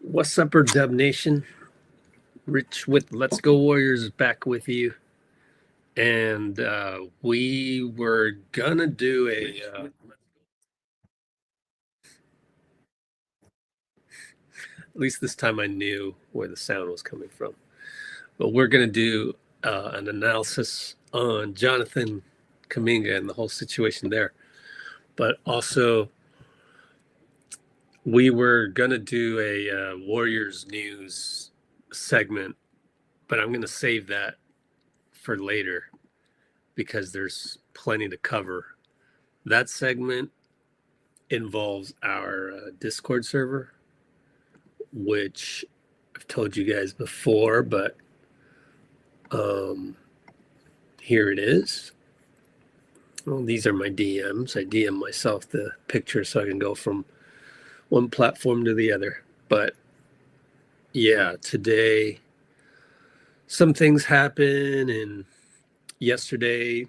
What's up, Dub Nation? Rich with Let's Go Warriors back with you. And we were gonna do at least this time I knew where the sound was coming from. But we're gonna do an analysis on Jonathan Kuminga and the whole situation there. But also, we were gonna do a Warriors news segment, but I'm gonna save that for later because there's plenty to cover. That segment involves our Discord server, which I've told you guys before, but here it is. Well, these are my DMs. I DM myself the picture so I can go from one platform to the other. But yeah, today some things happen, and yesterday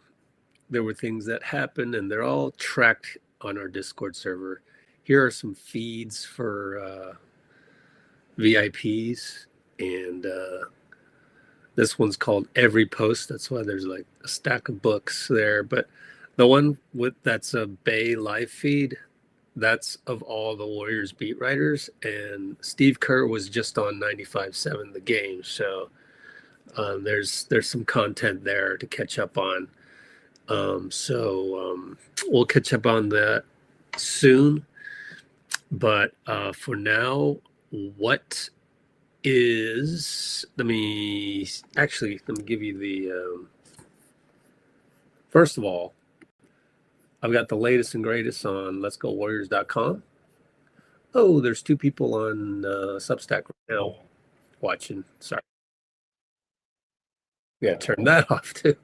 there were things that happened, and they're all tracked on our Discord server. Here are some feeds for VIPs, and this one's called Every Post. That's why there's like a stack of books there. But the one that's a Bay live feed, that's of all the Warriors beat writers, and Steve Kerr was just on 95.7 The Game. So there's some content there to catch up on. So we'll catch up on that soon. But for now, what is, let me give you the first of all, I've got the latest and greatest on letsgowarriors.com. Oh, there's two people on Substack right now watching. Sorry. Yeah, turn that off too.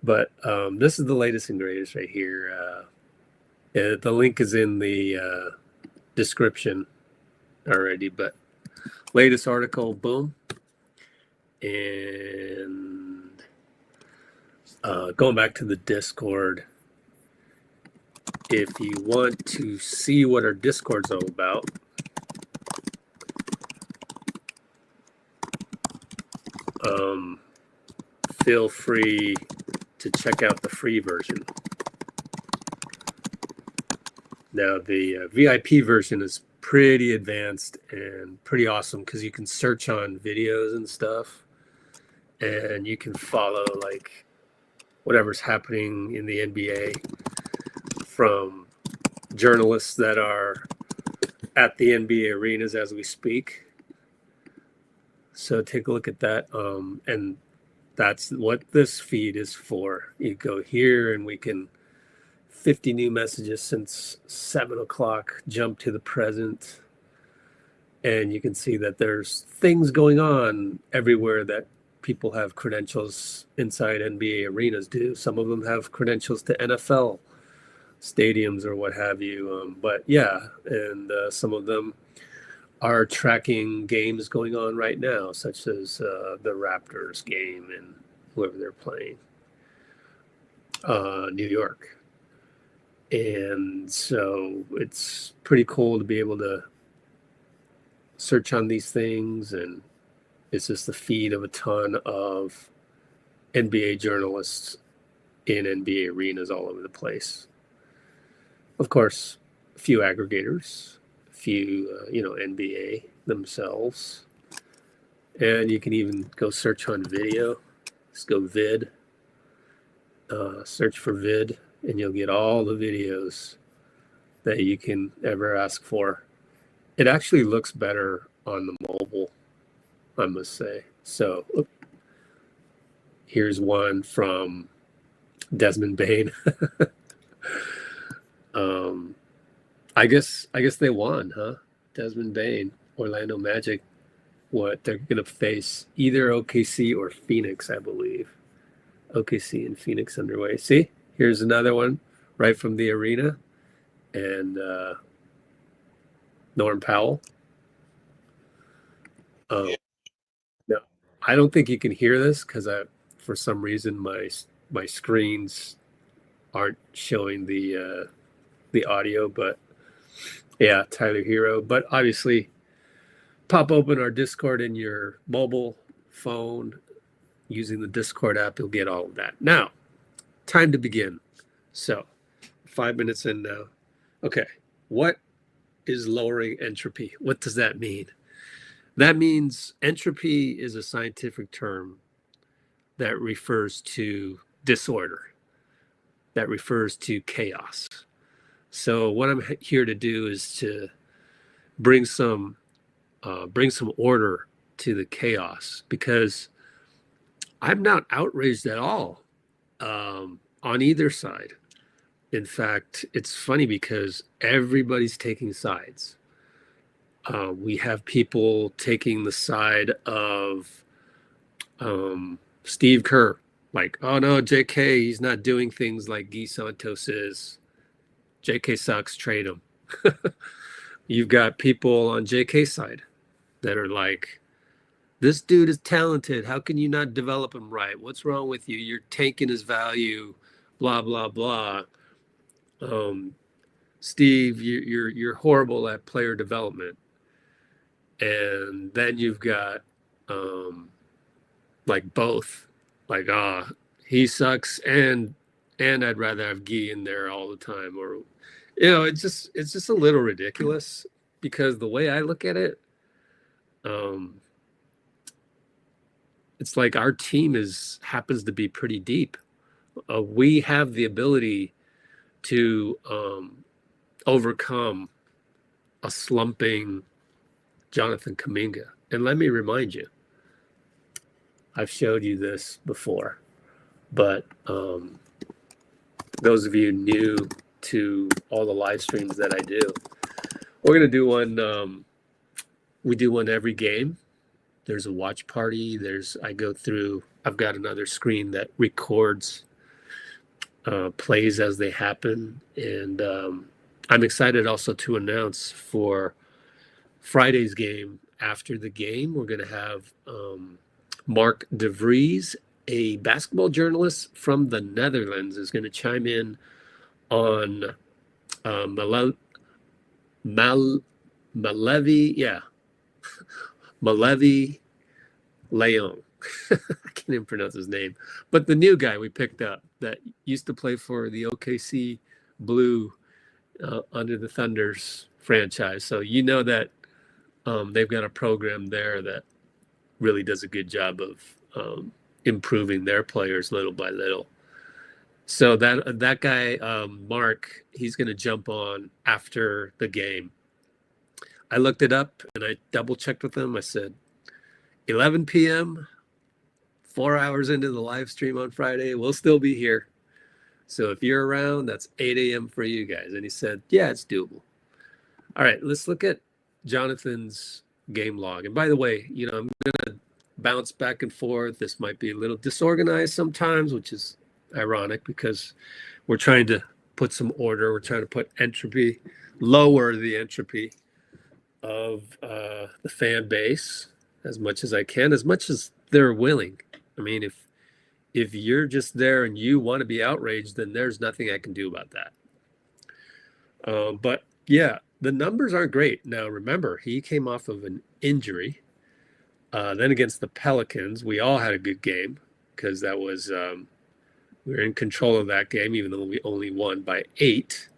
But this is the latest and greatest right here. The link is in the description already, but latest article, boom. And going back to the Discord, if you want to see what our Discord's all about, feel free to check out the free version. Now, the VIP version is pretty advanced and pretty awesome because you can search on videos and stuff, and you can follow like whatever's happening in the NBA from journalists that are at the NBA arenas as we speak. So take a look at that. And that's what this feed is for. You go here and we can 50 new messages since 7 o'clock, jump to the present. And you can see that there's things going on everywhere that people have credentials inside NBA arenas do. Some of them have credentials to NFL stadiums or what have you. But yeah, and some of them are tracking games going on right now, such as the Raptors game and whoever they're playing, New York. And so it's pretty cool to be able to search on these things, and it's just the feed of a ton of NBA journalists in NBA arenas all over the place. Of course, a few aggregators, a few, NBA themselves. And you can even go search on video. Just go vid, search for vid, and you'll get all the videos that you can ever ask for. It actually looks better on the mobile, I must say. So here's one from Desmond Bain. I guess they won, huh? Desmond Bain, Orlando Magic. What they're gonna face either OKC or Phoenix, I believe. OKC and Phoenix underway. See, here's another one right from the arena, and Norm Powell. No, I don't think you can hear this because for some reason, my screens aren't showing the audio. But yeah, Tyler Hero. But obviously, pop open our Discord in your mobile phone using the Discord app. You'll get all of that. Now, time to begin. So, 5 minutes in now. Okay, what is lowering entropy? What does that mean? That means entropy is a scientific term that refers to disorder, that refers to chaos. So what I'm here to do is to bring some order to the chaos, because I'm not outraged at all on either side. In fact, it's funny because everybody's taking sides. We have people taking the side of Steve Kerr, like, oh no, JK, he's not doing things like Guy Santos is. JK sucks, trade him. You've got people on JK's side that are like, this dude is talented. How can you not develop him right? What's wrong with you? You're tanking his value, blah, blah, blah. Steve, you're horrible at player development. And then you've got like both, like, he sucks and I'd rather have Guy in there all the time. Or, it's just a little ridiculous, because the way I look at it, it's like our team happens to be pretty deep. We have the ability to overcome a slumping Jonathan Kuminga. And let me remind you, I've showed you this before, but those of you new to all the live streams that I do, we're going to do one. We do one every game. There's a watch party. I've got another screen that records plays as they happen. And I'm excited also to announce for Friday's game, after the game, we're going to have Mark de Vries, a basketball journalist from the Netherlands, is going to chime in on Malevi, Malevi Leon. I can't even pronounce his name. But the new guy we picked up that used to play for the OKC Blue under the Thunder's franchise. So you know that they've got a program there that really does a good job of improving their players little by little. So that guy, Mark, he's going to jump on after the game. I looked it up and I double checked with him. I said, 11 p.m., 4 hours into the live stream on Friday, we'll still be here. So if you're around, that's 8 a.m. for you guys. And he said, yeah, it's doable. All right, let's look at Jonathan's game log. And by the way, I'm going to bounce back and forth. This might be a little disorganized sometimes, which is ironic because we're trying to put some order. We're trying to put entropy, lower the entropy of the fan base as much as I can, as much as they're willing. I mean, if you're just there and you want to be outraged, then there's nothing I can do about that. But yeah, the numbers aren't great. Now, remember, he came off of an injury. Then against the Pelicans, we all had a good game because that was we were in control of that game, even though we only won by 8.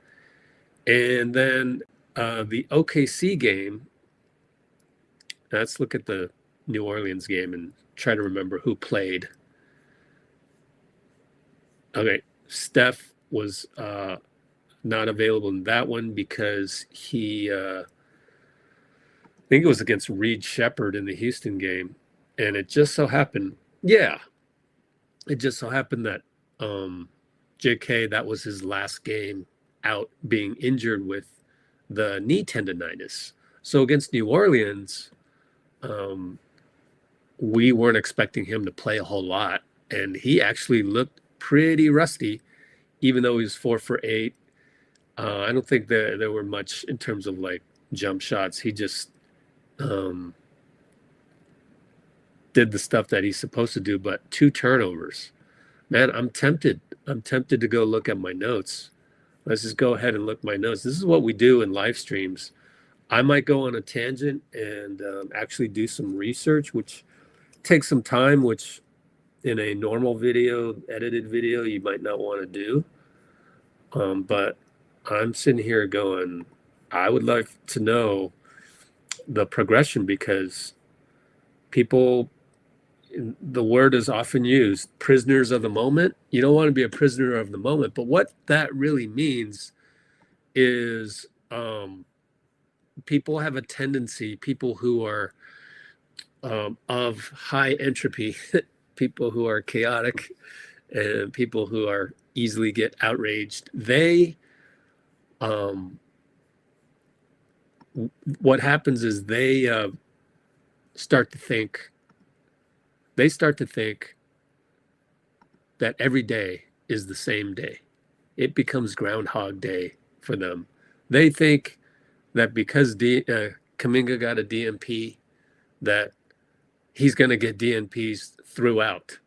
And then the OKC game, let's look at the New Orleans game and try to remember who played. Okay, Steph was not available in that one because he, I think it was against Reed Shepherd in the Houston game. And it just so happened, that JK, that was his last game out being injured with the knee tendonitis. So against New Orleans, we weren't expecting him to play a whole lot. And he actually looked pretty rusty, even though he was 4 for 8. I don't think there were much in terms of like jump shots. He just did the stuff that he's supposed to do, but 2 turnovers. Man, I'm tempted to go look at my notes. Let's just go ahead and look at my notes. This is what we do in live streams. I might go on a tangent and actually do some research, which takes some time, which in a normal video, edited video, you might not want to do. But I'm sitting here going, I would like to know the progression, because people, the word is often used, prisoners of the moment. You don't want to be a prisoner of the moment, but what that really means is people have a tendency, people who are of high entropy, people who are chaotic, and people who are easily get outraged, they what happens is start to think they start to think that every day is the same day. It becomes Groundhog Day for them. They think that because Kuminga got a DNP, that he's going to get DNPs throughout,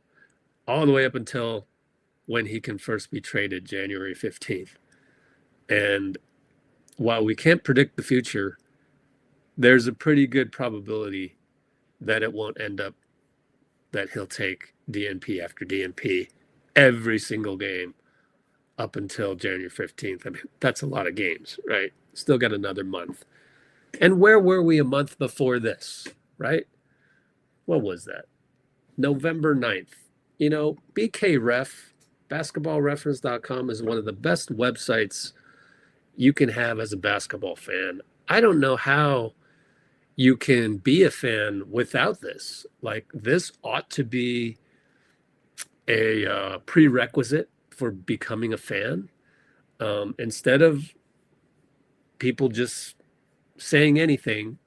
all the way up until when he can first be traded, January 15th. And while we can't predict the future, there's a pretty good probability that it won't end up that he'll take DNP after DNP every single game up until January 15th. I mean, that's a lot of games, right? Still got another month. And where were we a month before this, right? What was that? November 9th. You know, BKRef, basketballreference.com, is one of the best websites you can have as a basketball fan. I don't know how you can be a fan without this. Like, this ought to be a prerequisite for becoming a fan. Instead of people just saying anything,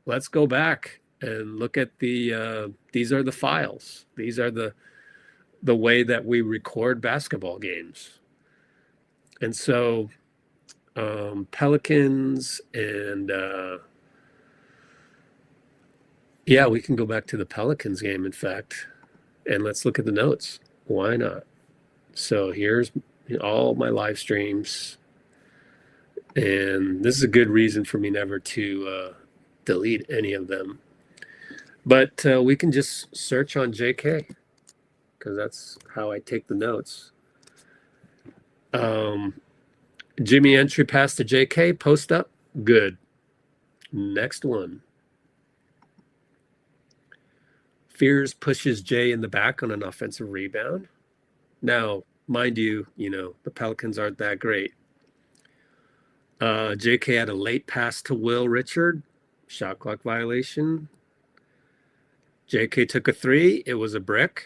let's go back and look at these are the files. These are the way that we record basketball games. And so Pelicans and yeah, we can go back to the Pelicans game, in fact, and let's look at the notes. Why not? So here's all my live streams. And this is a good reason for me never to delete any of them. But we can just search on JK, because that's how I take the notes. Jimmy entry pass to JK, post up, good. Next one. Fears pushes Jay in the back on an offensive rebound. Now, mind you, the Pelicans aren't that great. JK had a late pass to Will Richard, shot clock violation. JK took a three. It was a brick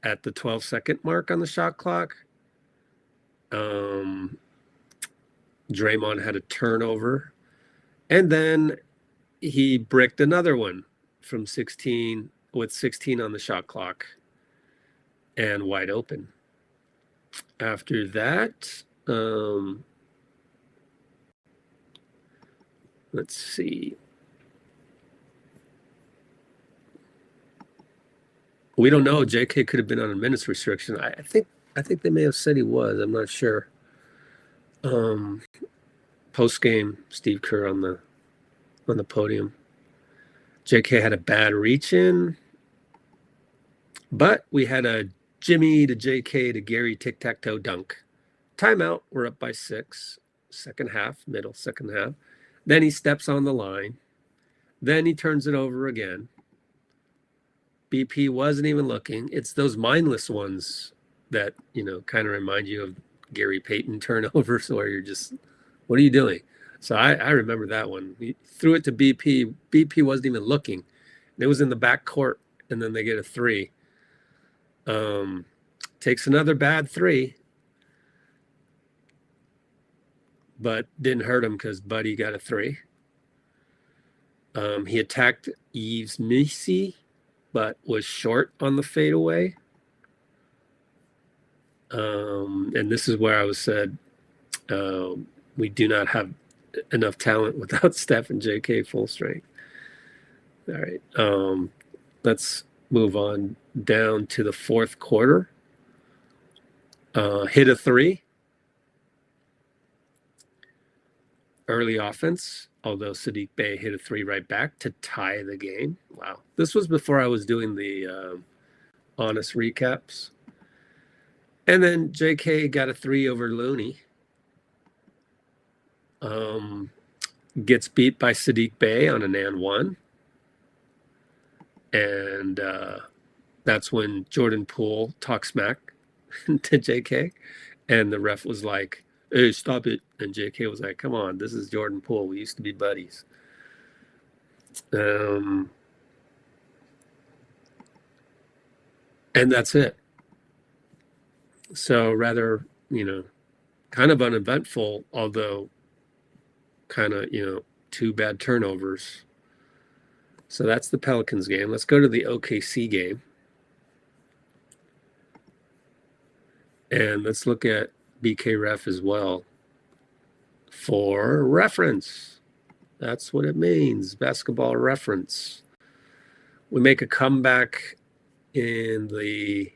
at the 12-second mark on the shot clock. Draymond had a turnover, and then he bricked another one from 16 with 16 on the shot clock and wide open. After that, let's see. We don't know. JK could have been on a minutes restriction. I think they may have said he was. I'm not sure. Post game, Steve Kerr on the podium. JK had a bad reach in, but we had a Jimmy to JK to Gary tic-tac-toe dunk. Timeout. We're up by 6. Second half, middle second half. Then he steps on the line. Then he turns it over again. BP wasn't even looking. It's those mindless ones that, kind of remind you of Gary Payton turnovers, where you're just, what are you doing? So I remember that one. He threw it to BP. BP wasn't even looking. It was in the back court, and then they get a three. Takes another bad three, but didn't hurt him because Buddy got a three. He attacked Yves Missy, but was short on the fadeaway. And this is where I was said, we do not have enough talent without Steph and JK full strength. All right. Let's move on down to the fourth quarter. Hit a three. early offense, although Sadiq Bey hit a three right back to tie the game. Wow. This was before I was doing the honest recaps. And then JK got a three over Looney. Gets beat by Sadiq Bey on an and one. And that's when Jordan Poole talks smack to JK. And the ref was like, hey, stop it. And JK was like, come on, this is Jordan Poole. We used to be buddies. And that's it. So rather, kind of uneventful, although kind of, two bad turnovers. So that's the Pelicans game. Let's go to the OKC game. And let's look at BK Ref as well for reference. That's what it means, basketball reference. We make a comeback in the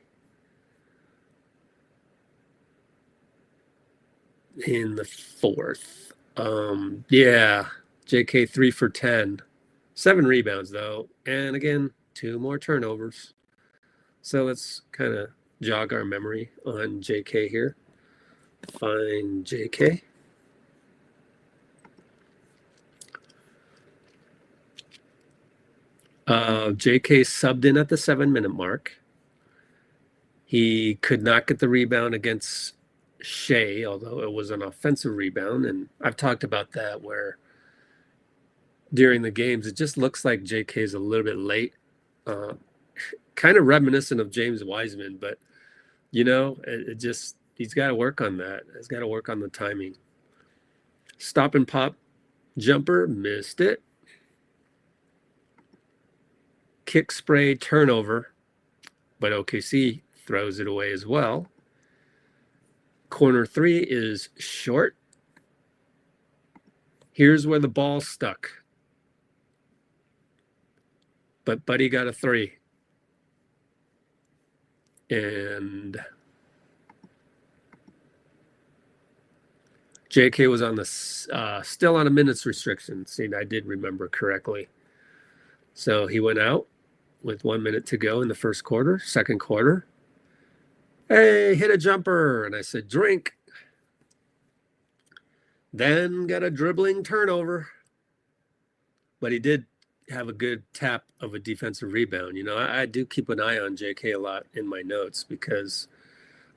fourth. JK 3 for 10. 7 rebounds, though. And again, 2 more turnovers. So let's kind of jog our memory on JK here. Find JK. JK subbed in at the 7-minute mark. He could not get the rebound against Shea, although it was an offensive rebound. And I've talked about that where during the games, it just looks like JK is a little bit late. Kind of reminiscent of James Wiseman, but, he's got to work on that. He's got to work on the timing. Stop and pop jumper, missed it. Kick spray turnover, but OKC throws it away as well. Corner 3 is short. Here's where the ball stuck. But Buddy got a 3. And JK was on the still on a minutes restriction. See, I did remember correctly. So he went out with 1 minute to go in the first quarter. Second quarter, hey, hit a jumper. And I said, drink. Then got a dribbling turnover. But he did have a good tap of a defensive rebound. I do keep an eye on JK a lot in my notes because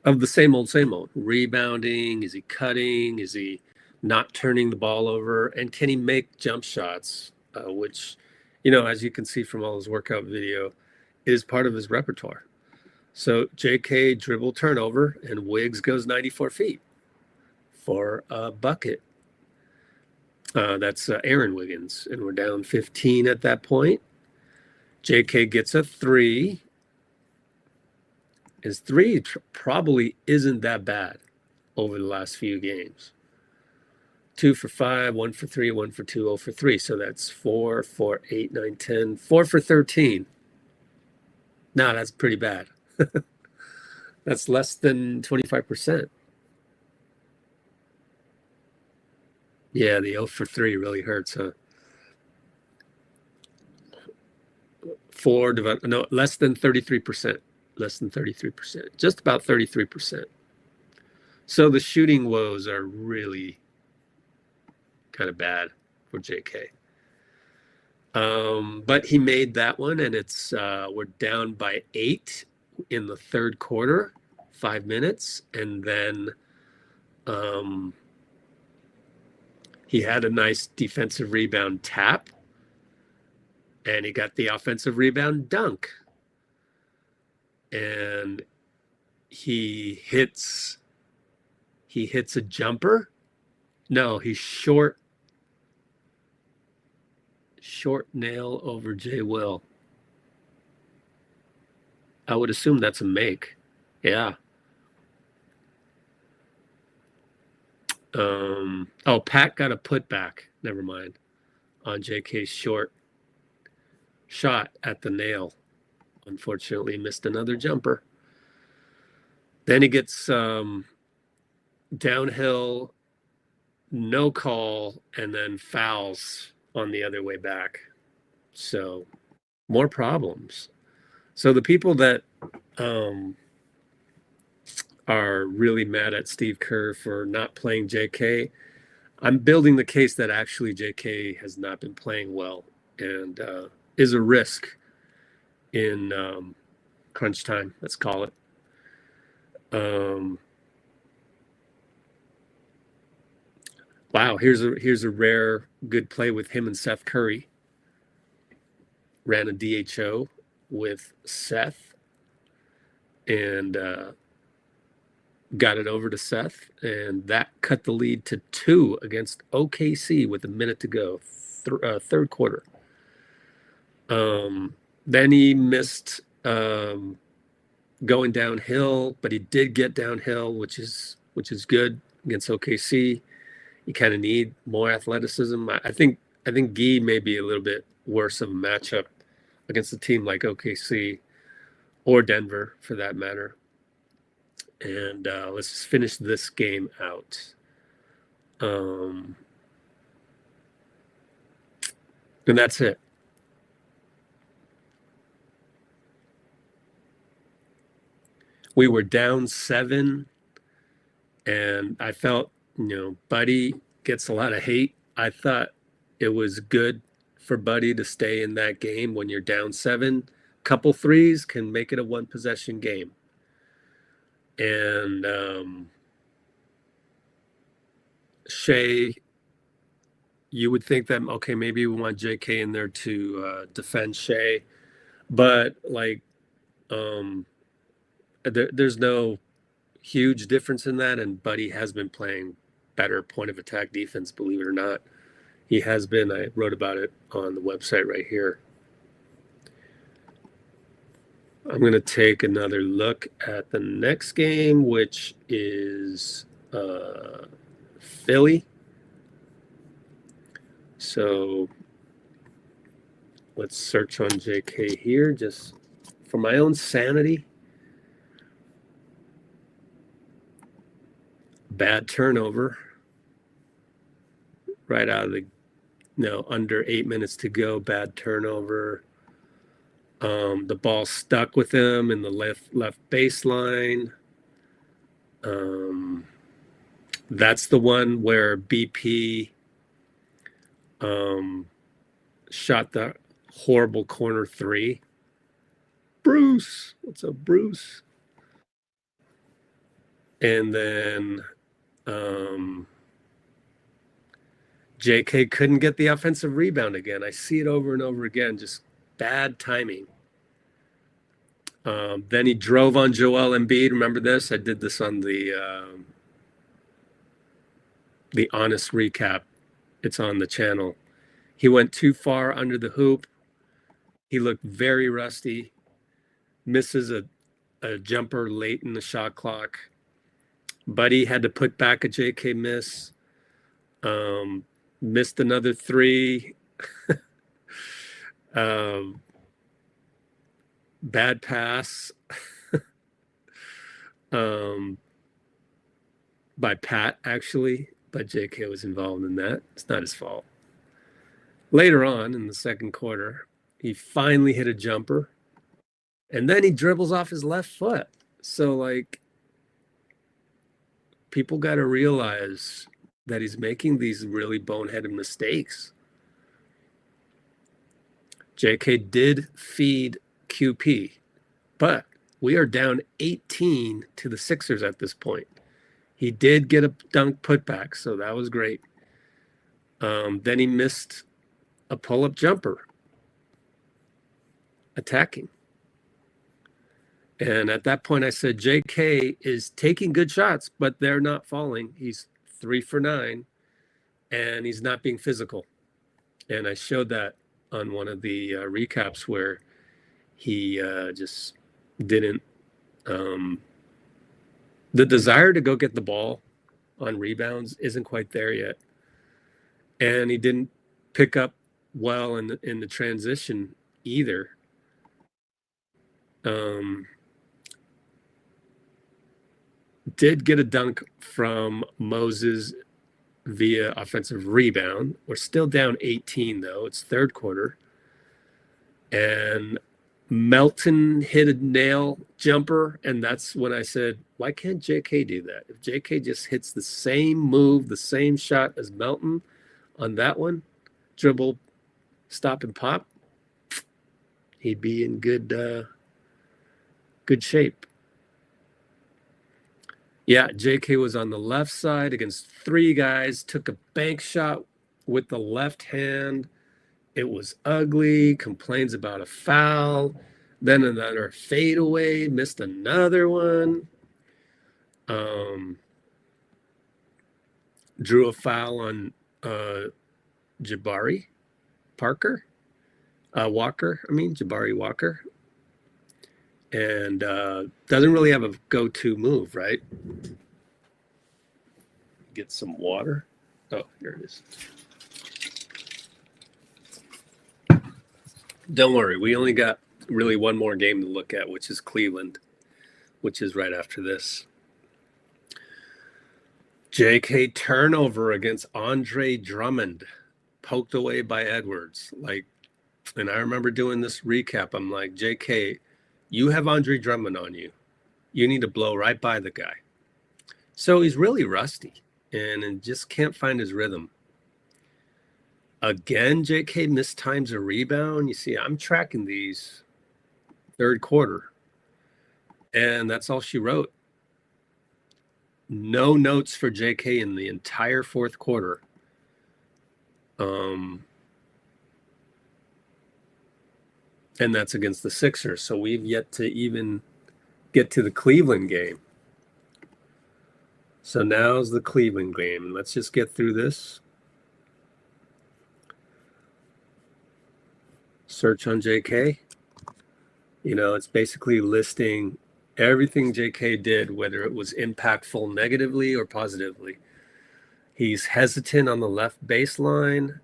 of the same old. Rebounding, is he cutting? Is he not turning the ball over? And can he make jump shots, which, as you can see from all his workout video, is part of his repertoire. So JK dribble turnover, and Wiggs goes 94 feet for a bucket. That's Aaron Wiggins, and we're down 15 at that point. JK gets a 3. His 3 probably isn't that bad over the last few games. 2 for 5, 1 for 3, 1 for 2, 0 for 3. So that's 4, 4, 8, 9, 10, 4 for 13. No, that's pretty bad. That's less than 25%. Yeah, the 0 for 3 really hurts, huh? Less than 33%. Less than 33%. Just about 33%. So the shooting woes are really kind of bad for JK. But he made that one, and it's we're down by 8 in the third quarter, 5 minutes, and then he had a nice defensive rebound tap, and he got the offensive rebound dunk. And he hits a jumper. No, he's short nail over J. Will. I would assume that's a make. Yeah. Pat got a putback. Never mind. On JK's short shot at the nail. Unfortunately, missed another jumper. Then he gets downhill no call, and then fouls on the other way back. So more problems. So the people that are really mad at Steve Kerr for not playing JK, I'm building the case that actually JK has not been playing well and is a risk in crunch time, let's call it. Wow, here's a rare good play with him and Seth Curry. Ran a DHO with Seth and got it over to Seth, and that cut the lead to 2 against OKC with a minute to go, third quarter. Then he missed going downhill, but he did get downhill, which is good against OKC. You kind of need more athleticism. I think Guy may be a little bit worse of a matchup against a team like OKC or Denver, for that matter. And let's just finish this game out. And that's it. We were down 7, and I felt, Buddy gets a lot of hate. I thought it was good for Buddy to stay in that game when you're down 7. Couple threes can make it a 1-possession game. And Shea, you would think that, okay, maybe we want JK in there to defend Shea. But, there's no huge difference in that, and Buddy has been playing better point of attack defense, believe it or not. He has been. I wrote about it on the website right here. I'm going to take another look at the next game, which is Philly. So let's search on JK here, just for my own sanity. Bad turnover right out of the, under 8 minutes to go. Bad turnover. The ball stuck with him in the left baseline. That's the one where BP shot the horrible corner 3. Bruce, what's up, Bruce? And then JK couldn't get the offensive rebound again. I see it over and over again, just bad timing. Then he drove on Joel Embiid. Remember this? I did this on the Honest Recap. It's on the channel. He went too far under the hoop. He looked very rusty. Misses a jumper late in the shot clock. Buddy had to put back a JK miss. Missed another 3. Bad pass by Pat, actually, but JK was involved in that. It's not his fault. Later on in the second quarter, he finally hit a jumper, and then he dribbles off his left foot. So, people got to realize that he's making these really boneheaded mistakes. JK did feed QP, but we are down 18 to the Sixers at this point. He did get a dunk putback, so that was great. Then he missed a pull-up jumper attacking. And at that point, I said, JK is taking good shots, but they're not falling. He's 3 for 9, and he's not being physical. And I showed that on one of the recaps where he just didn't the desire to go get the ball on rebounds isn't quite there yet, and he didn't pick up well in the transition either. Did get a dunk from Moses via offensive rebound. We're still down 18, though. It's third quarter. And Melton hit a nail jumper, and that's when I said, why can't JK do that? If JK just hits the same move, the same shot as Melton on that one, dribble, stop, and pop, he'd be in good shape. Yeah, JK was on the left side against three guys, took a bank shot with the left hand. It was ugly, complains about a foul, then another fadeaway, missed another one. Drew a foul on Jabari Jabari Walker. And doesn't really have a go-to move, right? Get some water. Oh, here it is. Don't worry, we only got really one more game to look at, which is Cleveland, which is right after this. JK turnover against Andre Drummond, poked away by Edwards. And I remember doing this recap. I'm like, JK, you have Andre Drummond on you. You need to blow right by the guy. So he's really rusty and just can't find his rhythm. Again, JK mistimes a rebound. You see, I'm tracking these third quarter, and that's all she wrote. No notes for JK in the entire fourth quarter. And that's against the Sixers. So we've yet to even get to the Cleveland game. So now's the Cleveland game. Let's just get through this. Search on JK. It's basically listing everything JK did, whether it was impactful negatively or positively. He's hesitant on the left baseline.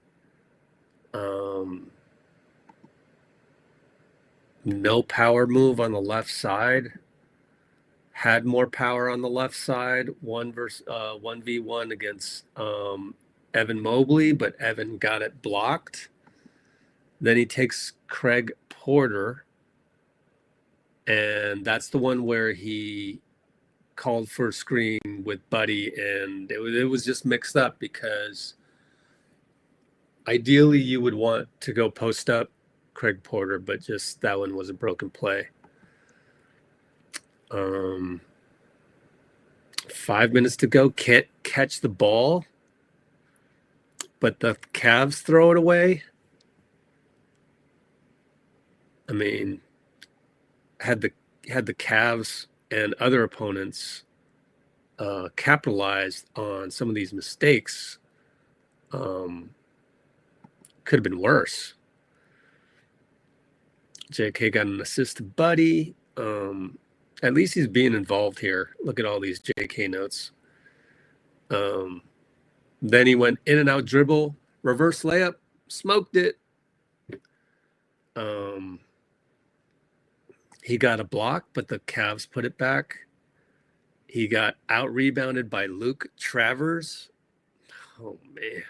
No power move on the left side. Had more power on the left side. 1v1 against Evan Mobley, but Evan got it blocked. Then he takes Craig Porter, and that's the one where he called for a screen with Buddy, and it was just mixed up because ideally you would want to go post up Craig Porter, but just that one was a broken play. 5 minutes to go, can't catch the ball, but the Cavs throw it away. I mean, had the Cavs and other opponents capitalized on some of these mistakes, could have been worse. JK got an assist to Buddy. At least he's being involved here. Look at all these JK notes. Then he went in and out dribble, reverse layup, smoked it. He got a block, but the Cavs put it back. He got out-rebounded by Luke Travers. Oh, man.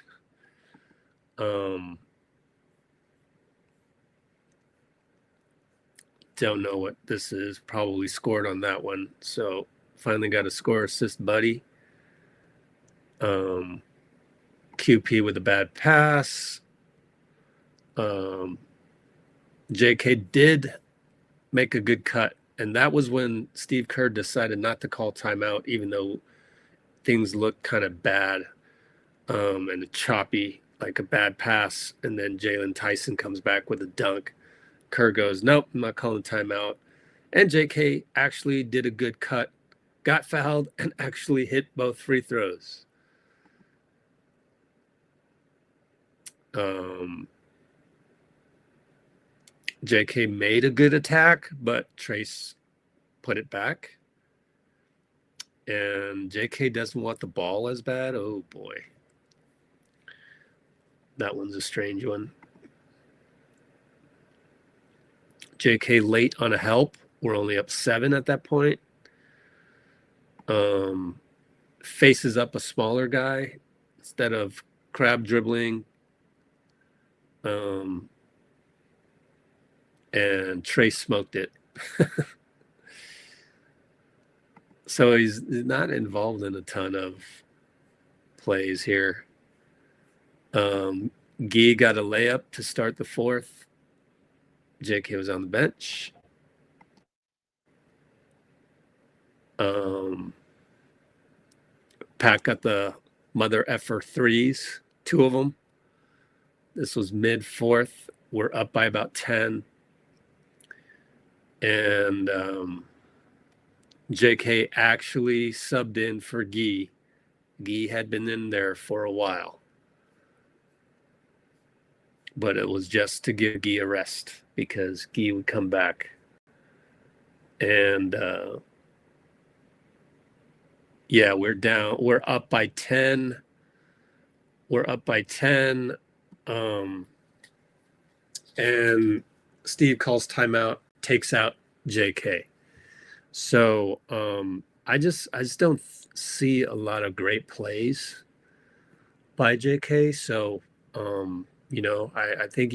Don't know what this is. Probably scored on that one. So, finally got a score assist, Buddy. QP with a bad pass. JK did make a good cut, and that was when Steve Kerr decided not to call timeout, even though things looked kind of bad and choppy, like a bad pass, and then Jalen Tyson comes back with a dunk. Kerr goes, nope, I'm not calling timeout. And JK actually did a good cut, got fouled, and actually hit both free throws. JK made a good attack, but Trace put it back. And JK doesn't want the ball as bad. Oh, boy. That one's a strange one. JK late on a help. We're only up 7 at that point. Faces up a smaller guy. instead of crab dribbling. And Trey smoked it. So he's not involved in a ton of plays here. Guy got a layup to start the fourth. JK was on the bench. Pat got the mother effer threes, 2 of them. This was mid fourth. We're up by about 10. And JK actually subbed in for Guy. Guy had been in there for a while, but it was just to give Guy a rest because Guy would come back. And yeah, we're up by 10. And Steve calls timeout, takes out JK. So I just don't see a lot of great plays by JK. So I think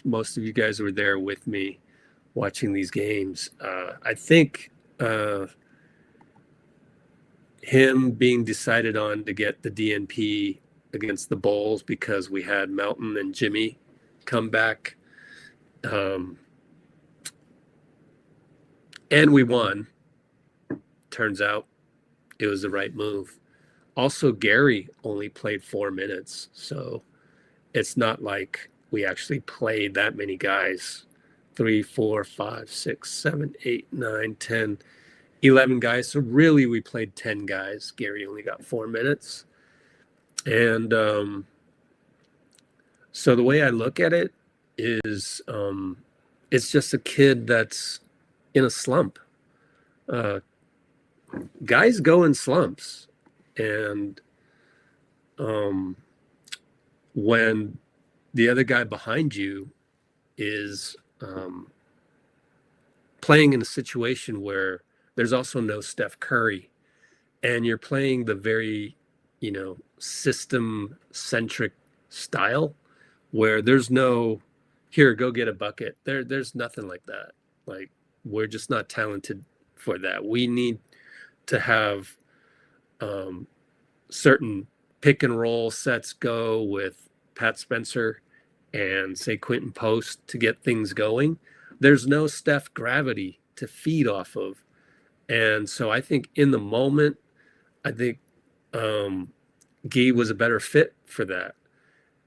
most of you guys were there with me watching these games. I think him being decided on to get the DNP against the Bulls because we had Melton and Jimmy come back. And we won. Turns out it was the right move. Also, Gary only played 4 minutes, so it's not like we actually played that many guys. 3, 4, 5, 6, 7, 8, 9, 10, 11 guys. So really we played 10 guys. Gary only got 4 minutes. And so the way I look at it is it's just a kid that's in a slump. Guys go in slumps. And when the other guy behind you is playing in a situation where there's also no Steph Curry, and you're playing the very, system-centric style where there's no, here, go get a bucket. There's nothing like that. Like, we're just not talented for that. We need to have certain pick and roll sets go with Pat Spencer and say Quentin Post to get things going. There's no Steph gravity to feed off of. And so I think in the moment, I think Guy was a better fit for that.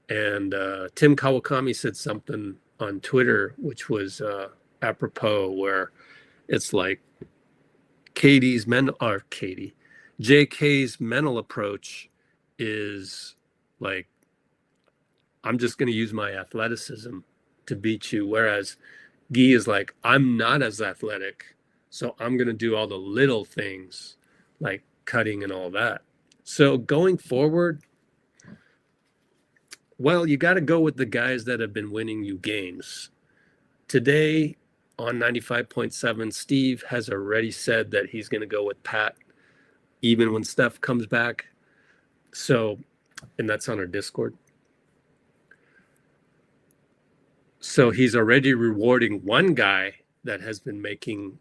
And Tim Kawakami said something on Twitter, which was apropos, where it's like JK's mental approach is like, I'm just going to use my athleticism to beat you. Whereas Guy is like, I'm not as athletic, so I'm going to do all the little things like cutting and all that. So going forward, well, you got to go with the guys that have been winning you games. Today on 95.7, Steve has already said that he's going to go with Pat, even when Steph comes back. So, and that's on our Discord. So he's already rewarding one guy that has been making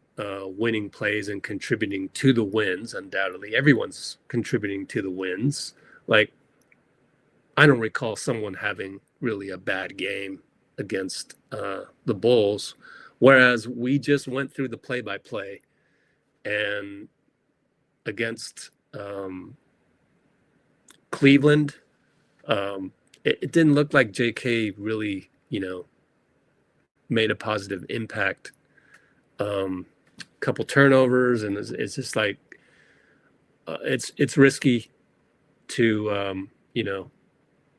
winning plays and contributing to the wins. Undoubtedly, everyone's contributing to the wins. Like, I don't recall someone having really a bad game against the Bulls, whereas we just went through the play-by-play, and against Cleveland, it didn't look like JK really, made a positive impact. Couple turnovers, and it's just like it's risky to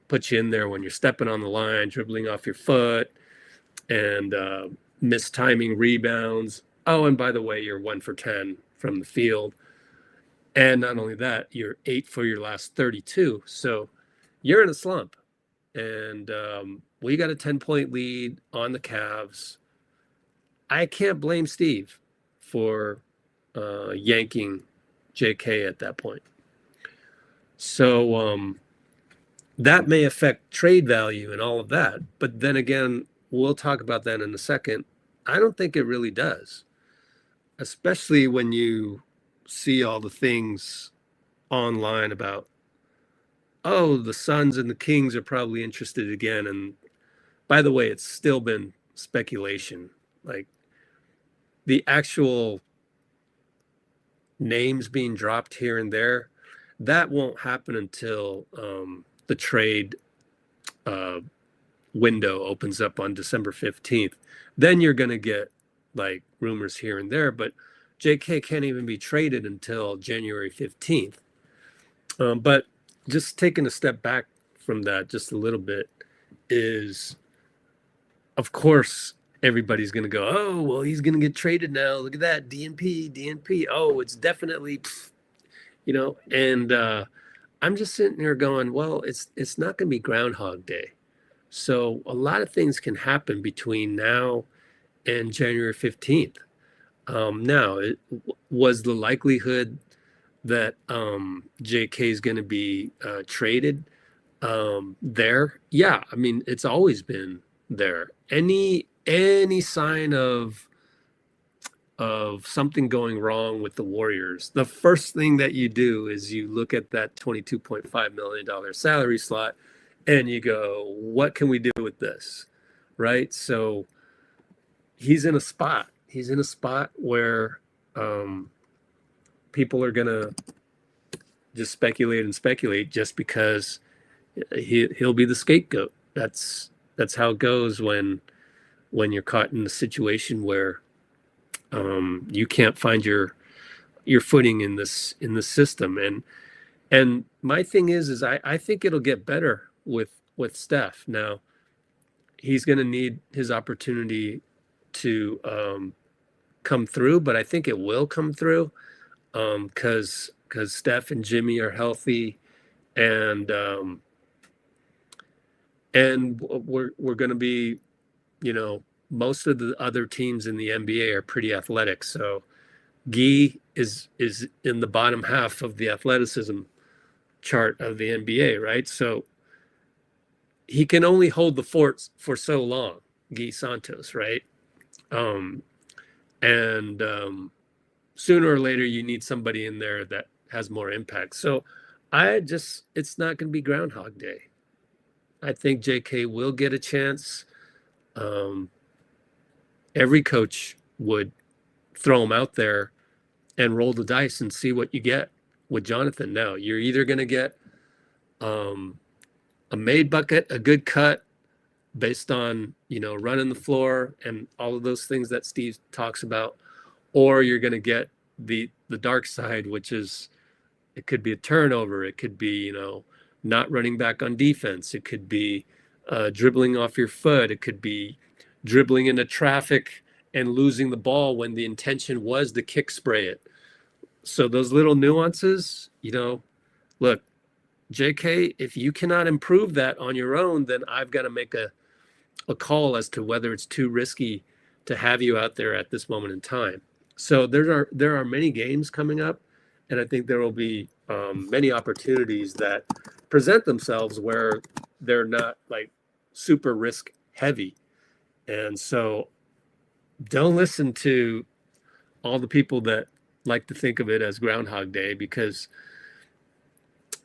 put you in there when you're stepping on the line, dribbling off your foot, and mistiming rebounds. Oh, and by the way, you're 1 for 10 from the field, and not only that, you're 8 for your last 32. So you're in a slump, and we got a 10-point lead on the Cavs. I can't blame Steve for yanking JK at that point. So that may affect trade value and all of that. But then again, we'll talk about that in a second. I don't think it really does, especially when you see all the things online about, oh, the Suns and the Kings are probably interested again. And by the way, it's still been speculation. Like the actual names being dropped here and there, that won't happen until the trade uh, window opens up on December 15th. Then you're going to get like rumors here and there, but JK can't even be traded until January 15th. But just taking a step back from that just a little bit is, of course, everybody's going to go, oh, well, he's going to get traded now. Look at that, DNP. Oh, it's definitely, and I'm just sitting here going, well, it's not going to be Groundhog Day. So a lot of things can happen between now and January 15th. Now, was the likelihood that JK is going to be traded there? Yeah, I mean, it's always been there. Any sign of something going wrong with the Warriors, the first thing that you do is you look at that $22.5 million salary slot and you go, what can we do with this? Right? So he's in a spot. He's in a spot where people are going to just speculate just because he'll be the scapegoat. That's how it goes when you're caught in a situation where you can't find your footing in this system. And my thing is I think it'll get better with Steph. Now he's going to need his opportunity to come through, but I think it will come through because Steph and Jimmy are healthy, and we're going to be, most of the other teams in the NBA are pretty athletic. So Guy is in the bottom half of the athleticism chart of the NBA, right? So he can only hold the fort for so long, Guy Santos, right? And sooner or later you need somebody in there that has more impact. So it's not going to be Groundhog Day. I think JK will get a chance. Every coach would throw him out there and roll the dice and see what you get with Jonathan. Now you're either going to get a made bucket, a good cut based on, running the floor and all of those things that Steve talks about, or you're going to get the dark side, which is, it could be a turnover. It could be, not running back on defense. It could be dribbling off your foot. It could be dribbling into traffic and losing the ball when the intention was to kick spray it. So those little nuances, look, JK, if you cannot improve that on your own, then I've got to make a call as to whether it's too risky to have you out there at this moment in time. So there are many games coming up, and I think there will be many opportunities that present themselves where they're not like super risk heavy. And so don't listen to all the people that like to think of it as Groundhog Day, because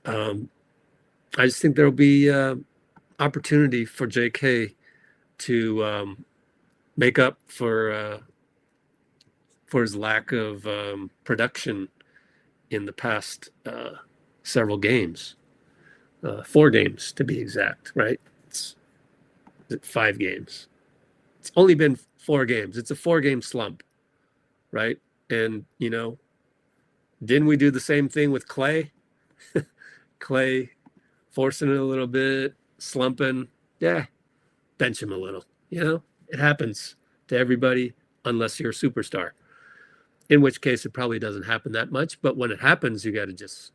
I just think there will be opportunity for JK to make up for his lack of production in the past several games, 4 games to be exact, right? Is it 5 games? It's only been 4 games. It's a 4-game slump, right? And, didn't we do the same thing with Clay? Clay forcing it a little bit, slumping. Yeah, bench him a little. It happens to everybody unless you're a superstar. In which case, it probably doesn't happen that much. But when it happens, you got to just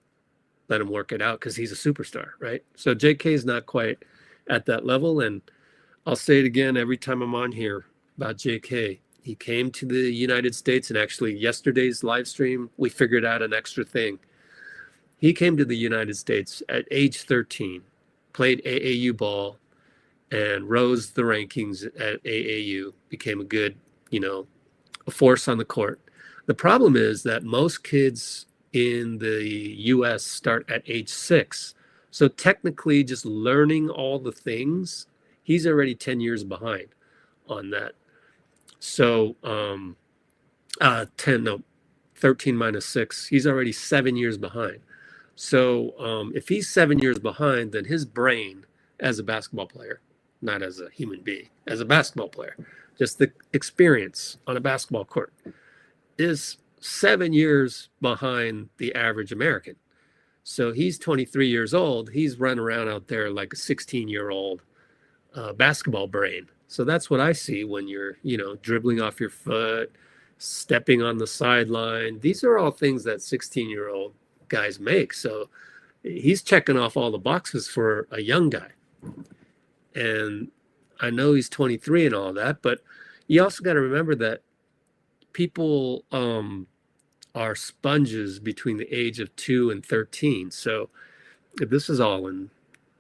let him work it out because he's a superstar, right? So JK is not quite at that level. And I'll say it again every time I'm on here about JK. He came to the United States, and actually yesterday's live stream, we figured out an extra thing. He came to the United States at age 13, played AAU ball and rose the rankings at AAU, became a good, a force on the court. The problem is that most kids in the US start at age 6. So technically, just learning all the things, he's already 10 years behind on that. So 13 minus 6, he's already 7 years behind. So if he's 7 years behind, then his brain as a basketball player, not as a human being, as a basketball player, just the experience on a basketball court, is 7 years behind the average American. So he's 23 years old. He's running around out there like a 16-year-old basketball brain. So that's what I see when you're, dribbling off your foot, stepping on the sideline. These are all things that 16-year-old guys make. So he's checking off all the boxes for a young guy. And I know he's 23 and all that, but you also got to remember that people are sponges between the age of 2 and 13. So if this is all in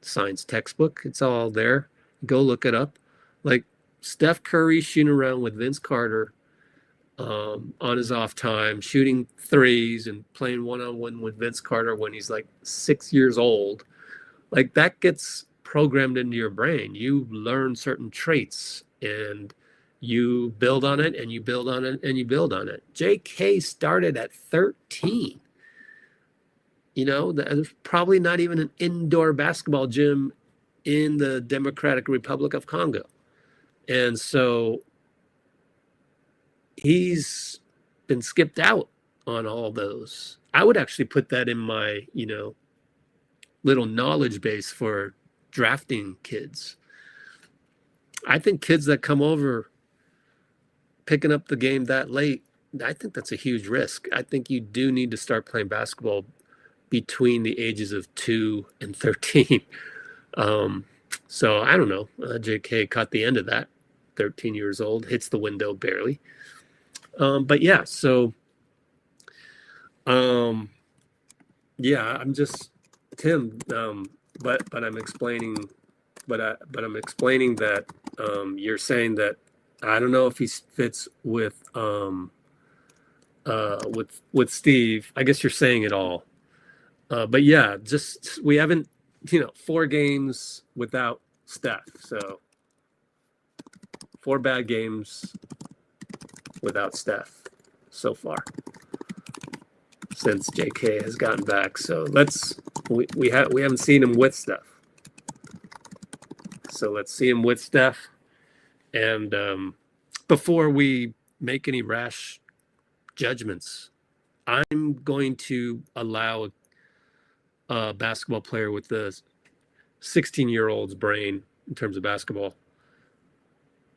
science textbook, it's all there. Go look it up. Like Steph Curry shooting around with Vince Carter on his off time, shooting threes and playing one-on-one with Vince Carter when he's like 6 years old. Like that gets programmed into your brain. You learn certain traits and you build on it and you build on it and you build on it. JK started at 13. There's probably not even an indoor basketball gym in the Democratic Republic of Congo. And so he's been skipped out on all those. I would actually put that in my, little knowledge base for drafting kids. I think kids that come over picking up the game that late, I think that's a huge risk. I think you do need to start playing basketball between the ages of 2 and 13. So I don't know. JK caught the end of that. 13 years old, hits the window barely. But yeah, so yeah, I'm just Tim. But I'm explaining, but I'm explaining that you're saying that I don't know if he fits with Steve. I guess you're saying it all. But yeah, just we haven't 4 games without Steph. So 4 bad games without Steph so far since JK has gotten back. So we haven't seen him with Steph. So let's see him with Steph. And before we make any rash judgments, I'm going to allow a basketball player with the 16-year-old's brain in terms of basketball.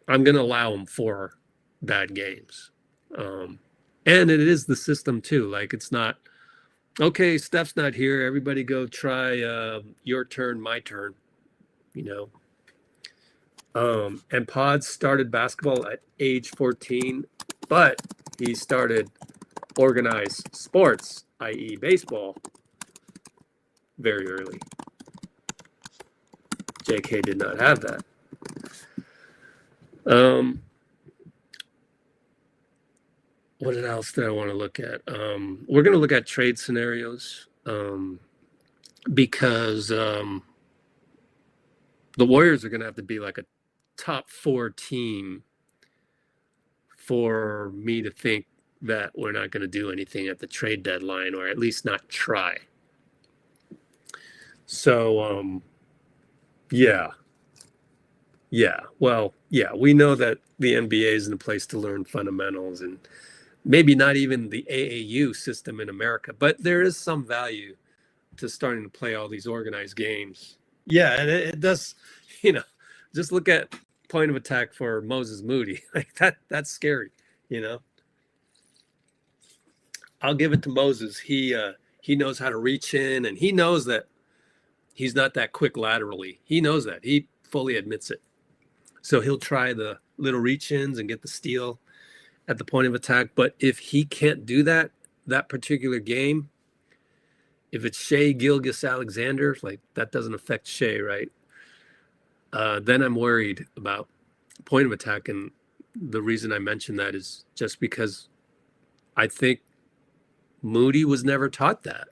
I'm going to allow him 4 bad games. And it is the system too. Like it's not, okay, Steph's not here. Everybody go try your turn, my turn, And Pod started basketball at age 14, but he started organized sports, i.e. baseball, very early. JK did not have that. What else did I want to look at? We're going to look at trade scenarios because the Warriors are going to have to be like a top 4 team for me to think that we're not going to do anything at the trade deadline, or at least not try. So, yeah. Well, yeah, we know that the NBA isn't a place to learn fundamentals, and maybe not even the AAU system in America, but there is some value to starting to play all these organized games. Yeah, and it does, just look at point of attack for Moses Moody. Like that's scary, I'll give it to Moses. He knows how to reach in, and he knows that he's not that quick laterally. He knows that. He fully admits it. So he'll try the little reach-ins and get the steal at the point of attack. But if he can't do that particular game, If it's Shea Gilgeous-Alexander, like that doesn't affect Shea, right? Then I'm worried about point of attack. And the reason I mention that is just because I think Moody was never taught that.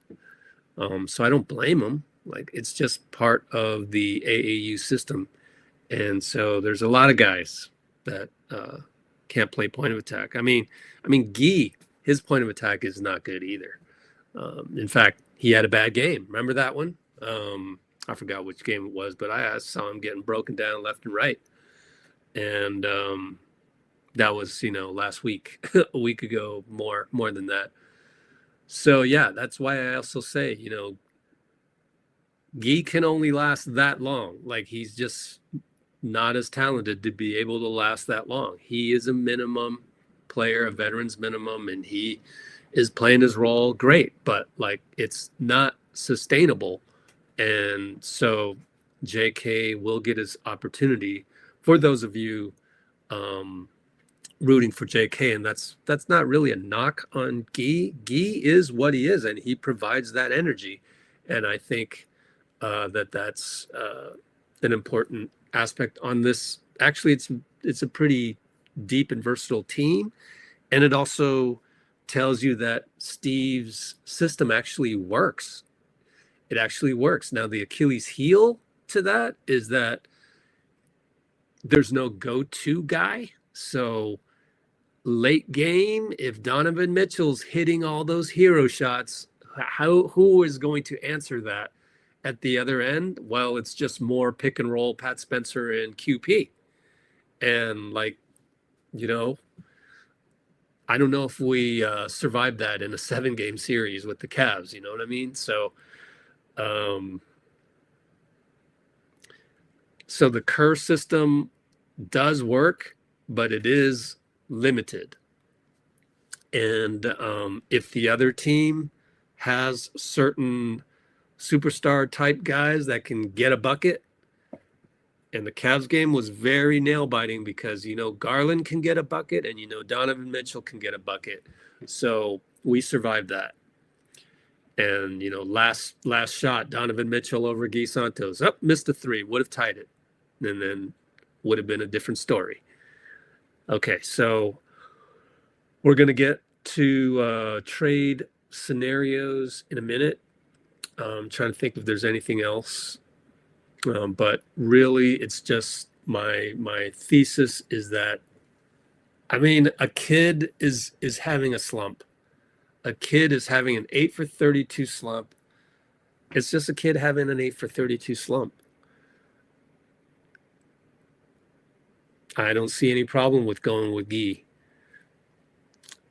So I don't blame him. Like it's just part of the AAU system. And so there's a lot of guys that can't play point of attack. I mean, Guy, his point of attack is not good either. In fact, he had a bad game. Remember that one? I forgot which game it was, but I saw him getting broken down left and right. And that was, last week, a week ago, more than that. So yeah, that's why I also say, Guy can only last that long. Like he's just not as talented to be able to last that long. He is a minimum player, a veteran's minimum, and he is playing his role great, but like it's not sustainable. And so JK will get his opportunity. For those of you rooting for JK, and that's not really a knock on Guy. Guy is what he is, and he provides that energy. And I think that's an important aspect on this. Actually, it's a pretty deep and versatile team, and it also tells you that Steve's system actually works. It actually works. Now, the Achilles heel to that is that there's no go-to guy. So late game, if Donovan Mitchell's hitting all those hero shots, who is going to answer that at the other end? Well, it's just more pick and roll, Pat Spencer and QP. And I don't know if we survived that in a 7-game series with the Cavs. You know what I mean? So the Kerr system does work, but it is limited. And if the other team has certain superstar type guys that can get a bucket, and the Cavs game was very nail biting because, Garland can get a bucket and, Donovan Mitchell can get a bucket. So we survived that. And, last shot, Donovan Mitchell over Guy Santos. Missed a 3, would have tied it. And then would have been a different story. Okay, so we're going to get to trade scenarios in a minute. I'm trying to think if there's anything else. But really, it's just my thesis is that, a kid is having a slump. A kid is having an 8 for 32 slump. It's just a kid having an 8 for 32 slump. I don't see any problem with going with Guy.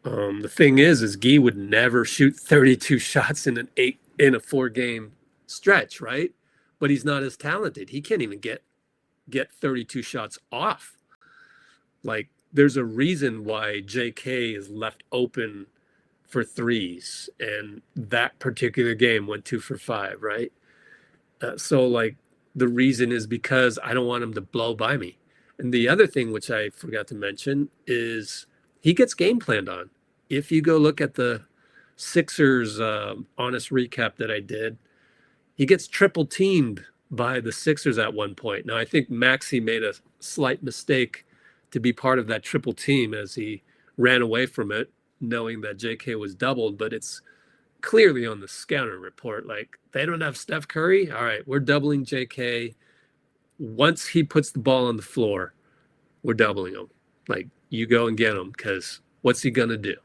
The thing is Guy would never shoot 32 shots in a 4-game stretch, right? But he's not as talented. He can't even get 32 shots off. Like, there's a reason why JK is left open for threes, and that particular game went 2 for 5, right? So the reason is because I don't want him to blow by me. And the other thing, which I forgot to mention, is he gets game planned on. If you go look at the Sixers honest recap that I did, he gets triple teamed by the Sixers at one point. Now, I think Maxey made a slight mistake to be part of that triple team as he ran away from it, knowing that JK was doubled, but it's clearly on the scouting report. Like, they don't have Steph Curry. All right, we're doubling JK. Once he puts the ball on the floor, we're doubling him. Like, you go and get him, because what's he going to do?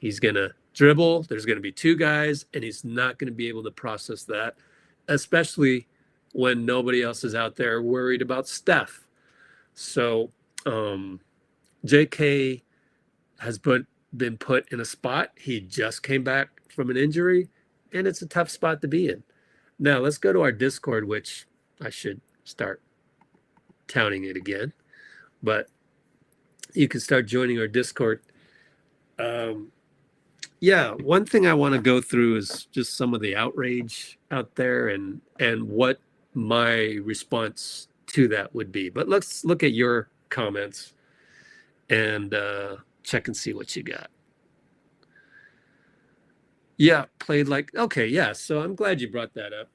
He's going to dribble. There's going to be 2 guys, and he's not going to be able to process that, especially when nobody else is out there worried about Steph. So JK has been put in a spot. He just came back from an injury, and it's a tough spot to be in. Now, let's go to our Discord, which I should start touting it again. But you can start joining our Discord. One thing I want to go through is just some of the outrage out there and what my response to that would be. But let's look at your comments and check and see what you got. Yeah, played like okay, yeah. So I'm glad you brought that up.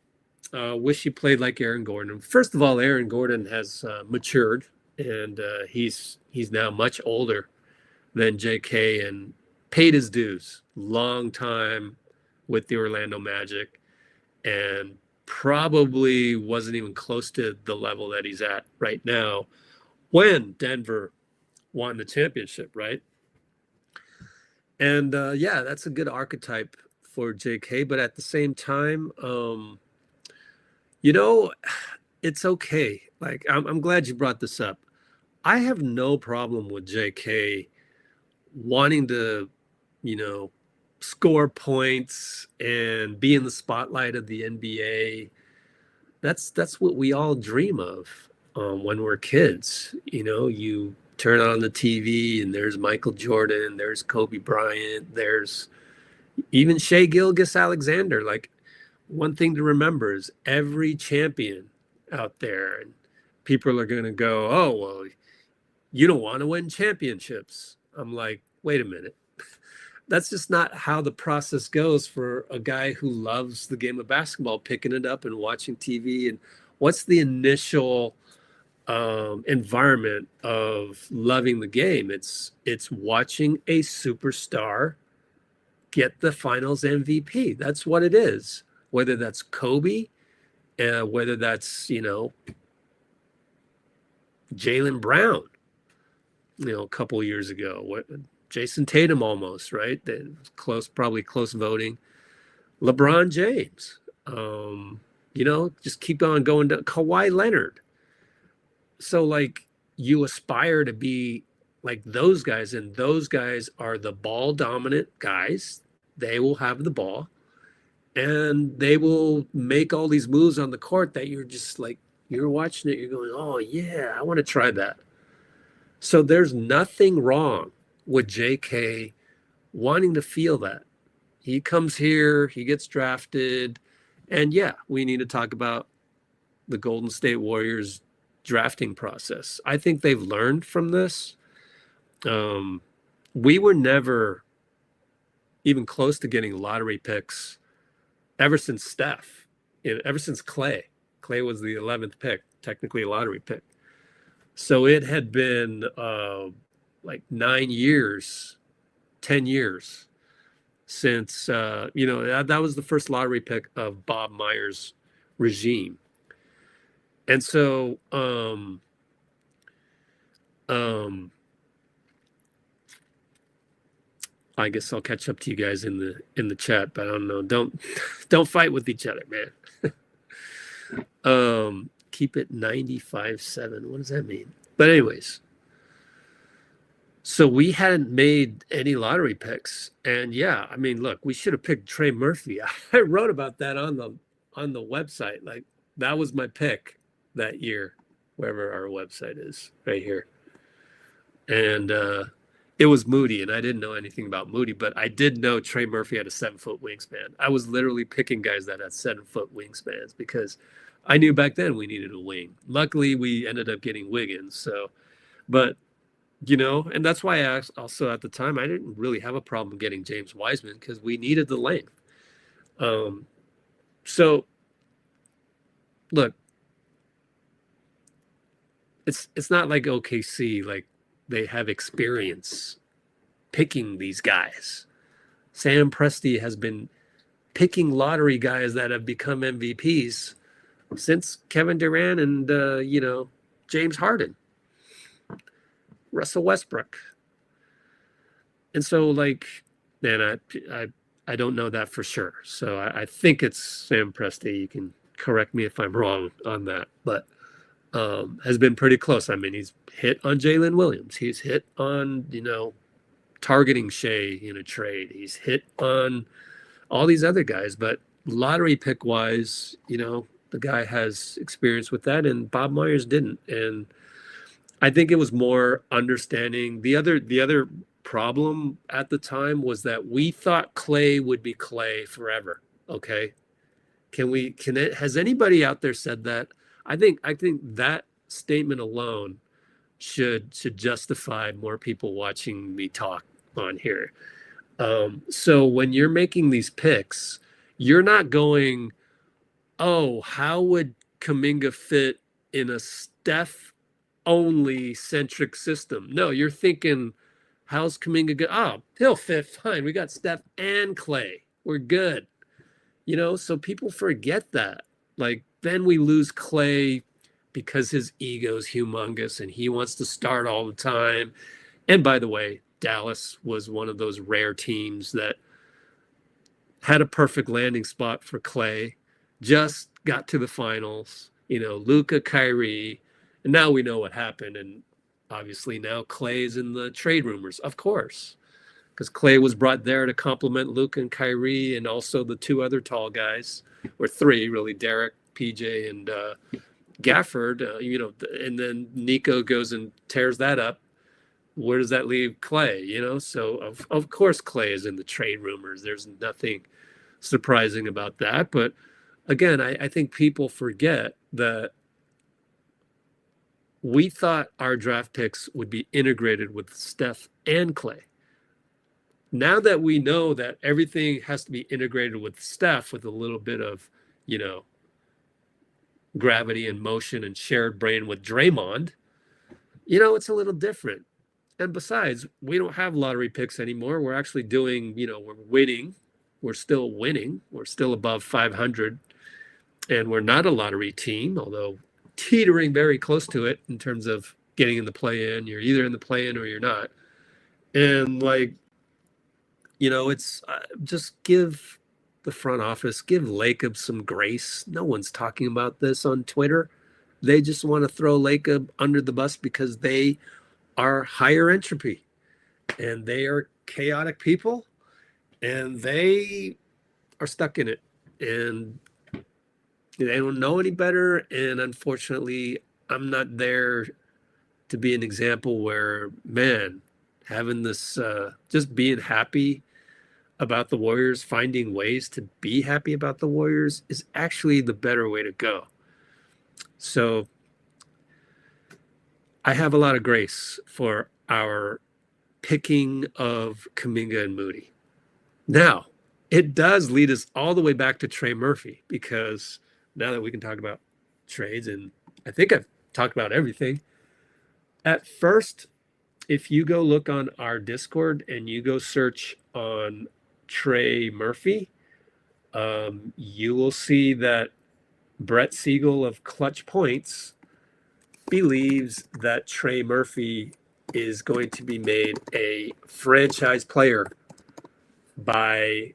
Wish he played like Aaron Gordon. First of all, Aaron Gordon has matured, and he's now much older than J.K. and paid his dues. Long time with the Orlando Magic, and probably wasn't even close to the level that he's at right now when Denver won the championship, right? And yeah, that's a good archetype for J.K. But at the same time, you know, it's okay. Like I'm glad you brought this up. I have no problem with JK wanting to, you know, score points and be in the spotlight of the NBA. That's what we all dream of when we're kids. You know, you turn on the TV and there's Michael Jordan, there's Kobe Bryant, there's even Shea Gilgeous-Alexander. Like one thing to remember is every champion out there, and people are going to go, oh, well, you don't want to win championships. I'm like, wait a minute. That's just not how the process goes for a guy who loves the game of basketball, picking it up and watching TV. And what's the initial environment of loving the game? It's watching a superstar get the Finals MVP. That's what it is. Whether that's Kobe, whether that's Jaylen Brown, a couple of years ago. What Jason Tatum almost, right? Close, probably close voting. LeBron James. Just keep on going to Kawhi Leonard. So like you aspire to be like those guys, and those guys are the ball dominant guys. They will have the ball and they will make all these moves on the court that you're just like, you're watching it, you're going, oh yeah, I want to try that. So there's nothing wrong with JK wanting to feel that. He comes here, he gets drafted, and yeah, we need to talk about the Golden State Warriors drafting process. I think they've learned from this. We were never even close to getting lottery picks ever since Steph, ever since Clay. Clay was the 11th pick, technically a lottery pick. So it had been like 9 years, 10 years since, that was the first lottery pick of Bob Myers' regime. And so, I guess I'll catch up to you guys in the chat, but I don't know. Don't fight with each other, man. Keep it 95-7. What does that mean? But anyways, so we hadn't made any lottery picks, and yeah, I mean, look, we should have picked Trey Murphy. I wrote about that on the website. Like that was my pick that year, wherever our website is, right here, and it was Moody, and I didn't know anything about Moody, but I did know Trey Murphy had a 7-foot wingspan. I was literally picking guys that had 7-foot wingspans because I knew back then we needed a wing. Luckily, we ended up getting Wiggins. So, but, and that's why I also at the time, I didn't really have a problem getting James Wiseman because we needed the length. So, look, it's not like OKC, like, they have experience picking these guys. Sam Presti has been picking lottery guys that have become MVPs since Kevin Durant and James Harden, Russell Westbrook. And so like, man, I don't know that for sure. So I think it's Sam Presti. You can correct me if I'm wrong on that, but has been pretty close. I mean, he's hit on Jalen Williams. He's hit on, targeting Shea in a trade. He's hit on all these other guys, but lottery pick wise, the guy has experience with that, and Bob Myers didn't. And I think it was more understanding. The other problem at the time was that we thought Clay would be Clay forever. Okay. Has anybody out there said that? I think that statement alone should justify more people watching me talk on here. So when you're making these picks, you're not going, oh, how would Kuminga fit in a Steph only centric system? No, you're thinking, how's Kuminga go? Oh, he'll fit fine. We got Steph and Clay. We're good. So people forget that. Like, then we lose Clay because his ego's humongous and he wants to start all the time. And by the way, Dallas was one of those rare teams that had a perfect landing spot for Clay, just got to the finals, Luka, Kyrie, and now we know what happened. And obviously now Clay's in the trade rumors, of course, because Clay was brought there to complement Luka and Kyrie and also the two other tall guys, or three really, Derek, PJ, and Gafford, and then Nico goes and tears that up. Where does that leave Clay? So of course Clay is in the trade rumors. There's nothing surprising about that. But again, I think people forget that we thought our draft picks would be integrated with Steph and Clay. Now that we know that everything has to be integrated with Steph with a little bit of, gravity and motion and shared brain with Draymond, it's a little different. And besides, we don't have lottery picks anymore. We're actually doing, we're winning. We're still winning. We're still above 500. And we're not a lottery team, although teetering very close to it in terms of getting in the play-in. You're either in the play-in or you're not. And it's just give the front office, give Lacob some grace. No one's talking about this on Twitter. They just want to throw Lacob under the bus because they are higher entropy and they are chaotic people and they are stuck in it and they don't know any better. And unfortunately, I'm not there to be an example where, man, having this, just being happy about the Warriors, finding ways to be happy about the Warriors is actually the better way to go. So I have a lot of grace for our picking of Kuminga and Moody. Now, it does lead us all the way back to Trey Murphy, because now that we can talk about trades, and I think I've talked about everything. At first, if you go look on our Discord and you go search on Trey Murphy, you will see that Brett Siegel of Clutch Points believes that Trey Murphy is going to be made a franchise player by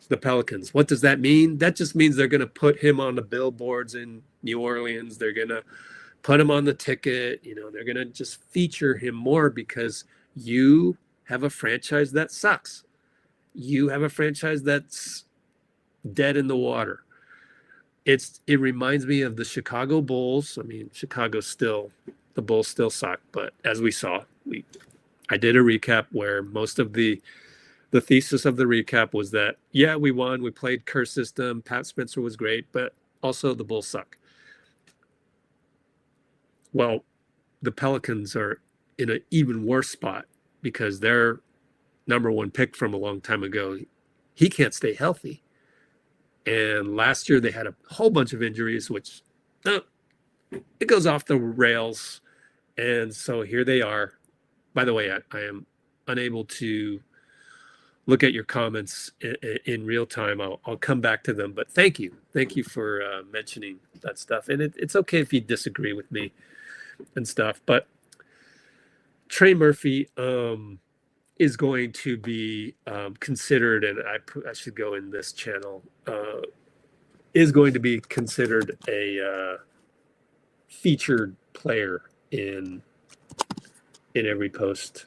the Pelicans. What does that mean? That just means they're going to put him on the billboards in New Orleans. They're going to put him on the ticket. They're going to just feature him more because you have a franchise that sucks. You have a franchise that's dead in the water. It reminds me of the Chicago Bulls. I mean, the Bulls still suck, but as we saw, I did a recap where most of the thesis of the recap was that, yeah, we won. We played curse system. Pat Spencer was great, but also the Bulls suck. Well, the Pelicans are in an even worse spot because their number one pick from a long time ago, he can't stay healthy. And last year they had a whole bunch of injuries, which it goes off the rails. And so here they are. By the way, I am unable to look at your comments in real time. I'll come back to them, but thank you for mentioning that stuff. And it's okay if you disagree with me and stuff, but Trey Murphy is going to be considered, and I should go in this channel, is going to be considered a featured player in every post.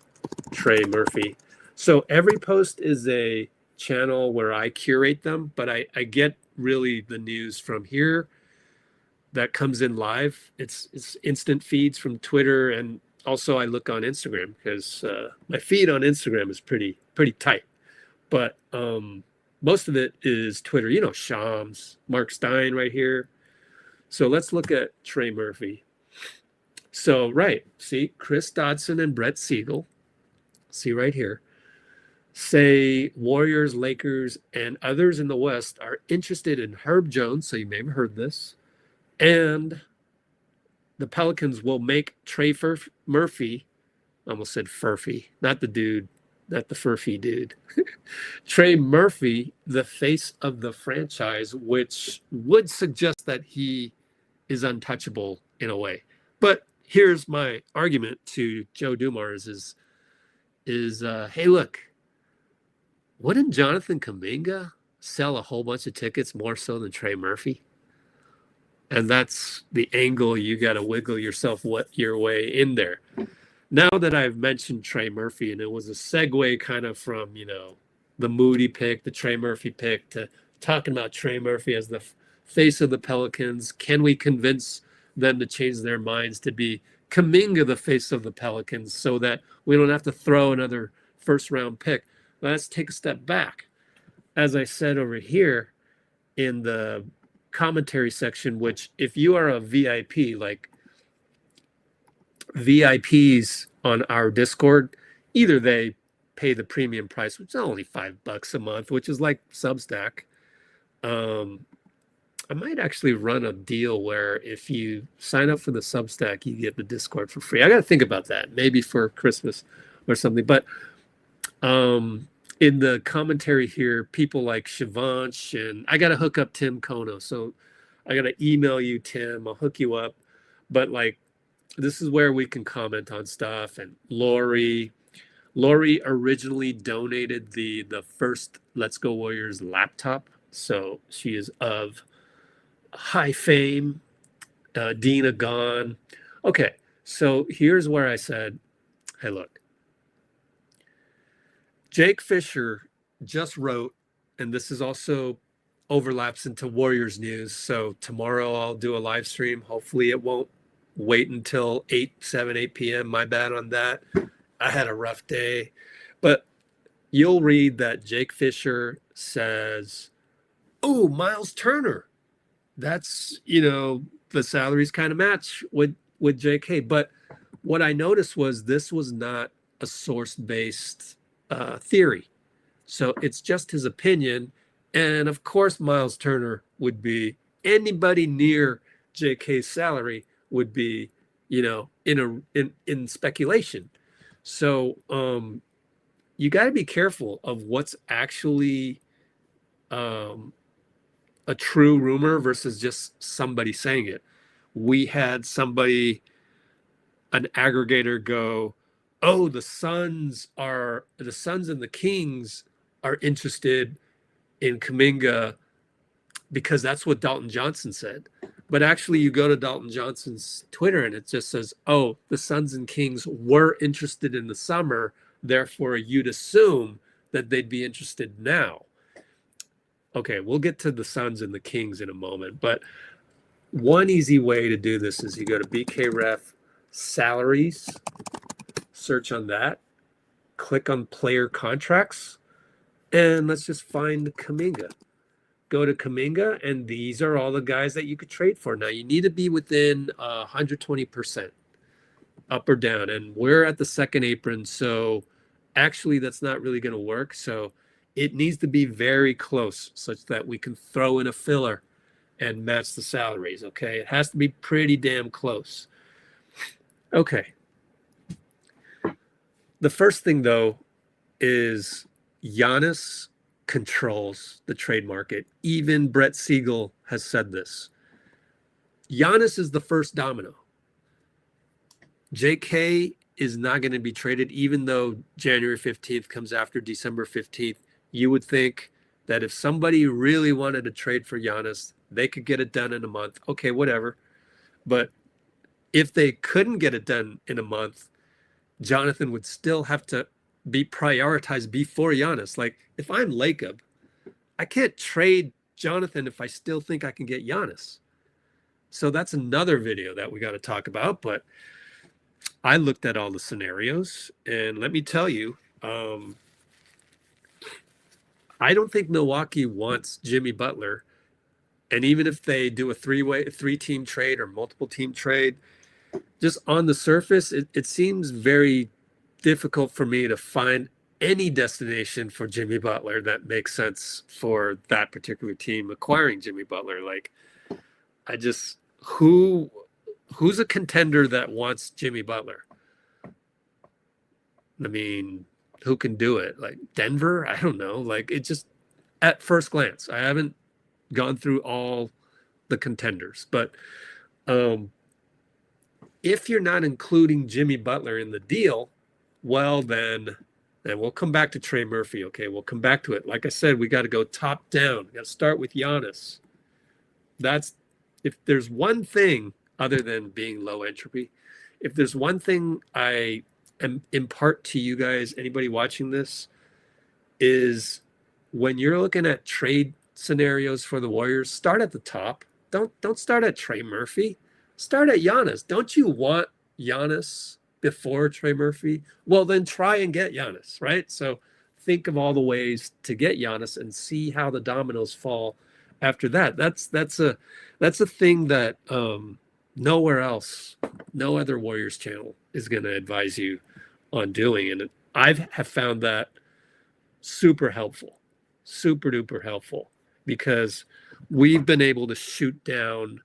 Trey Murphy. So every post is a channel where I curate them, but I get really the news from here that comes in live. It's instant feeds from Twitter, and also I look on Instagram because my feed on Instagram is pretty tight. But most of it is Twitter. Shams, Mark Stein right here. So let's look at Trey Murphy. So, right, see, Chris Dodson and Brett Siegel. See right here. say Warriors, Lakers, and others in the West are interested in Herb Jones, so you may have heard this, and the Pelicans will make Murphy, almost said Furphy, not the dude, not the Furphy dude, Trey Murphy, the face of the franchise, which would suggest that he is untouchable in a way. But here's my argument to Joe Dumars is hey, look, wouldn't Jonathan Kuminga sell a whole bunch of tickets more so than Trey Murphy? And that's the angle you got to wiggle yourself your way in there. Now that I've mentioned Trey Murphy, and it was a segue kind of from, the Moody pick, the Trey Murphy pick, to talking about Trey Murphy as the face of the Pelicans. Can we convince them to change their minds to be Kuminga the face of the Pelicans so that we don't have to throw another first round pick? Let's take a step back. As I said over here in the commentary section, which if you are a VIP, like VIPs on our Discord, either they pay the premium price, which is only $5 a month, which is like Substack. I might actually run a deal where if you sign up for the Substack, you get the Discord for free. I got to think about that, maybe for Christmas or something. But in the commentary here, people like Shivansh, and I got to hook up Tim Kono. So I got to email you, Tim. I'll hook you up. But like, this is where we can comment on stuff. And Lori originally donated the first Let's Go Warriors laptop. So she is of high fame. Dina gone. Okay, so here's where I said, hey, look, Jake Fisher just wrote, and this is also overlaps into Warriors news. So tomorrow I'll do a live stream. Hopefully it won't wait until 8 p.m. My bad on that. I had a rough day. But you'll read that Jake Fisher says, oh, Miles Turner. That's, the salaries kind of match with JK. But what I noticed was this was not a source-based theory. So it's just his opinion. And of course, Miles Turner would be, anybody near JK's salary would be, in speculation. So you got to be careful of what's actually a true rumor versus just somebody saying it. We had somebody, an aggregator, go, oh, the Suns and the Kings are interested in Kuminga because that's what Dalton Johnson said. But actually, you go to Dalton Johnson's Twitter and it just says, oh, the Suns and Kings were interested in the summer. Therefore, you'd assume that they'd be interested now. Okay, we'll get to the Suns and the Kings in a moment. But one easy way to do this is you go to BKRef salaries, search on that, click on player contracts, and let's just find Kuminga. Go to Kuminga, and these are all the guys that you could trade for. Now, you need to be within 120% up or down, and we're at the second apron, so actually that's not really going to work. So it needs to be very close such that we can throw in a filler and match the salaries, okay? It has to be pretty damn close. Okay. The first thing, though, is Giannis controls the trade market. Even Brett Siegel has said this. Giannis is the first domino. JK is not going to be traded, even though January 15th comes after December 15th. You would think that if somebody really wanted to trade for Giannis, they could get it done in a month. Okay, whatever. But if they couldn't get it done in a month, Jonathan would still have to be prioritized before Giannis. Like, if I'm Lacob, I can't trade Jonathan if I still think I can get Giannis. So that's another video that we got to talk about. But I looked at all the scenarios, and let me tell you, I don't think Milwaukee wants Jimmy Butler. And even if they do a three-team trade or multiple team trade, just on the surface, it seems very difficult for me to find any destination for Jimmy Butler that makes sense for that particular team acquiring Jimmy Butler. Like, I just who's a contender that wants Jimmy Butler? I mean, who can do it? Like Denver? I don't know. Like, it just at first glance, I haven't gone through all the contenders, but if you're not including Jimmy Butler in the deal, well then we'll come back to Trey Murphy. Okay, we'll come back to it. Like I said, we got to go top down. We got to start with Giannis. That's if there's one thing other than being low entropy, if there's one thing I impart to you guys, anybody watching this, is when you're looking at trade scenarios for the Warriors, start at the top. Don't start at Trey Murphy. Start at Giannis. Don't you want Giannis before Trey Murphy? Well, then try and get Giannis, right? So think of all the ways to get Giannis and see how the dominoes fall after that. That's a thing that nowhere else, no other Warriors channel is going to advise you on doing. And I have found that super helpful, super duper helpful, because we've been able to shoot down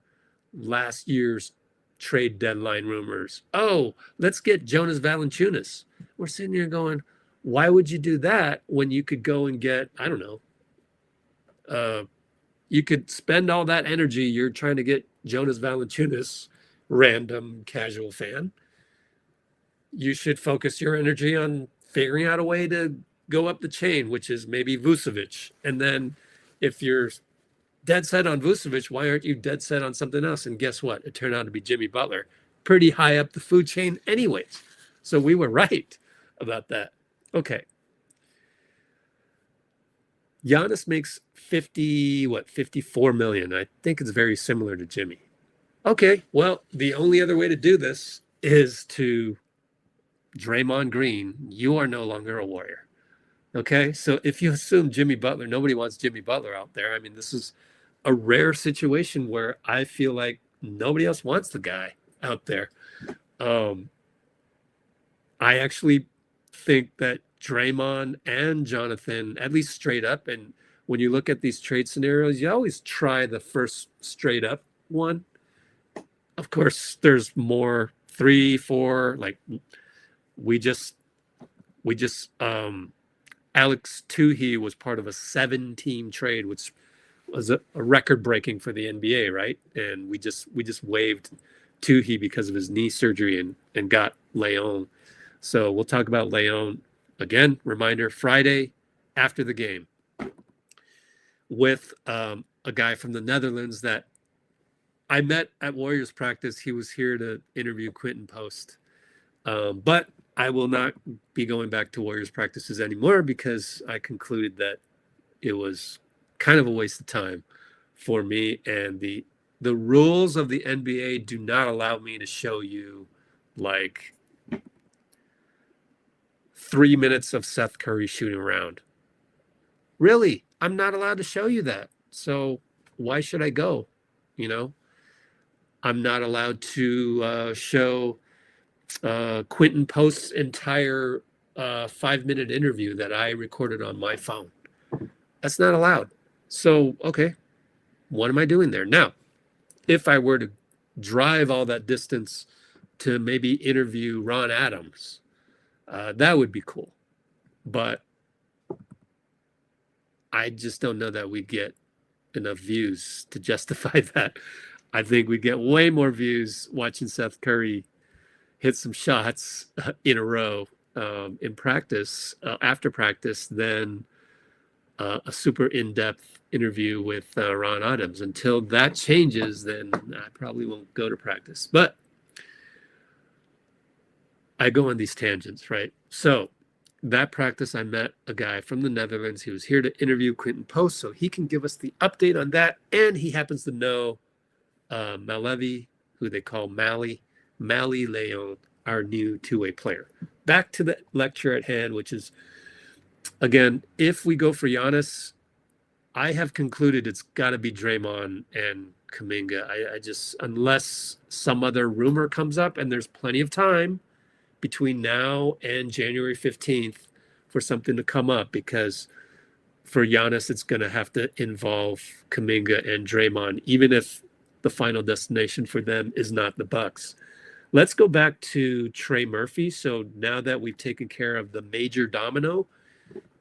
last year's trade deadline rumors. Oh, let's get Jonas Valanciunas. We're sitting here going, why would you do that when you could go and get, I don't know, you could spend all that energy you're trying to get Jonas Valanciunas, random casual fan. You should focus your energy on figuring out a way to go up the chain, which is maybe Vucevic. And then if you're dead set on Vucevic, why aren't you dead set on something else? And guess what? It turned out to be Jimmy Butler, pretty high up the food chain anyways. So we were right about that. Okay. Giannis makes 54 million. I think it's very similar to Jimmy. Okay, well, the only other way to do this is to Draymond Green, you are no longer a Warrior. Okay, so if you assume Jimmy Butler, nobody wants Jimmy Butler out there. I mean, this is a rare situation where I feel like nobody else wants the guy out there. I actually think that Draymond and Jonathan, at least straight up, and when you look at these trade scenarios, you always try the first straight up one. Of course, there's more 3, 4, like we just Alex Tuhey was part of a 7-team trade, which was a record breaking for the NBA, right? And we just waived Tuhey because of his knee surgery and got Leon. So we'll talk about Leon again. Reminder, Friday after the game with a guy from the Netherlands that I met at Warriors practice. He was here to interview Quentin Post. But I will not be going back to Warriors practices anymore because I concluded that it was kind of a waste of time for me. And the rules of the NBA do not allow me to show you like 3 minutes of Seth Curry shooting around. Really, I'm not allowed to show you that. So why should I go? You know, I'm not allowed to show Quentin Post's entire 5-minute interview that I recorded on my phone. That's not allowed. So, okay, what am I doing there? Now, if I were to drive all that distance to maybe interview Ron Adams, that would be cool. But I just don't know that we'd get enough views to justify that. I think we'd get way more views watching Seth Curry hit some shots in a row in practice, after practice, than a super in-depth interview with Ron Adams. Until that changes, then I probably won't go to practice. But I go on these tangents, right? So that practice, I met a guy from the Netherlands. He was here to interview Quentin Post, so he can give us the update on that. And he happens to know Malevi, who they call Mally Leon, our new two-way player. Back to the lecture at hand, which is, again, if we go for Giannis, I have concluded it's got to be Draymond and Kuminga. I just, unless some other rumor comes up, and there's plenty of time between now and January 15th for something to come up, because for Giannis, it's going to have to involve Kuminga and Draymond, even if the final destination for them is not the Bucks. Let's go back to Trey Murphy. So now that we've taken care of the major domino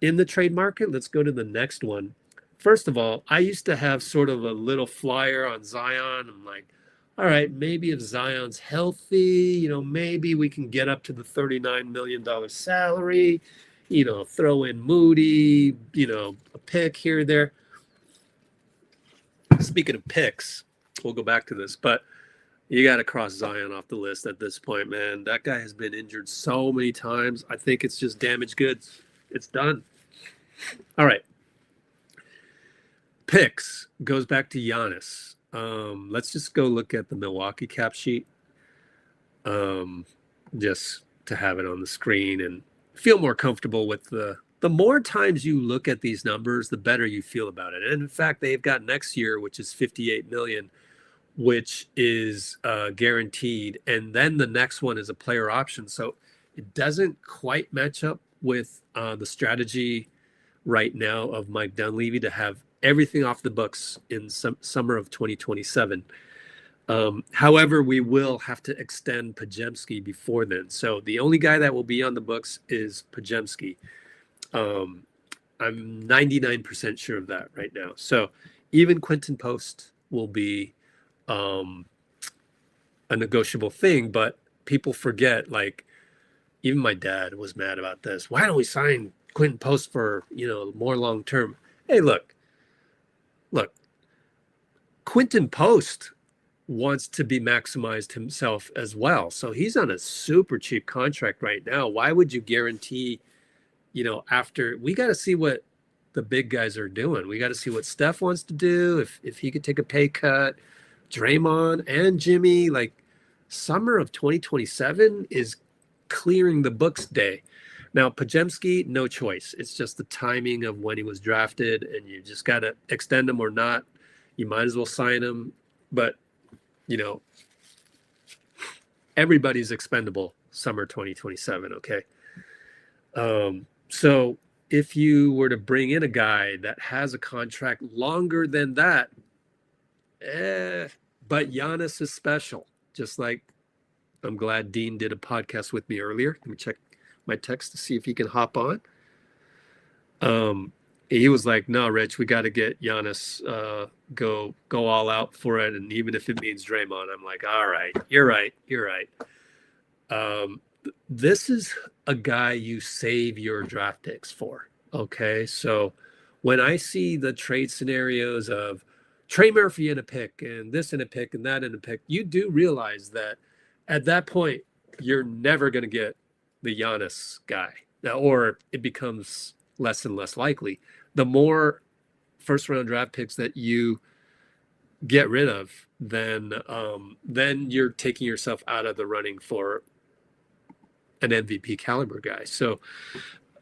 in the trade market, let's go to the next one. First of all, I used to have sort of a little flyer on Zion. I'm like, all right, maybe if Zion's healthy, maybe we can get up to the $39 million salary, throw in Moody, a pick here or there. Speaking of picks, we'll go back to this, but you got to cross Zion off the list at this point, man. That guy has been injured so many times. I think it's just damaged goods. It's done. All right. Picks goes back to Giannis. Let's just go look at the Milwaukee cap sheet, just to have it on the screen and feel more comfortable with the more times you look at these numbers, the better you feel about it. And in fact, they've got next year, which is $58 million, which is guaranteed. And then the next one is a player option. So it doesn't quite match up with the strategy right now of Mike Dunleavy to have everything off the books in summer of 2027. However, we will have to extend Podziemski before then. So the only guy that will be on the books is Podziemski. I'm 99% sure of that right now. So even Quentin Post will be a negotiable thing, but people forget, like, even my dad was mad about this. Why don't we sign Quentin Post for, more long term? Hey, look, Quentin Post wants to be maximized himself as well. So he's on a super cheap contract right now. Why would you guarantee, after we got to see what the big guys are doing. We got to see what Steph wants to do. If he could take a pay cut, Draymond and Jimmy, like summer of 2027 is clearing the books day. Now, Podziemski, no choice. It's just the timing of when he was drafted, and you just got to extend him or not. You might as well sign him. But, everybody's expendable summer 2027, okay? So if you were to bring in a guy that has a contract longer than that, but Giannis is special. Just like, I'm glad Dean did a podcast with me earlier. Let me check my text to see if he can hop on. He was like, no, Rich, we got to get Giannis, go all out for it. And even if it means Draymond, I'm like, all right, you're right. This is a guy you save your draft picks for. Okay. So when I see the trade scenarios of Trey Murphy in a pick and this in a pick and that in a pick, you do realize that at that point, you're never going to get the Giannis guy, or it becomes less and less likely. The more first round draft picks that you get rid of, then you're taking yourself out of the running for an MVP caliber guy. So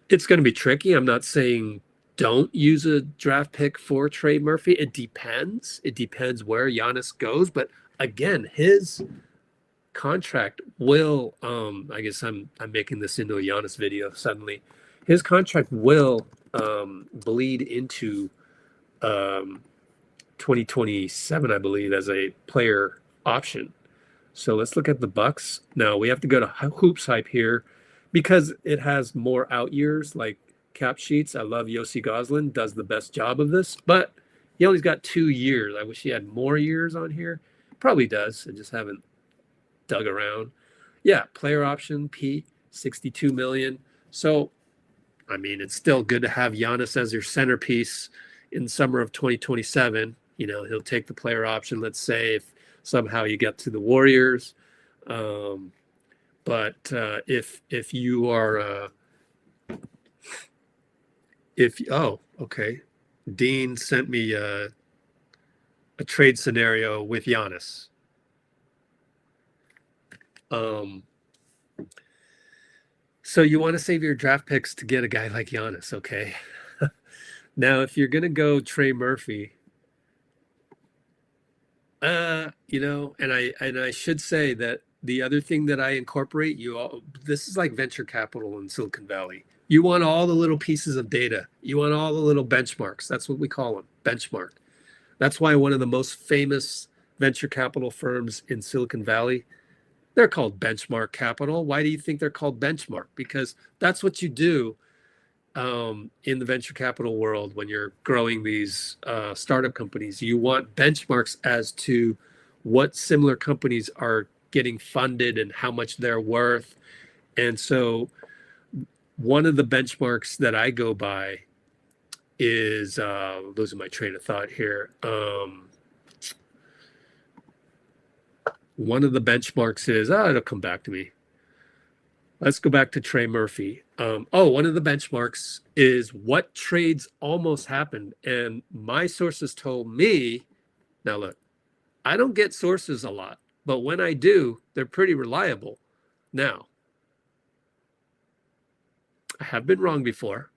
it's going to be tricky. I'm not saying don't use a draft pick for Trey Murphy. It depends. It depends where Giannis goes. But again, his contract will, I guess I'm making this into a Giannis video suddenly. His contract will bleed into 2027, I believe, as a player option. So let's look at the Bucks. Now we have to go to Hoops Hype here because it has more out years, like cap sheets. I love Yossi Goslin, does the best job of this, but he only's got 2 years. I wish he had more years on here. Probably does. I just haven't dug around. Yeah, player option P, 62 million. So, I mean, it's still good to have Giannis as your centerpiece in summer of 2027. He'll take the player option. Let's say if somehow you get to the Warriors. But if you are, okay. Dean sent me a trade scenario with Giannis. So you want to save your draft picks to get a guy like Giannis, okay? Now, if you're going to go Trey Murphy, and I should say that the other thing that I incorporate, this is like venture capital in Silicon Valley. You want all the little pieces of data. You want all the little benchmarks. That's what we call them, benchmark. That's why one of the most famous venture capital firms in Silicon Valley, they're called Benchmark Capital. Why do you think they're called benchmark? Because that's what you do in the venture capital world when you're growing these startup companies. You want benchmarks as to what similar companies are getting funded and how much they're worth. And so one of the benchmarks that I go by is losing my train of thought here. One of the benchmarks is, it'll come back to me. Let's go back to Trey Murphy. One of the benchmarks is what trades almost happened. And my sources told me, now look, I don't get sources a lot, but when I do, they're pretty reliable. Now, I have been wrong before,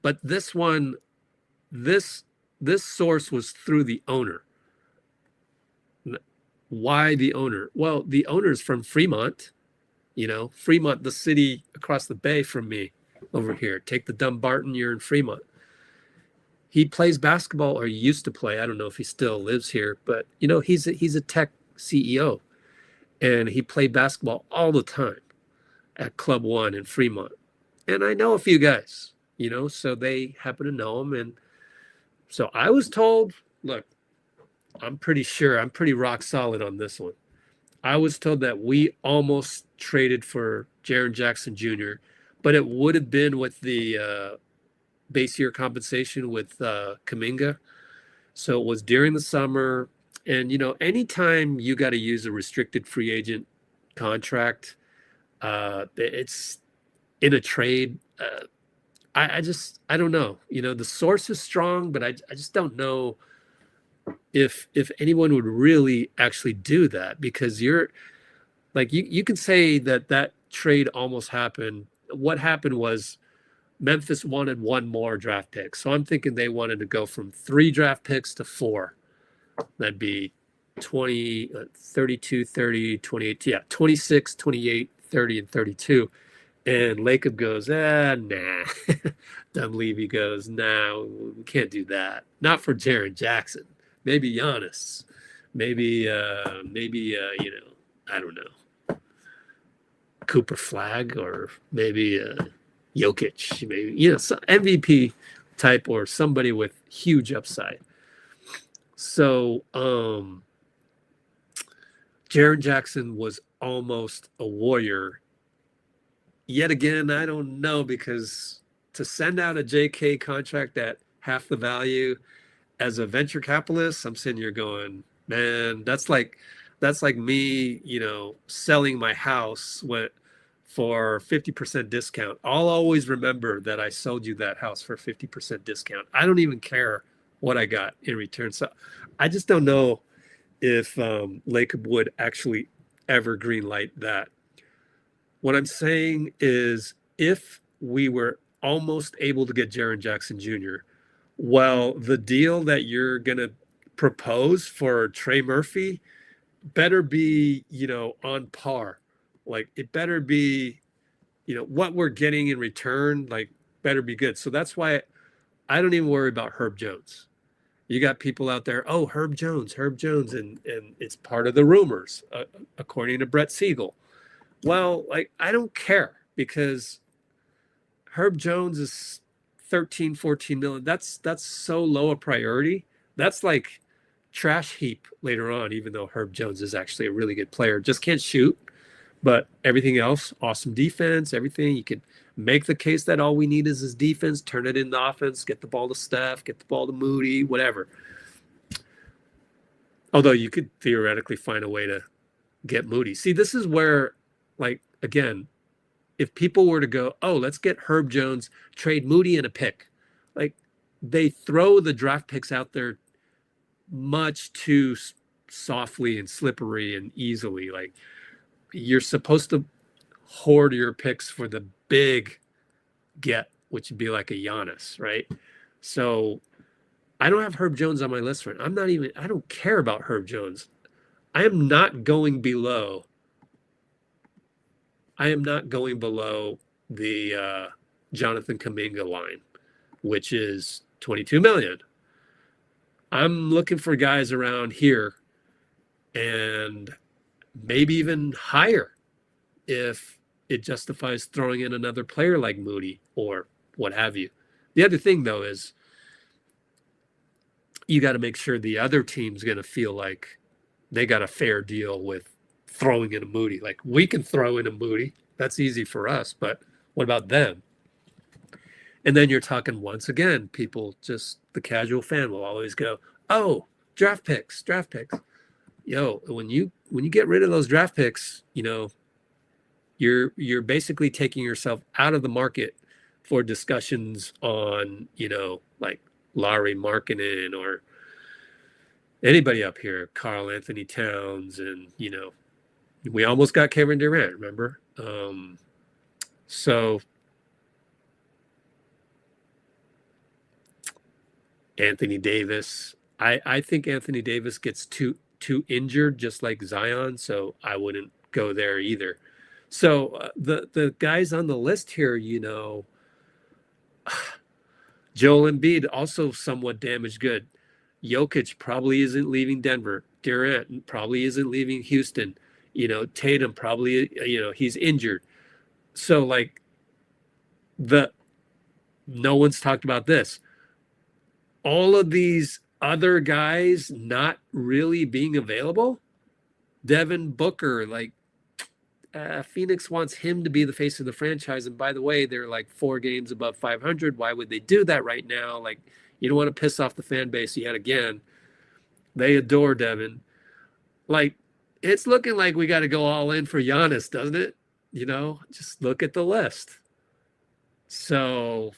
but this one, this source was through the owner. Why the owner? Well, the owner's from Fremont. Fremont, the city across the bay from me over here. Take the Dumbarton, you're in Fremont. He plays basketball, or he used to play. I don't know if he still lives here, but he's a tech CEO, and he played basketball all the time at Club One in Fremont. And I know a few guys, so they happen to know him. And so I was told, look, I'm pretty rock solid on this one. I was told that we almost traded for Jaren Jackson Jr., but it would have been with the base year compensation with Kuminga. So it was during the summer. And, anytime you got to use a restricted free agent contract, it's in a trade. I don't know. The source is strong, but I just don't know if anyone would really actually do that, because you're like, you can say that trade almost happened. What happened was Memphis wanted one more draft pick. So I'm thinking they wanted to go from 3 draft picks to 4. That'd be 20, 32, 30, 28. Yeah, 26, 28, 30, and 32. And Lacob goes, nah. Dunleavy goes, nah, we can't do that. Not for Jaren Jackson. Maybe Giannis. Maybe I don't know, Cooper Flag, or maybe Jokic, maybe, some MVP type, or somebody with huge upside. So Jaren Jackson was almost a Warrior. Yet again, I don't know, because to send out a JK contract at half the value as a venture capitalist, I'm sitting here going, man, that's like me, selling my house for 50% discount. I'll always remember that I sold you that house for 50% discount. I don't even care what I got in return. So I just don't know if Lacob would actually ever green light that. What I'm saying is, if we were almost able to get Jaren Jackson Jr., well, the deal that you're going to propose for Trey Murphy better be, on par. Like, it better be, what we're getting in return, like, better be good. So that's why I don't even worry about Herb Jones. You got people out there, Herb Jones, and it's part of the rumors, according to Brett Siegel. Well, like, I don't care, because Herb Jones is 13, 14 million. That's so low a priority. That's like trash heap later on, even though Herb Jones is actually a really good player. Just can't shoot, but everything else, awesome defense, everything. You could make the case that all we need is his defense, turn it into offense, get the ball to Steph, get the ball to Moody, whatever. Although you could theoretically find a way to get Moody. See, this is where, like, again, if people were to go, let's get Herb Jones, trade Moody and a pick, like, they throw the draft picks out there much too softly and slippery and easily. Like, you're supposed to hoard your picks for the big get, which would be like a Giannis, right? So I don't have Herb Jones on my list for it. I don't care about Herb Jones. I am not going below I am not going below the Jonathan Kuminga line, which is 22 million. I'm looking for guys around here and maybe even higher if it justifies throwing in another player like Moody or what have you. The other thing, though, is you got to make sure the other team's going to feel like they got a fair deal with throwing in a Moody. Like, we can throw in a Moody. That's easy for us. But what about them? And then you're talking, once again, people, just the casual fan will always go, oh, draft picks. Yo, when you get rid of those draft picks, you're basically taking yourself out of the market for discussions on, like Larry Markkinen or anybody up here, Karl Anthony Towns, and we almost got Kevin Durant, remember? So Anthony Davis, I think Anthony Davis gets too injured, just like Zion, so I wouldn't go there either. So the guys on the list here, Joel Embiid, also somewhat damaged good. Jokic probably isn't leaving Denver. Durant probably isn't leaving Houston. Tatum probably, he's injured. So like no one's talked about this. All of these other guys not really being available. Devin Booker, like Phoenix wants him to be the face of the franchise. And by the way, they're like 4 games above 500. Why would they do that right now? Like, you don't want to piss off the fan base yet again. They adore Devin. Like, it's looking like we got to go all in for Giannis, doesn't it? Just look at the list. So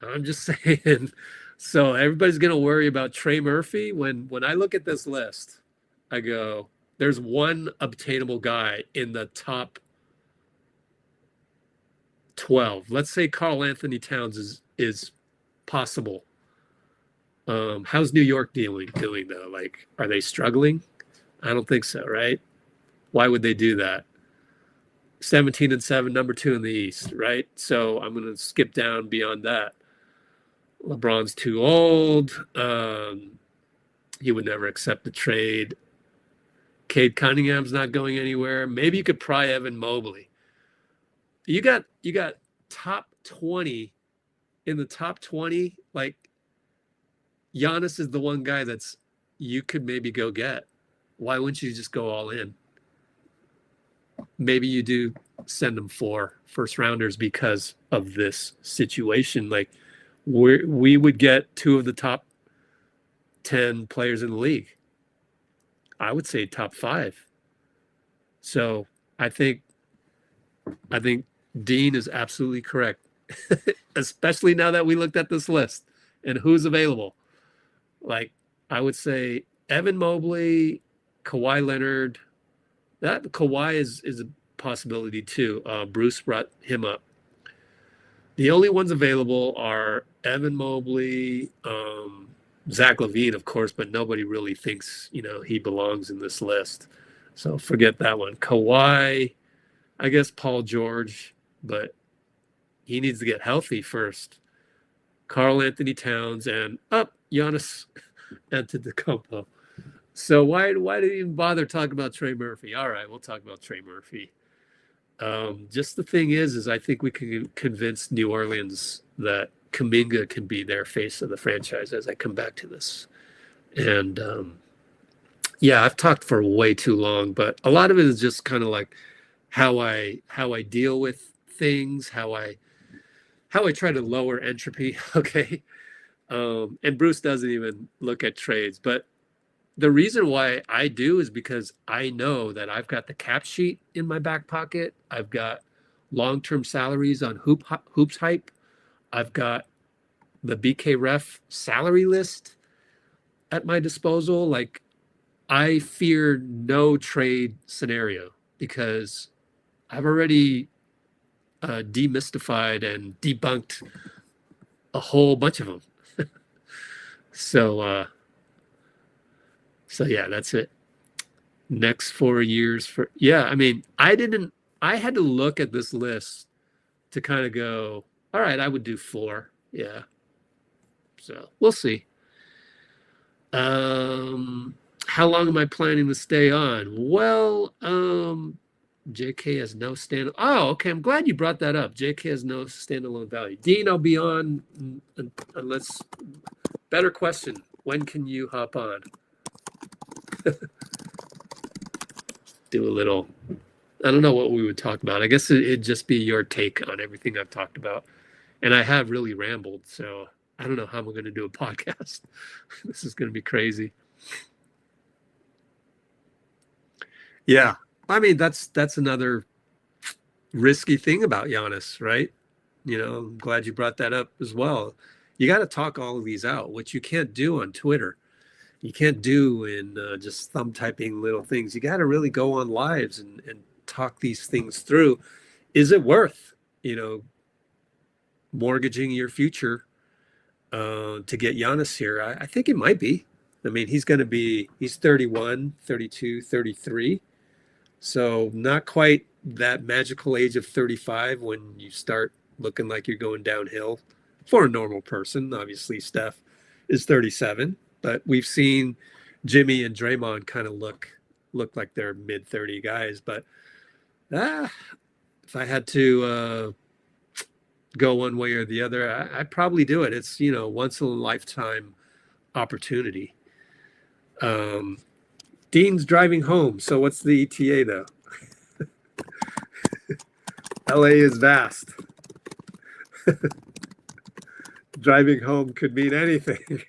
I'm just saying. So everybody's going to worry about Trey Murphy. When I look at this list, I go, there's one obtainable guy in the top 12. Let's say Karl Anthony Towns is possible. How's New York doing though? Like, are they struggling? I don't think so, right? Why would they do that? 17-7, number 2 in the East, right? So I'm going to skip down beyond that. LeBron's too old. He would never accept the trade. Cade Cunningham's not going anywhere. Maybe you could pry Evan Mobley. You got top 20. In the top 20, like, Giannis is the one guy that's you could maybe go get. Why wouldn't you just go all in? Maybe you do send them 4 first rounders because of this situation. Like, we would get 2 of the top 10 players in the league. I would say top 5. So I think Dean is absolutely correct, especially now that we looked at this list and who's available. Like, I would say Evan Mobley, Kawhi Leonard. That Kawhi is a possibility too. Bruce brought him up. The only ones available are Evan Mobley, Zach LaVine, of course, but nobody really thinks, he belongs in this list. So forget that one. Kawhi, I guess Paul George, but he needs to get healthy first. Karl Anthony Towns and Giannis Antetokounmpo. So why did you even bother talking about Trey Murphy? All right, we'll talk about Trey Murphy. Just the thing is I think we can convince New Orleans that Kuminga can be their face of the franchise as I come back to this. And I've talked for way too long, but a lot of it is just kind of like how I deal with things, how I try to lower entropy. Okay. And Bruce doesn't even look at trades, but the reason why I do is because I know that I've got the cap sheet in my back pocket. I've got long-term salaries on Hoops Hype. I've got the BK Ref salary list at my disposal. Like, I fear no trade scenario because I've already demystified and debunked a whole bunch of them. So yeah, that's it. Next 4 years I mean, I didn't I had to look at this list to kind of go, all right, I would do 4. Yeah. So we'll see. How long am I planning to stay on? Well, JK has no stand. Oh, okay. I'm glad you brought that up. JK has no standalone value. Dean, I'll be on unless. Better question. When can you hop on? Do a little. I don't know what we would talk about. I guess it'd just be your take on everything I've talked about. And I have really rambled, so I don't know how I'm going to do a podcast. This is going to be crazy. Yeah. I mean, that's another risky thing about Giannis, right? You know, I'm glad you brought that up as well. You got to talk all of these out, which you can't do on Twitter. You can't do in just thumb typing little things. You got to really go on lives and talk these things through. Is it worth, mortgaging your future to get Giannis here? I think it might be. I mean, he's 31, 32, 33. So not quite that magical age of 35 when you start looking like you're going downhill for a normal person. Obviously, Steph is 37, but we've seen Jimmy and Draymond kind of look like they're mid 30 guys. But if I had to go one way or the other, I'd probably do it. It's once in a lifetime opportunity. Dean's driving home. So what's the ETA though? LA is vast. Driving home could mean anything.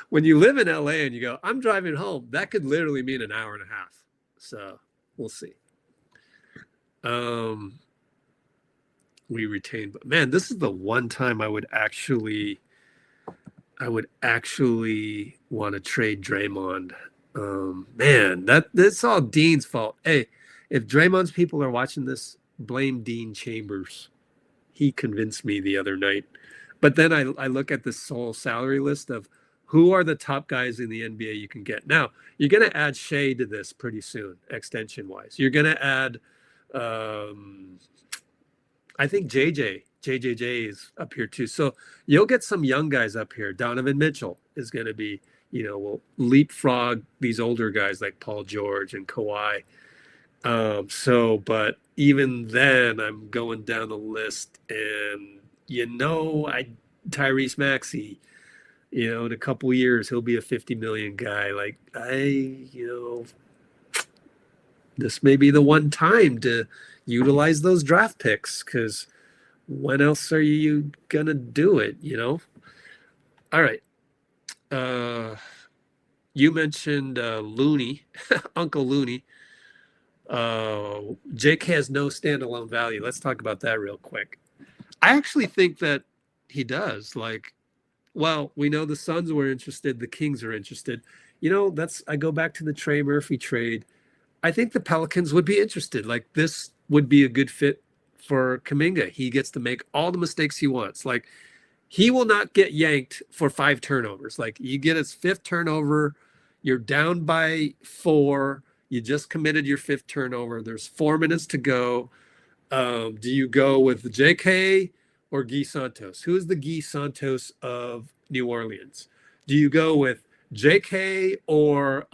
When you live in LA and you go, I'm driving home, that could literally mean an hour and a half. So we'll see. We retain, but man, this is the one time I would actually want to trade Draymond. Man, that's all Dean's fault. Hey, if Draymond's people are watching this, blame Dean Chambers. He convinced me the other night. But then I look at this whole salary list of who are the top guys in the NBA you can get. Now, you're going to add Shea to this pretty soon, extension-wise. You're going to add, I think JJJ is up here too. So you'll get some young guys up here. Donovan Mitchell is going to be, will leapfrog these older guys like Paul George and Kawhi. But even then, I'm going down the list, and Tyrese Maxey, in a couple of years he'll be a 50 million guy. Like this may be the one time to utilize those draft picks, because when else are you gonna do it? All right. You mentioned Looney, Uncle Looney. JK has no standalone value. Let's talk about that real quick. I actually think that he does. We know the Suns were interested, the Kings are interested. I go back to the Trey Murphy trade. I think the Pelicans would be interested. This would be a good fit for Kuminga. He gets to make all the mistakes he wants. He will not get yanked for 5 turnovers. You get his 5th turnover, you're down by 4. You just committed your 5th turnover. There's 4 minutes to go. Do you go with JK or Guy Santos? Who's the Guy Santos of New Orleans? Do you go with JK or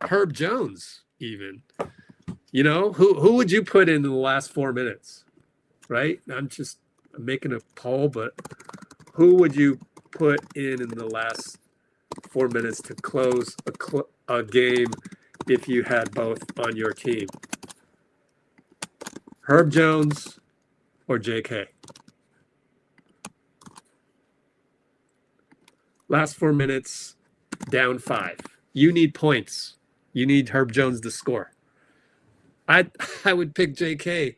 Herb Jones even? Who would you put in the last 4 minutes? Right? I'm making a poll, but who would you put in the last 4 minutes to close a game if you had both on your team? Herb Jones or JK? Last 4 minutes, down 5. You need points. You need Herb Jones to score. I would pick JK,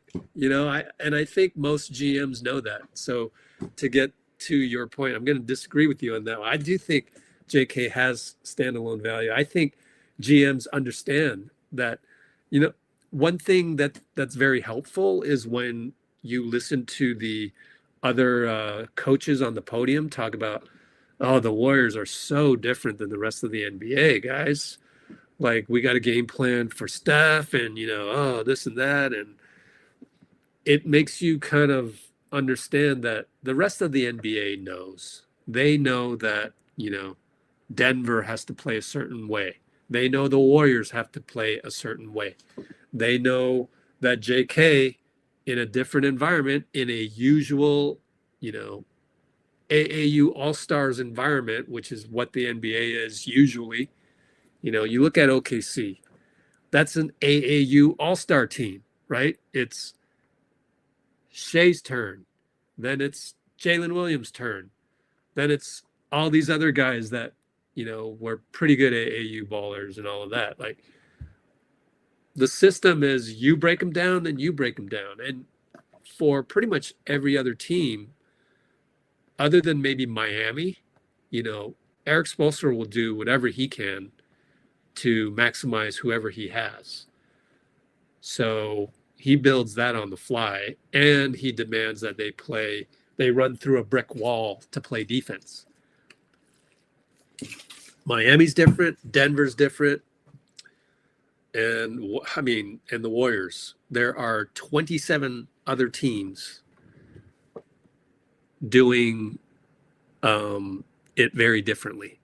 and I think most GMs know that. So to get to your point, I'm going to disagree with you on that. I do think JK has standalone value. I think GMs understand that, one thing that's very helpful is when you listen to the other coaches on the podium talk about Oh, the Warriors are so different than the rest of the NBA, guys. Like, we got a game plan for Steph and, oh, this and that. And it makes you kind of understand that the rest of the NBA knows. They know that, Denver has to play a certain way. They know the Warriors have to play a certain way. They know that JK in a different environment, in a usual, AAU All Stars environment, which is what the NBA is usually. You look at OKC, that's an AAU All Star team, right? It's Shea's turn, then it's Jalen Williams' turn, then it's all these other guys that were pretty good AAU ballers and all of that. Like, the system is you break them down, then you break them down, and for pretty much every other team, other than maybe Miami, Eric Spoelstra will do whatever he can to maximize whoever he has. So he builds that on the fly, and he demands that they run through a brick wall to play defense. Miami's different, Denver's different, and the Warriors. There are 27 other teams doing it very differently.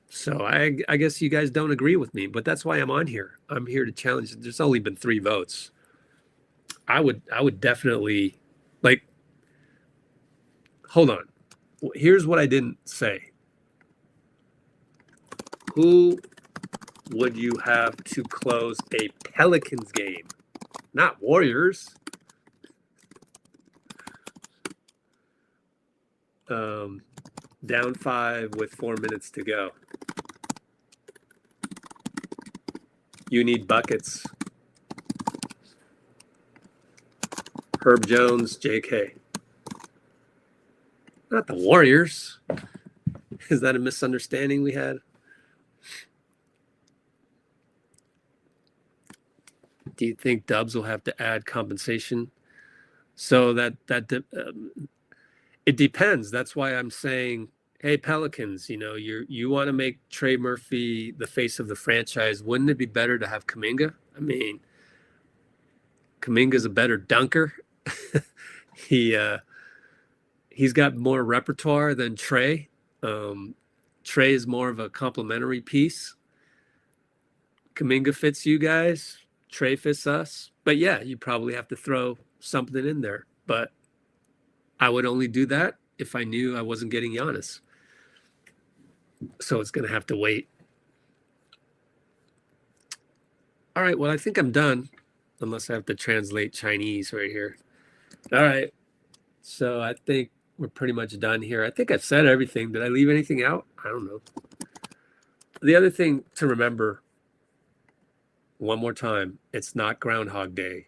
So I guess you guys don't agree with me, but that's why I'm on here. I'm here to challenge. There's only been 3 votes. I would definitely, like, hold on. Here's what I didn't say. Who would you have to close a Pelicans game? Not Warriors. Down 5 with 4 minutes to go. You need buckets. Herb Jones, JK. Not the Warriors. Is that a misunderstanding we had? Do you think Dubs will have to add compensation? So it depends. That's why I'm saying, hey, Pelicans, you want to make Trey Murphy the face of the franchise. Wouldn't it be better to have Kuminga? I mean, Kuminga's a better dunker. He's got more repertoire than Trey. Trey is more of a complementary piece. Kuminga fits you guys. Trey fits us. But yeah, you probably have to throw something in there. But I would only do that if I knew I wasn't getting Giannis. So it's going to have to wait. All right, well, I think I'm done, unless I have to translate Chinese right here. All right, so I think we're pretty much done here. I think I've said everything. Did I leave anything out? I don't know. The other thing to remember, one more time, it's not Groundhog Day.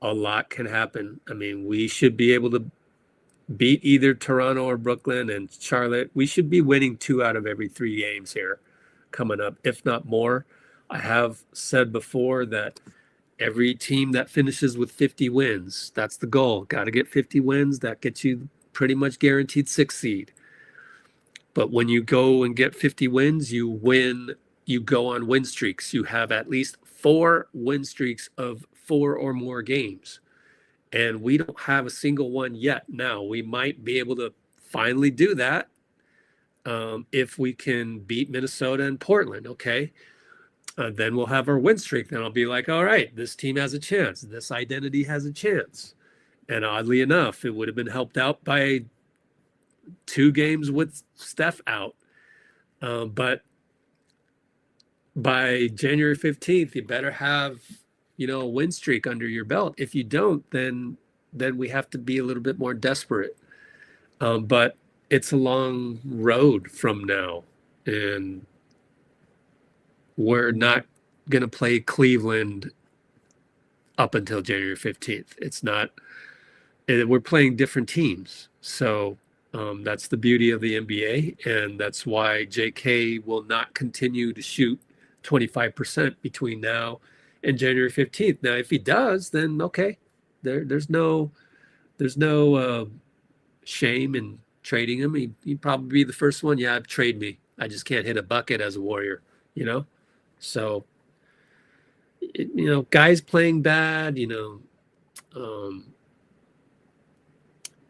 A lot can happen. I mean, we should be able to beat either Toronto or Brooklyn and Charlotte. We should be winning 2 out of every 3 games here coming up, if not more. I have said before that every team that finishes with 50 wins, that's the goal. Got to get 50 wins. That gets you pretty much guaranteed 6th seed. But when you go and get 50 wins, you go on win streaks. You have at least 4 win streaks of 4 or more games. And we don't have a single one yet. Now, we might be able to finally do that if we can beat Minnesota and Portland, okay? Then we'll have our win streak. Then I'll be like, all right, this team has a chance. This identity has a chance. And oddly enough, it would have been helped out by 2 games with Steph out. But by January 15th, you better have a win streak under your belt. If you don't, then we have to be a little bit more desperate. But it's a long road from now, and we're not going to play Cleveland up until January 15th. It's not. We're playing different teams, so that's the beauty of the NBA, and that's why JK will not continue to shoot 25% between now and January 15th. Now, if he does, then okay, there's no shame in trading him. He'd probably be the first one. Yeah, trade me. I just can't hit a bucket as a Warrior, you know? So, guys playing bad,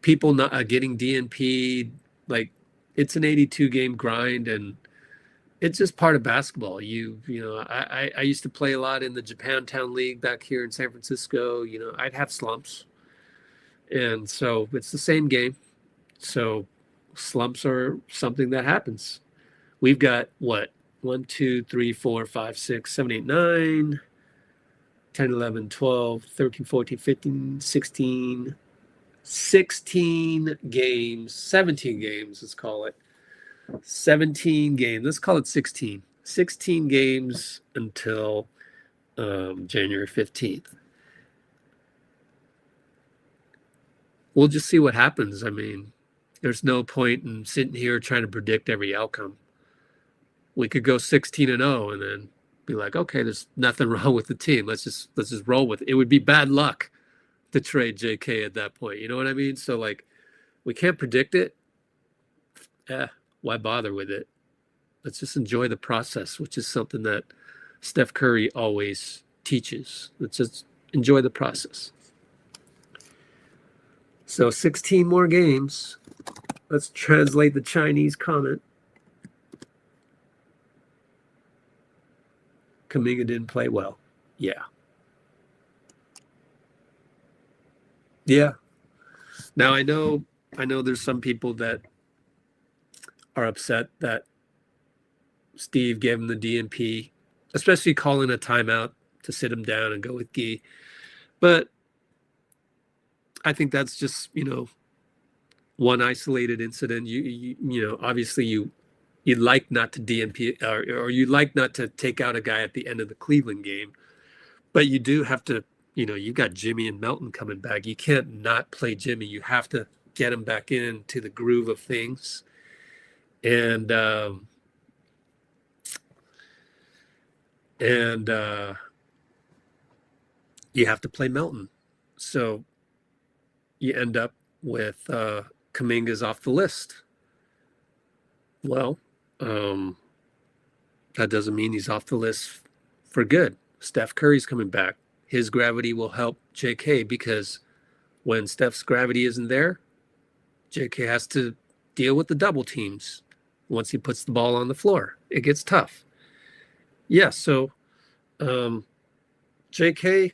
people not getting DNP'd, like it's an 82 game grind, and it's just part of basketball. I used to play a lot in the Japantown League back here in San Francisco. I'd have slumps. And so it's the same game. So slumps are something that happens. We've got what? 1, 2, 3, 4, 5, 6, 7, 8, 9, 10, 11, 12, 13, 14, 15, 16, 16 games, 17 games, let's call it. 17 games. Let's call it 16. 16 games until January 15th. We'll just see what happens. I mean, there's no point in sitting here trying to predict every outcome. We could go 16-0 and then be like, okay, there's nothing wrong with the team. Let's just roll with it. It would be bad luck to trade JK at that point. You know what I mean? So like, we can't predict it. Why bother with it? Let's just enjoy the process, which is something that Steph Curry always teaches. Let's just enjoy the process. So 16 more games. Let's translate the Chinese comment. Kuminga didn't play well. Yeah. Now I know there's some people that are upset that Steve gave him the DNP, especially calling a timeout to sit him down and go with Gee. But I think that's just, one isolated incident. Obviously you'd like not to DNP or you'd like not to take out a guy at the end of the Cleveland game, but you do have to, you've got Jimmy and Melton coming back. You can't not play Jimmy. You have to get him back into the groove of things. And you have to play Melton. So you end up with Kuminga's off the list. Well, that doesn't mean he's off the list for good. Steph Curry's coming back. His gravity will help JK because when Steph's gravity isn't there, JK has to deal with the double teams once he puts the ball on the floor. It gets tough. Yeah, so JK,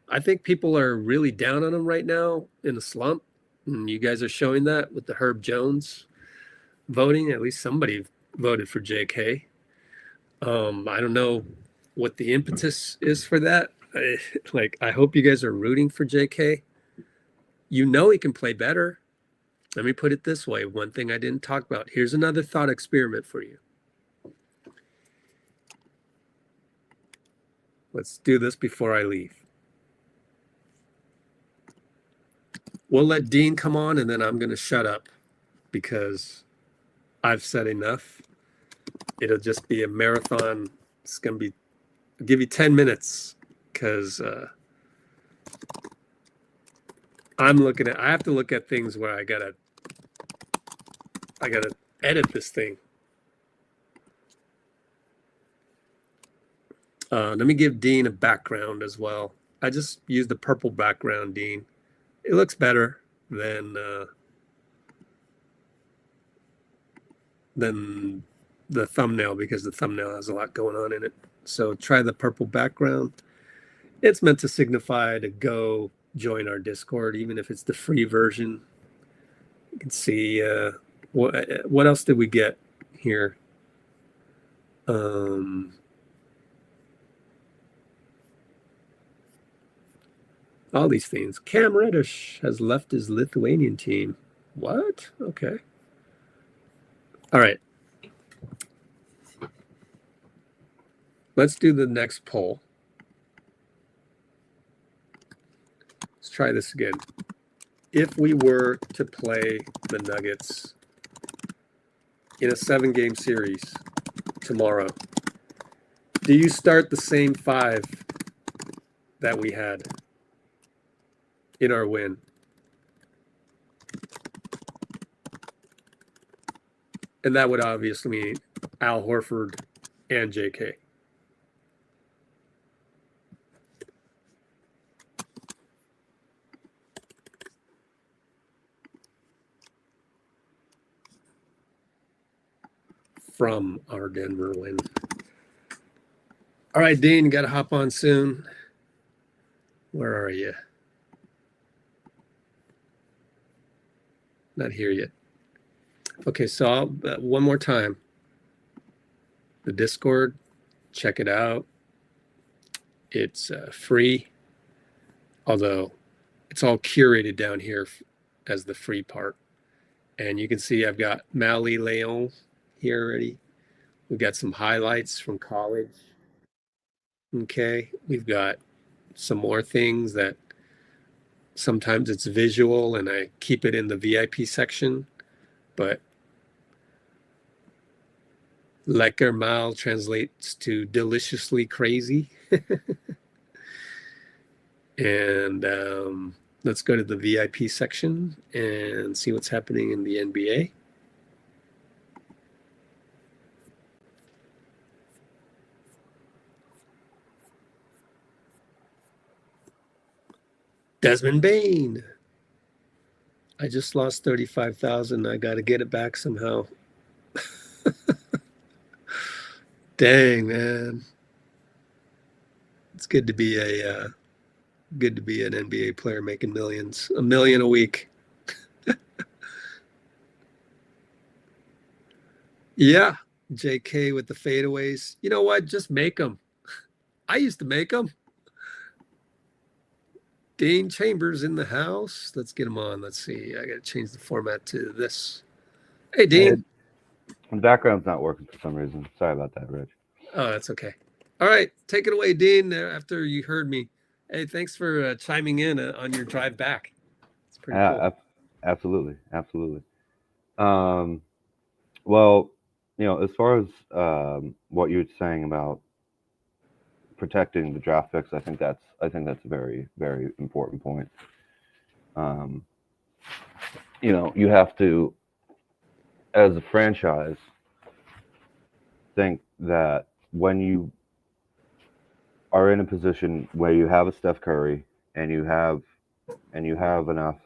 I think people are really down on him right now in a slump. And you guys are showing that with the Herb Jones voting. At least somebody voted for JK. I don't know what the impetus is for that. I hope you guys are rooting for JK. He can play better. Let me put it this way. One thing I didn't talk about. Here's another thought experiment for you. Let's do this before I leave. We'll let Dean come on and then I'm going to shut up because I've said enough. It'll just be a marathon. It's going to be, I'll give you 10 minutes because I have to look at things where I gotta edit this thing. Let me give Dean a background as well. I just used the purple background, Dean. It looks better than the thumbnail because the thumbnail has a lot going on in it. So try the purple background. It's meant to signify to go join our Discord, even if it's the free version. You can see what else did we get here? All these things. Cam Reddish has left his Lithuanian team. What? Okay. All right. Let's do the next poll. Let's try this again. If we were to play the Nuggets in a 7-game series tomorrow, do you start the same 5 that we had in our win? And that would obviously mean Al Horford and JK. From our Denver win. All right, Dean, got to hop on soon. Where are you? Not here yet. Okay, so I'll, one more time. The Discord, check it out. It's free, although it's all curated down here as the free part. And you can see I've got Mally Leon here already. We've got some highlights from college. Okay, we've got some more things that sometimes it's visual and I keep it in the VIP section, but lekker mal translates to deliciously crazy. And let's go to the VIP section and see what's happening in the NBA. Desmond Bain. I just lost 35,000. I got to get it back somehow. Dang, man. It's good to be an NBA player making millions, $1 million a week. Yeah, JK with the fadeaways. You know what? Just make them. I used to make them. Dean Chambers in the house. Let's get him on. Let's see. I got to change the format to this. Hey, Dean. The background's not working for some reason. Sorry about that, Rich. Oh, that's okay. All right. Take it away, Dean, after you heard me. Hey, thanks for chiming in on your drive back. It's pretty cool. Absolutely. Absolutely. Well, as far as what you were saying about protecting the draft picks, I think that's a very, very important point. You have to, as a franchise, think that when you are in a position where you have a Steph Curry and you have enough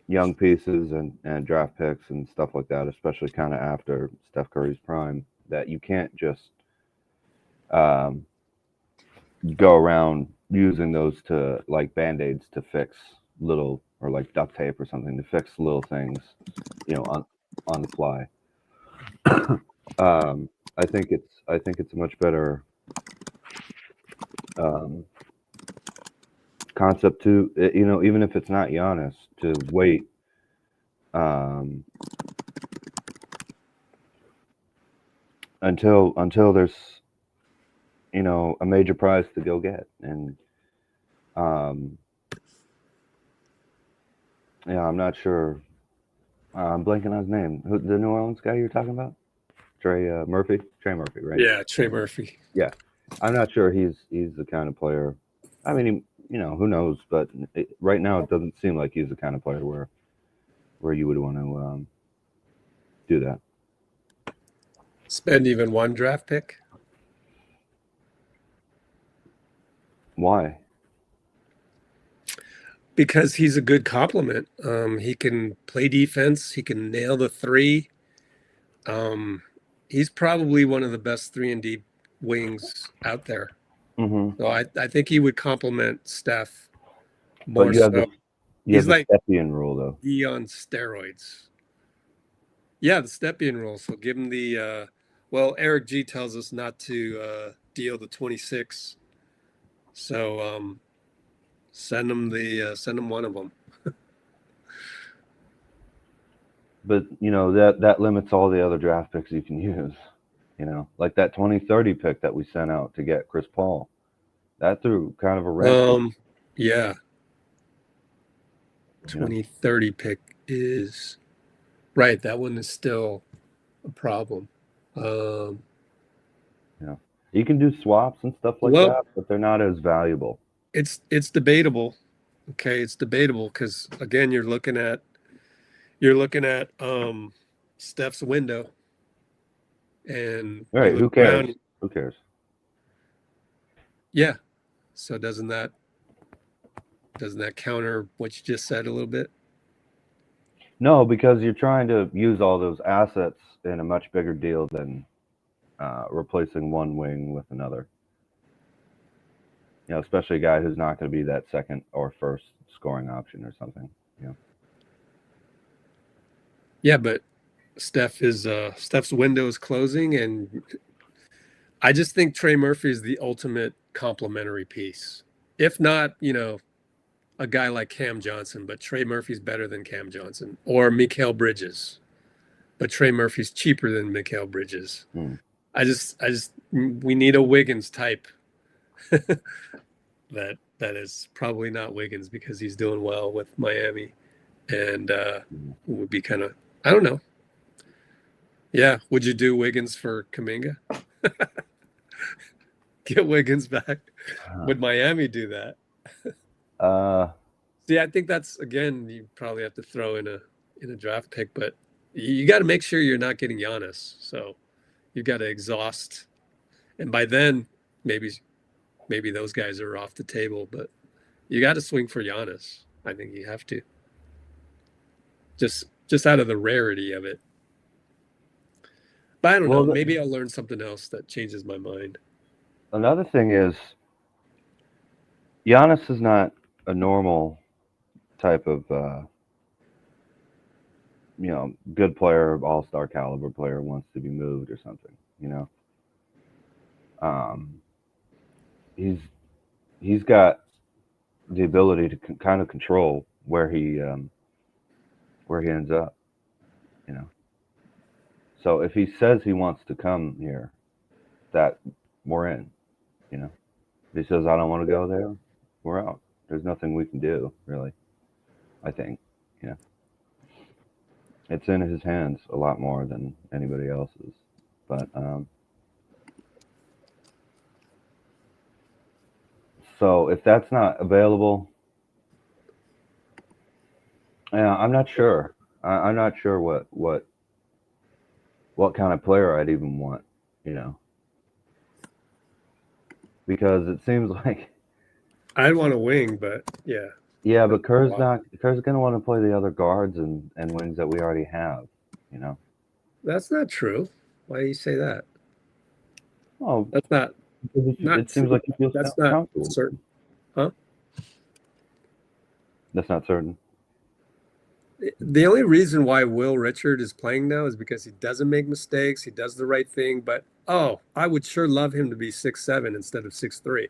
young pieces and draft picks and stuff like that, especially kind of after Steph Curry's prime, that you can't just go around using those to like band-aids to fix little, or like duct tape or something to fix little things, on the fly. I think it's a much better concept to, even if it's not Giannis, to wait until there's a major prize to go get. And I'm not sure. I'm blanking on his name. Who, the New Orleans guy you're talking about? Trey Murphy, right? Yeah, Trey Murphy. Yeah, I'm not sure he's the kind of player. I mean, who knows? But right now, it doesn't seem like he's the kind of player where you would want to do that. Spend even one draft pick? Why? Because he's a good complement. He can play defense. He can nail the three. He's probably one of the best 3-and-D wings out there. Mm-hmm. So I think he would complement Steph more. But you have he's the Stepien rule, though. He on steroids. Yeah, the Stepien rule. So give him the Eric G tells us not to deal the 26. So send him one of them. But that limits all the other draft picks you can use. Like that 2030 pick that we sent out to get Chris Paul. That threw kind of a wrench. Yeah. 2030 pick is right. That one is still a problem. You can do swaps and stuff like that, but they're not as valuable. It's debatable. Okay, it's debatable because again, you're looking at you're looking at Steph's window, and All you right, look who cares? around. Who cares? Yeah. So doesn't that counter what you just said a little bit? No, because you're trying to use all those assets in a much bigger deal than replacing one wing with another. You know, especially a guy who's not going to be that second or first scoring option or something. You know. Yeah, but Steph's window is closing, and I just think Trey Murphy is the ultimate complementary piece. If not, a guy like Cam Johnson, but Trey Murphy's better than Cam Johnson, or Mikal Bridges, but Trey Murphy's cheaper than Mikal Bridges. Hmm. We need a Wiggins type. That is probably not Wiggins because he's doing well with Miami, and would be kind of, I don't know. Yeah, would you do Wiggins for Kuminga? Get Wiggins back? Would Miami do that? Uh, See, I think that's, again, you probably have to throw in a draft pick, but you got to make sure you're not getting Giannis. So you got to exhaust, and by then maybe those guys are off the table, but you got to swing for Giannis. I think you have to, just out of the rarity of it. But I don't know. well, Maybe I'll learn something else that changes my mind. another thing is Giannis is not a normal type of good player, all-star caliber player wants to be moved or something. You know, um, he's he's got the ability to kind of control where he ends up. You know, so if he says he wants to come here, that we're in. You know, if he says I don't want to go there, we're out. There's nothing we can do really. I think. You know, it's in his hands a lot more than anybody else's. But so if that's not available, yeah, I'm not sure. I'm not sure what kind of player I'd even want. You know, because it seems like I'd want a wing, but yeah, yeah, that's but a Kerr's lot. not. Kerr's gonna want to play the other guards and wings that we already have. You know. That's not true. Why do you say that? Oh, That's not it not seems like he feels that's not comfortable. certain, huh? That's not certain. The only reason why Will Richard is playing now is because he doesn't make mistakes. He does the right thing. But I would sure love him to be 6'7" instead of 6'3".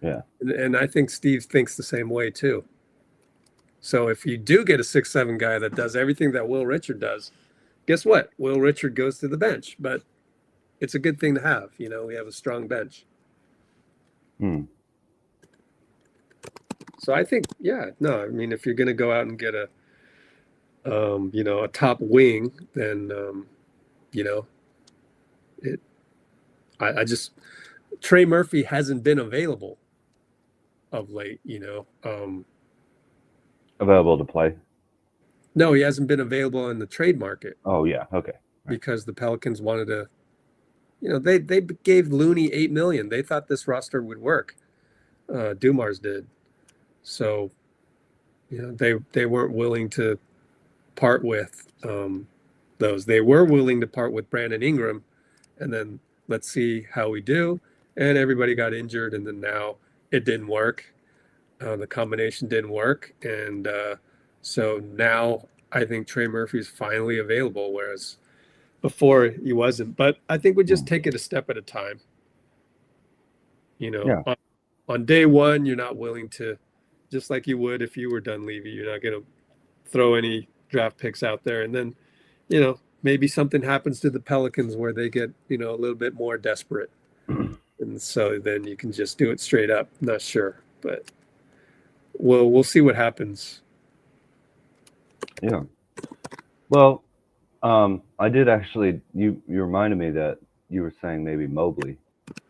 Yeah. And I think Steve thinks the same way too. So if you do get a 6'7" guy that does everything that Will Richard does, guess what? Will Richard goes to the bench. But it's a good thing to have. We have a strong bench. Hmm. So I think, yeah, no, I mean, if you're going to go out and get a top wing, then, you know, it, I just, Trey Murphy hasn't been available of late. Available to play. No, he hasn't been available in the trade market Oh yeah. Okay. Right. because the Pelicans wanted to, they gave Looney 8 million. They thought this roster would work. Dumars did. So, they weren't willing to part with those. They were willing to part with Brandon Ingram, and then let's see how we do. And everybody got injured, and then now it didn't work. The combination didn't work, and so now I think Trey Murphy's finally available, whereas before he wasn't. But I think we just Hmm. take it a step at a time. Yeah. On day one, you're not willing to, just like you would if you were Dunleavy. You're not going to throw any draft picks out there, and then maybe something happens to the Pelicans where they get a little bit more desperate, and so then you can just do it straight up. Not sure, but we'll see what happens. Yeah. Well, I did actually. You reminded me that you were saying maybe Mobley.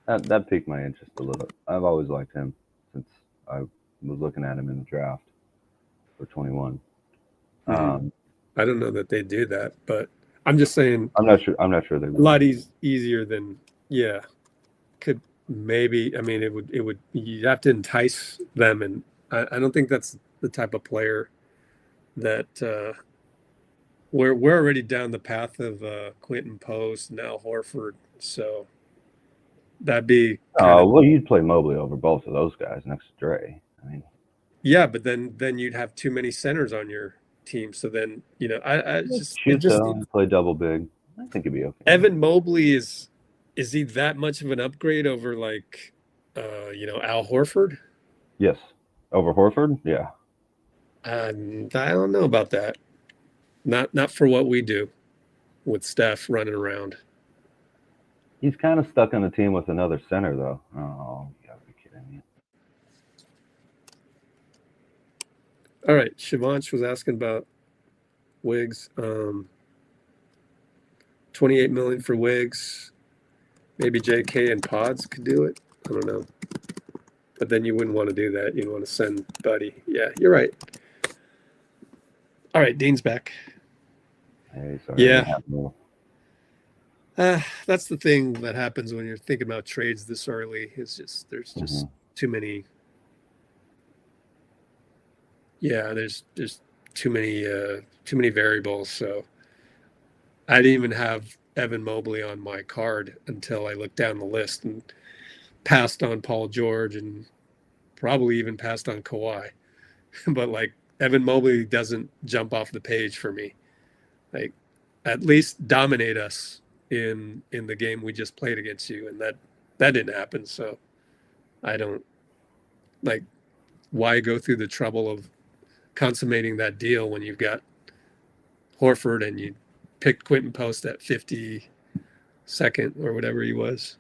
That piqued my interest a little. I've always liked him since I was looking at him in the draft for 21. Mhm. Um, I don't know that they do that, but I'm just saying I'm not sure. I'm not sure they a will. lot easier than, yeah, could maybe, I mean, it would, you'd have to entice them. And I don't think that's the type of player that, we're already down the path of Quentin Post, now Horford. So that'd be kind Oh of, well, you'd play Mobley over both of those guys next to Dre. I mean, yeah, but then you'd have too many centers on your team. So then, I just, it shoot just though, seems play double big. I think it'd be okay. Evan Mobley is he that much of an upgrade over like Al Horford? Yes, over Horford. Yeah, I don't know about that. Not for what we do with Steph running around. he's kind of stuck on the team with another center though. Oh, you gotta be kidding me. All right, Shivansh was asking about Wiggs. 28 million for Wiggs. Maybe JK and Pods could do it. I don't know. But then you wouldn't want to do that. You'd want to send Buddy. Yeah, you're right. All right, Dean's back. Hey, sorry. Yeah. That's the thing that happens when you're thinking about trades this early. It's just there's just too many. Yeah, there's too many variables. So I didn't even have Evan Mobley on my card until I looked down the list and passed on Paul George and probably even passed on Kawhi. But like Evan Mobley doesn't jump off the page for me. Like at least dominate us in the game we just played against you, and that didn't happen. So I don't like why go through the trouble of consummating that deal when you've got Horford and you picked Quentin Post at 52nd or whatever he was.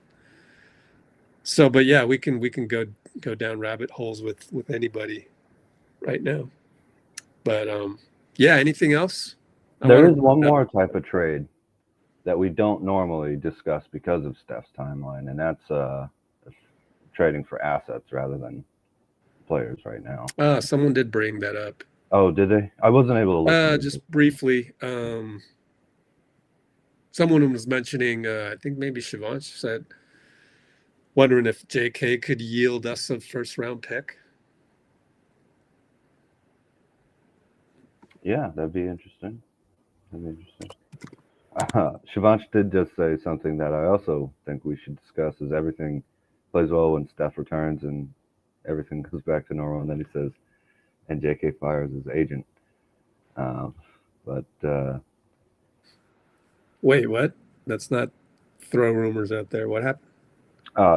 So, but yeah, we can go down rabbit holes with anybody right now. But yeah, anything else? There is one more type of trade that we don't normally discuss because of Steph's timeline, and that's trading for assets rather than players right now. Someone did bring that up. Oh, did they? I wasn't able to look. Just briefly. Someone was mentioning, I think maybe Shivansh said, wondering if JK could yield us a first round pick. Yeah, that'd be interesting. Shivansh did just say something that I also think we should discuss is everything plays well when Steph returns and everything goes back to normal. And then he says, and JK fires his agent. Wait, what? Let's not throw rumors out there. What happened?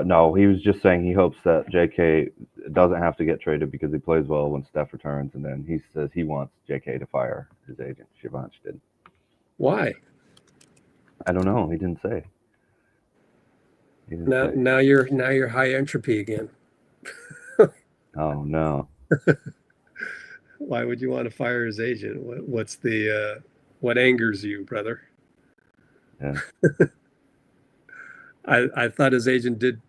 No, he was just saying he hopes that JK doesn't have to get traded because he plays well when Steph returns. And then he says he wants JK to fire his agent. Shivansh did. Why? I don't know. He didn't say. Now you're high entropy again. Oh no. Why would you want to fire his agent? What's the what angers you, brother? Yeah. I thought his agent did,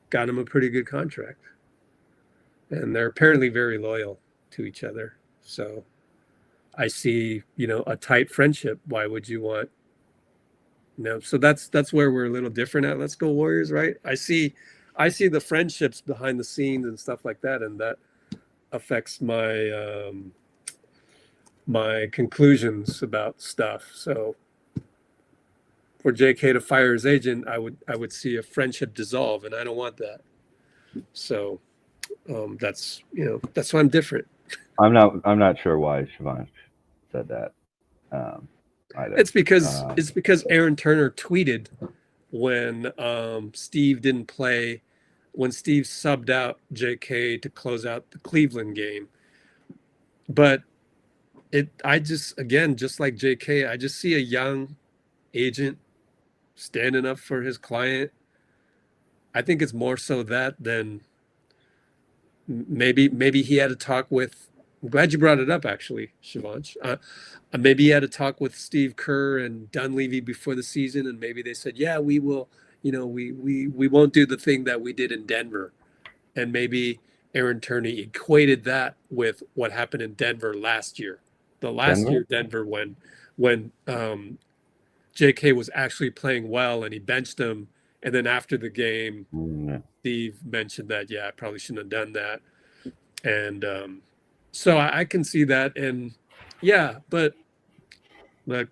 got him a pretty good contract. And they're apparently very loyal to each other. So I see, a tight friendship. Why would you want, so that's where we're a little different at Let's Go Warriors, right? I see the friendships behind the scenes and stuff like that, and that affects my my conclusions about stuff. So for JK to fire his agent, I would see a friendship dissolve, and I don't want that. So that's why I'm different. I'm not sure why Shivansh said that. Either. It's because Aaron Turner tweeted when Steve didn't play, when Steve subbed out JK to close out the Cleveland game. But I just like JK, I just see a young agent standing up for his client. I think it's more so that than maybe he had a talk with. I'm glad you brought it up, actually, Shivansh. Maybe he had a talk with Steve Kerr and Dunleavy before the season, and maybe they said, "Yeah, we will. We won't do the thing that we did in Denver." And maybe Aaron Turney equated that with what happened in Denver last year, the last Denver? year Denver when JK was actually playing well and he benched him, and then after the game, Yeah. Steve mentioned that, yeah, I probably shouldn't have done that. And so I can see that. And yeah, but look,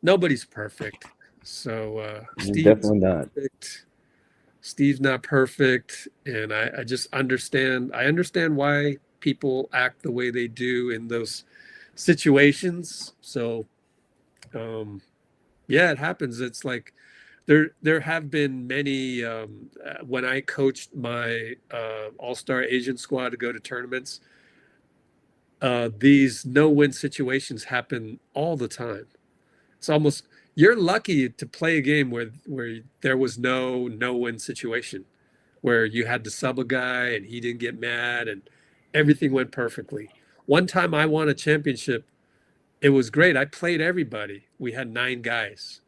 nobody's perfect. So Steve's Definitely not. perfect. Steve's not perfect. And I just understand. I understand why people act the way they do in those situations. So yeah, it happens. It's like there have been many when I coached my all-star Asian squad to go to tournaments. These no-win situations happen all the time. It's almost you're lucky to play a game where there was no-win situation, where you had to sub a guy and he didn't get mad and everything went perfectly. One time I won a championship. It was great. I played everybody. We had 9 guys.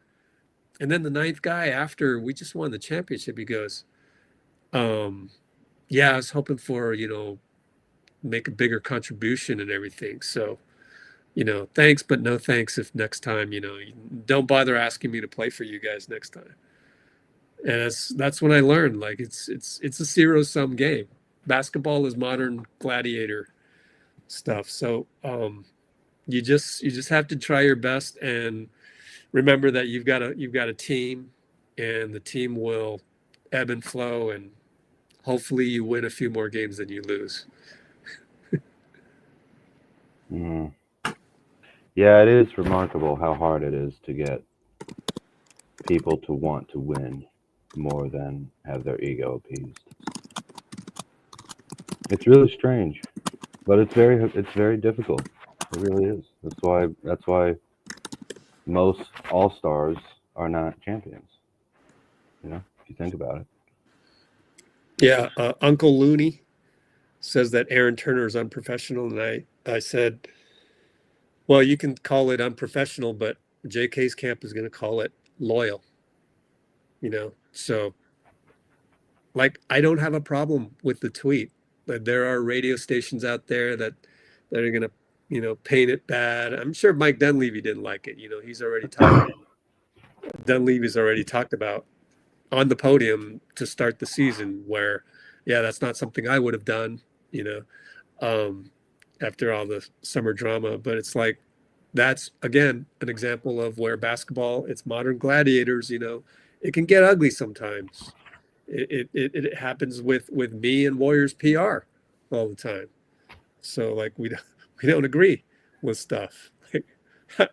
And then the ninth guy, after we just won the championship, he goes, yeah, I was hoping for, make a bigger contribution and everything. So, thanks, but no thanks if next time, don't bother asking me to play for you guys next time. And that's when I learned, like, it's a zero-sum game. Basketball is modern gladiator stuff. So, you just have to try your best and remember that you've got a team, and the team will ebb and flow, and hopefully you win a few more games than you lose. Mm. Yeah, it is remarkable how hard it is to get people to want to win more than have their ego appeased. It's really strange, but it's very difficult. It really is. That's why most all stars are not champions. If you think about it. Yeah, Uncle Looney says that Aaron Turner is unprofessional, and I said, well, you can call it unprofessional, but JK's camp is going to call it loyal. So like I don't have a problem with the tweet, but there are radio stations out there that are going to paint it bad. I'm sure Mike Dunleavy didn't like it. Dunleavy's already talked about on the podium to start the season where, yeah, that's not something I would have done, you know, um, after all the summer drama. But it's like, that's again an example of where basketball, it's modern gladiators, it can get ugly sometimes. It happens with me and Warriors PR all the time. So like we don't agree with stuff.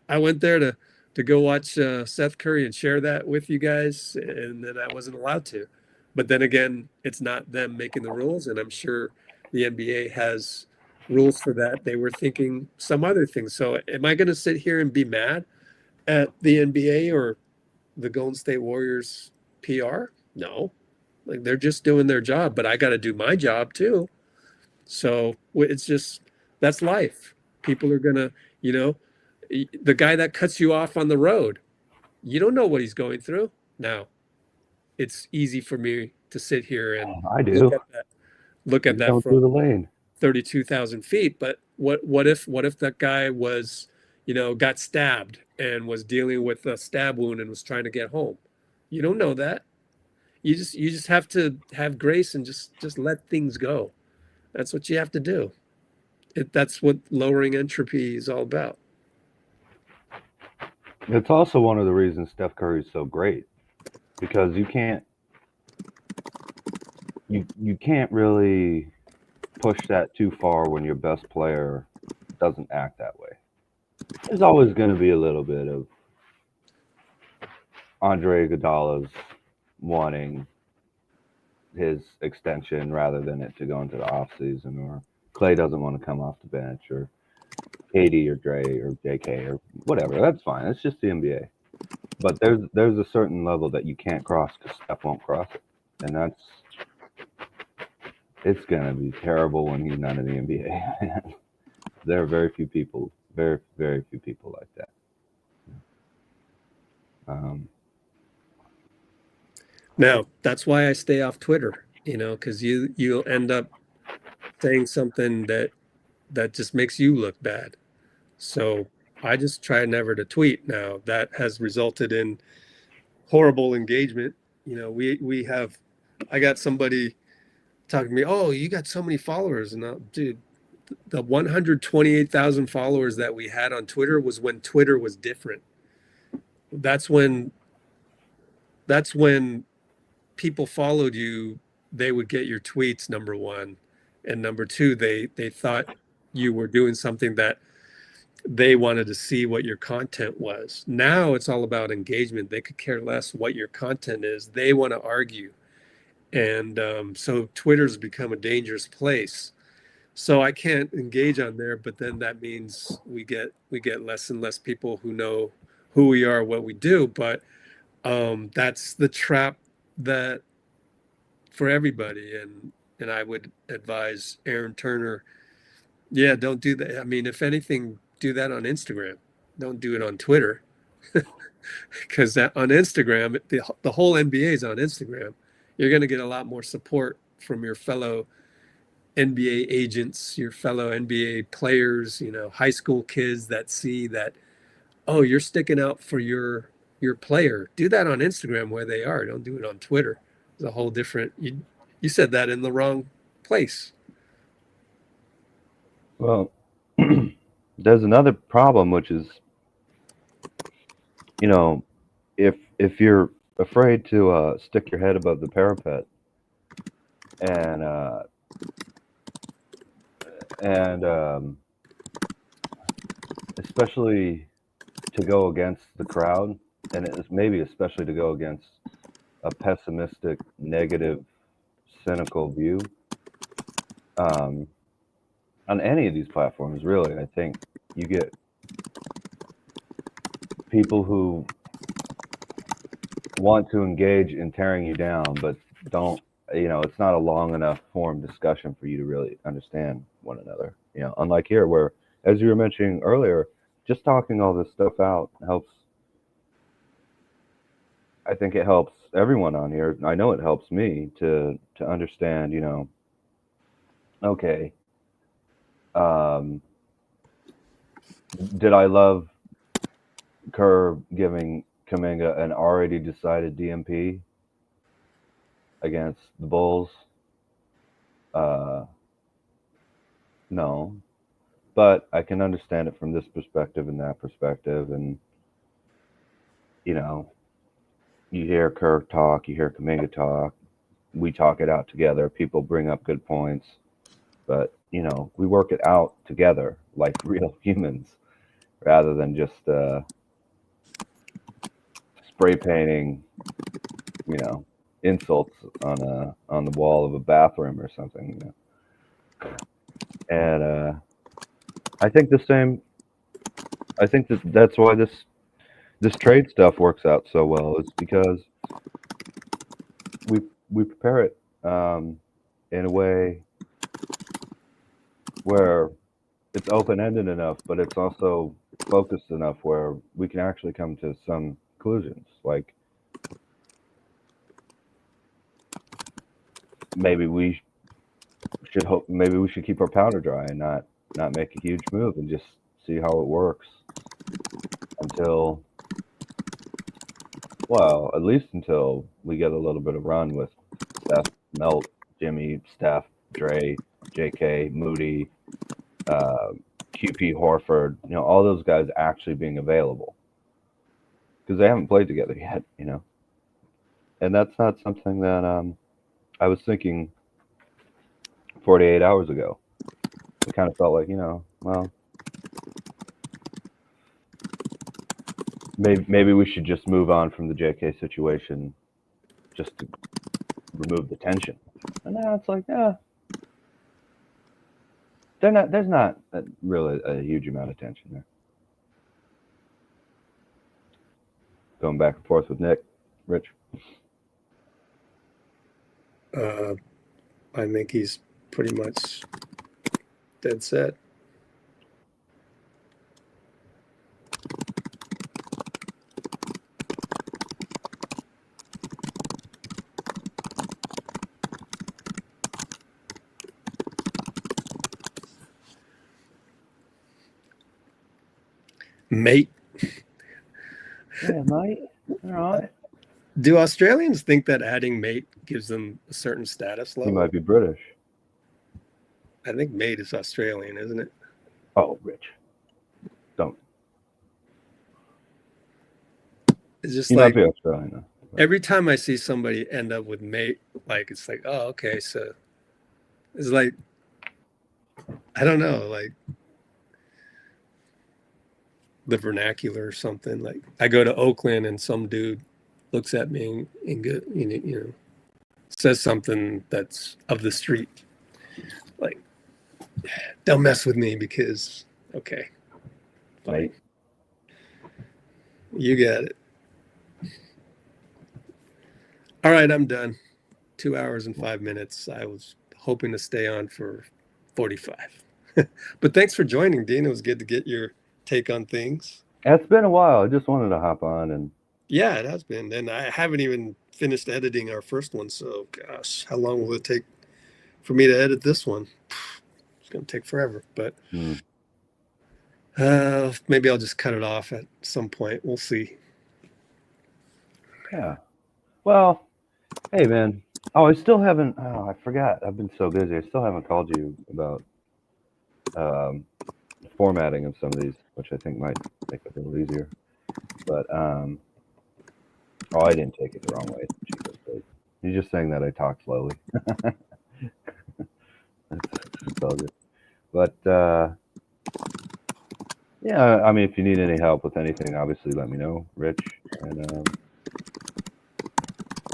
I went there to go watch Seth Curry and share that with you guys, and then I wasn't allowed to. But then again, it's not them making the rules, and I'm sure the NBA has rules for that. They were thinking some other things. So am I going to sit here and be mad at the NBA or the Golden State Warriors PR? No, like they're just doing their job, but I got to do my job too. So it's just that's life. People are gonna, you know, the guy that cuts you off on the road, you don't know what he's going through. Now, it's easy for me to sit here and I look do. at that, look at You're that going from through the lane. 32,000 feet. But what if that guy was, got stabbed and was dealing with a stab wound and was trying to get home? You don't know that. You just have to have grace and just let things go. That's what you have to do. That's what lowering entropy is all about. It's also one of the reasons Steph Curry's so great because you can't really push that too far when your best player doesn't act that way. There's always going to be a little bit of Andre Iguodala's wanting his extension rather than it to go into the off season, or Clay doesn't want to come off the bench, or KD or Dre or JK or whatever. That's fine. It's just the NBA. But there's a certain level that you can't cross because Steph won't cross it, and it's gonna be terrible when he's not in the NBA. There are very very few people like that. Um, Now, that's why I stay off Twitter, because you'll end up saying something that just makes you look bad. So I just try never to tweet now. That has resulted in horrible engagement. You know, we have, I got somebody talking to me, oh, you got so many followers. And dude, the 128,000 followers that we had on Twitter was when Twitter was different. That's when that's when people followed you, they would get your tweets, number one. And number two, they thought you were doing something that they wanted to see what your content was. Now it's all about engagement. They could care less what your content is. They want to argue. And so Twitter's become a dangerous place. So I can't engage on there, but then that means we get less and less people who know who we are, what we do. But that's the trap that for everybody. And I would advise Aaron Turner, yeah, don't do that. I mean, if anything, do that on Instagram. Don't do it on Twitter, because on Instagram, the whole NBA is on Instagram. You're going to get a lot more support from your fellow NBA agents, your fellow NBA players, you know, high school kids that see that, oh, you're sticking out for your player. Do that on Instagram where they are. Don't do it on Twitter. It's a whole different. You said that in the wrong place. Well, there's another problem, which is, you know, if you're afraid to stick your head above the parapet and especially to go against the crowd, and it's maybe especially to go against a pessimistic, negative, cynical view on any of these platforms, really. I think you get people who want to engage in tearing you down, but don't, it's not a long enough form discussion for you to really understand one another. Unlike here, where, as you were mentioning earlier, just talking all this stuff out helps. I think it helps everyone on here. I know it helps me to understand, okay, did I love Kerr giving Kuminga an already decided DMP against the Bulls? No, but I can understand it from this perspective and that perspective, and you hear Kerr talk, you hear Kuminga talk, we talk it out together. People bring up good points, but we work it out together like real humans, rather than just spray painting, insults on the wall of a bathroom or something. And I think the same. I think that's why this trade stuff works out so well, is because we prepare it in a way where it's open-ended enough, but it's also focused enough where we can actually come to some conclusions. Like, maybe we should keep our powder dry and not make a huge move and just see how it works until, well, at least until we get a little bit of run with Steph, Melt, Jimmy, Steph, Dre, JK, Moody, QP, Horford, all those guys actually being available, because they haven't played together yet, and that's not something that I was thinking 48 hours ago. It kind of felt like, well, maybe we should just move on from the JK situation, just to remove the tension. And now it's like, there's not really a huge amount of tension there. Going back and forth with Nick, Rich. I think he's pretty much dead set. Mate. Yeah, mate. All right. Do Australians think that adding mate gives them a certain status He level? might be British. I think mate is Australian, isn't it? Oh, Rich. Don't. It's just He like might be Australian though. every time I see somebody end up with mate, like it's like, oh, okay, so it's like, I don't know, like the vernacular or something. Like I go to Oakland and some dude looks at me and good, you know, says something that's of the street. Like, don't mess with me because, okay, fine. Mate. You got it. All right, I'm done. 2 hours and 5 minutes. I was hoping to stay on for 45. But thanks for joining, Dean. It was good to get your take on things. It's been a while. I just wanted to hop on and Yeah, it has been. And I haven't even finished editing our first one. So, gosh, how long will it take for me to edit this one? It's going to take forever. But maybe I'll just cut it off at some point. We'll see. yeah. Well, hey man. Oh, I still haven't. Oh, I forgot. I've been so busy. I still haven't called you about formatting of some of these, which I think might make it a little easier. But oh, I didn't take it the wrong way. You're just saying that I talk slowly. It's all good. But yeah, I mean, if you need any help with anything, obviously let me know, Rich. And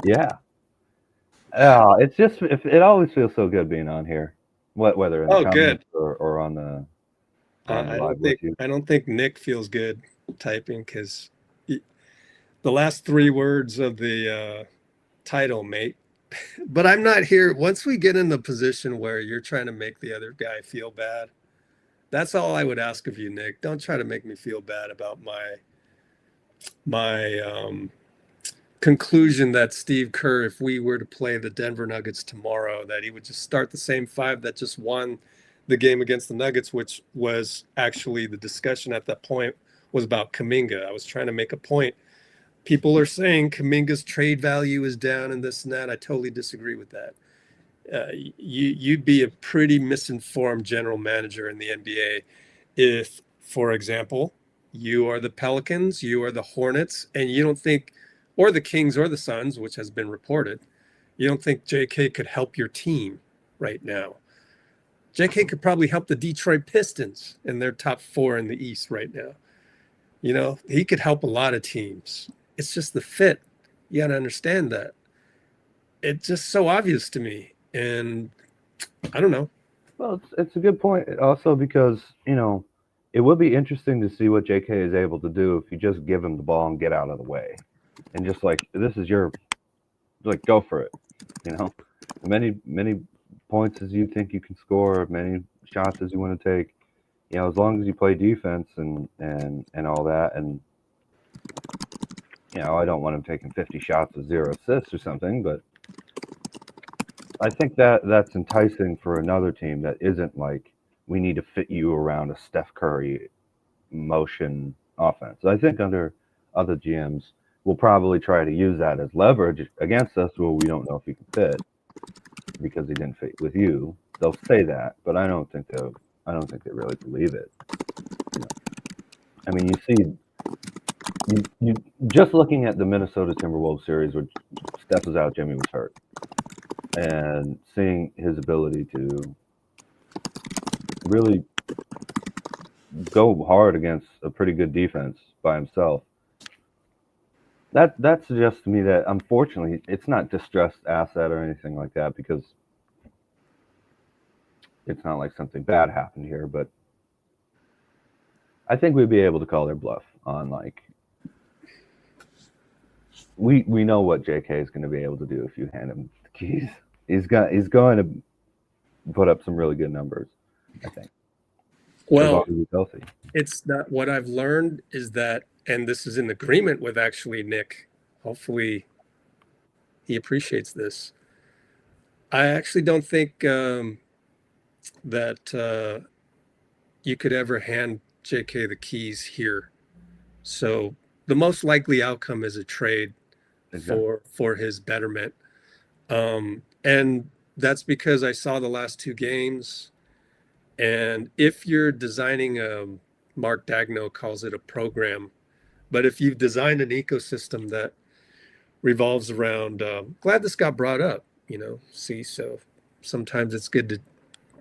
yeah, it's just it always feels so good being on here, whether in the comments or on the live with you. I don't think Nick feels good typing because the last 3 words of the title, mate. But I'm not here. Once we get in the position where you're trying to make the other guy feel bad, that's all I would ask of you, Nick. Don't try to make me feel bad about my conclusion that Steve Kerr, if we were to play the Denver Nuggets tomorrow, that he would just start the same 5 that just won the game against the Nuggets, which was actually the discussion at that point was about Kuminga. I was trying to make a point. People are saying Kuminga's trade value is down and this and that. I totally disagree with that. You'd be a pretty misinformed general manager in the NBA if, for example, you are the Pelicans, you are the Hornets, and you don't think, or the Kings or the Suns, which has been reported, you don't think JK could help your team right now. JK could probably help the Detroit Pistons in their top 4 in the East right now. You know, he could help a lot of teams. It's just the fit. You got to understand that. It's just so obvious to me. And I don't know. Well, it's a good point. Also, because it would be interesting to see what J.K. is able to do if you just give him the ball and get out of the way, and just like this is your, like go for it. Many points as you think you can score, many shots as you want to take. As long as you play defense and all that, and I don't want him taking 50 shots with 0 assists or something, but I think that's enticing for another team that isn't like we need to fit you around a Steph Curry motion offense. I think under other GMs will probably try to use that as leverage against us where we don't know if he can fit because he didn't fit with you. They'll say that, but I don't think they really believe it. I mean, you see, you just looking at the Minnesota Timberwolves series where Steph was out, Jimmy was hurt, and seeing his ability to really go hard against a pretty good defense by himself. That suggests to me that unfortunately it's not distressed asset or anything like that, because it's not like something bad happened here, but I think we'd be able to call their bluff on like we know what JK is going to be able to do if you hand him the keys. He's going to put up some really good numbers, I think. Well, as long as he's healthy. It's not what I've learned is that, and this is in agreement with actually Nick. Hopefully he appreciates this. I actually don't think that you could ever hand JK the keys here So the most likely outcome is a trade Exactly. for his betterment. And that's because I saw the last two games. And if you're designing Mark Dagno calls it a program, but if you've designed an ecosystem that revolves around, glad this got brought up, see, so sometimes it's good to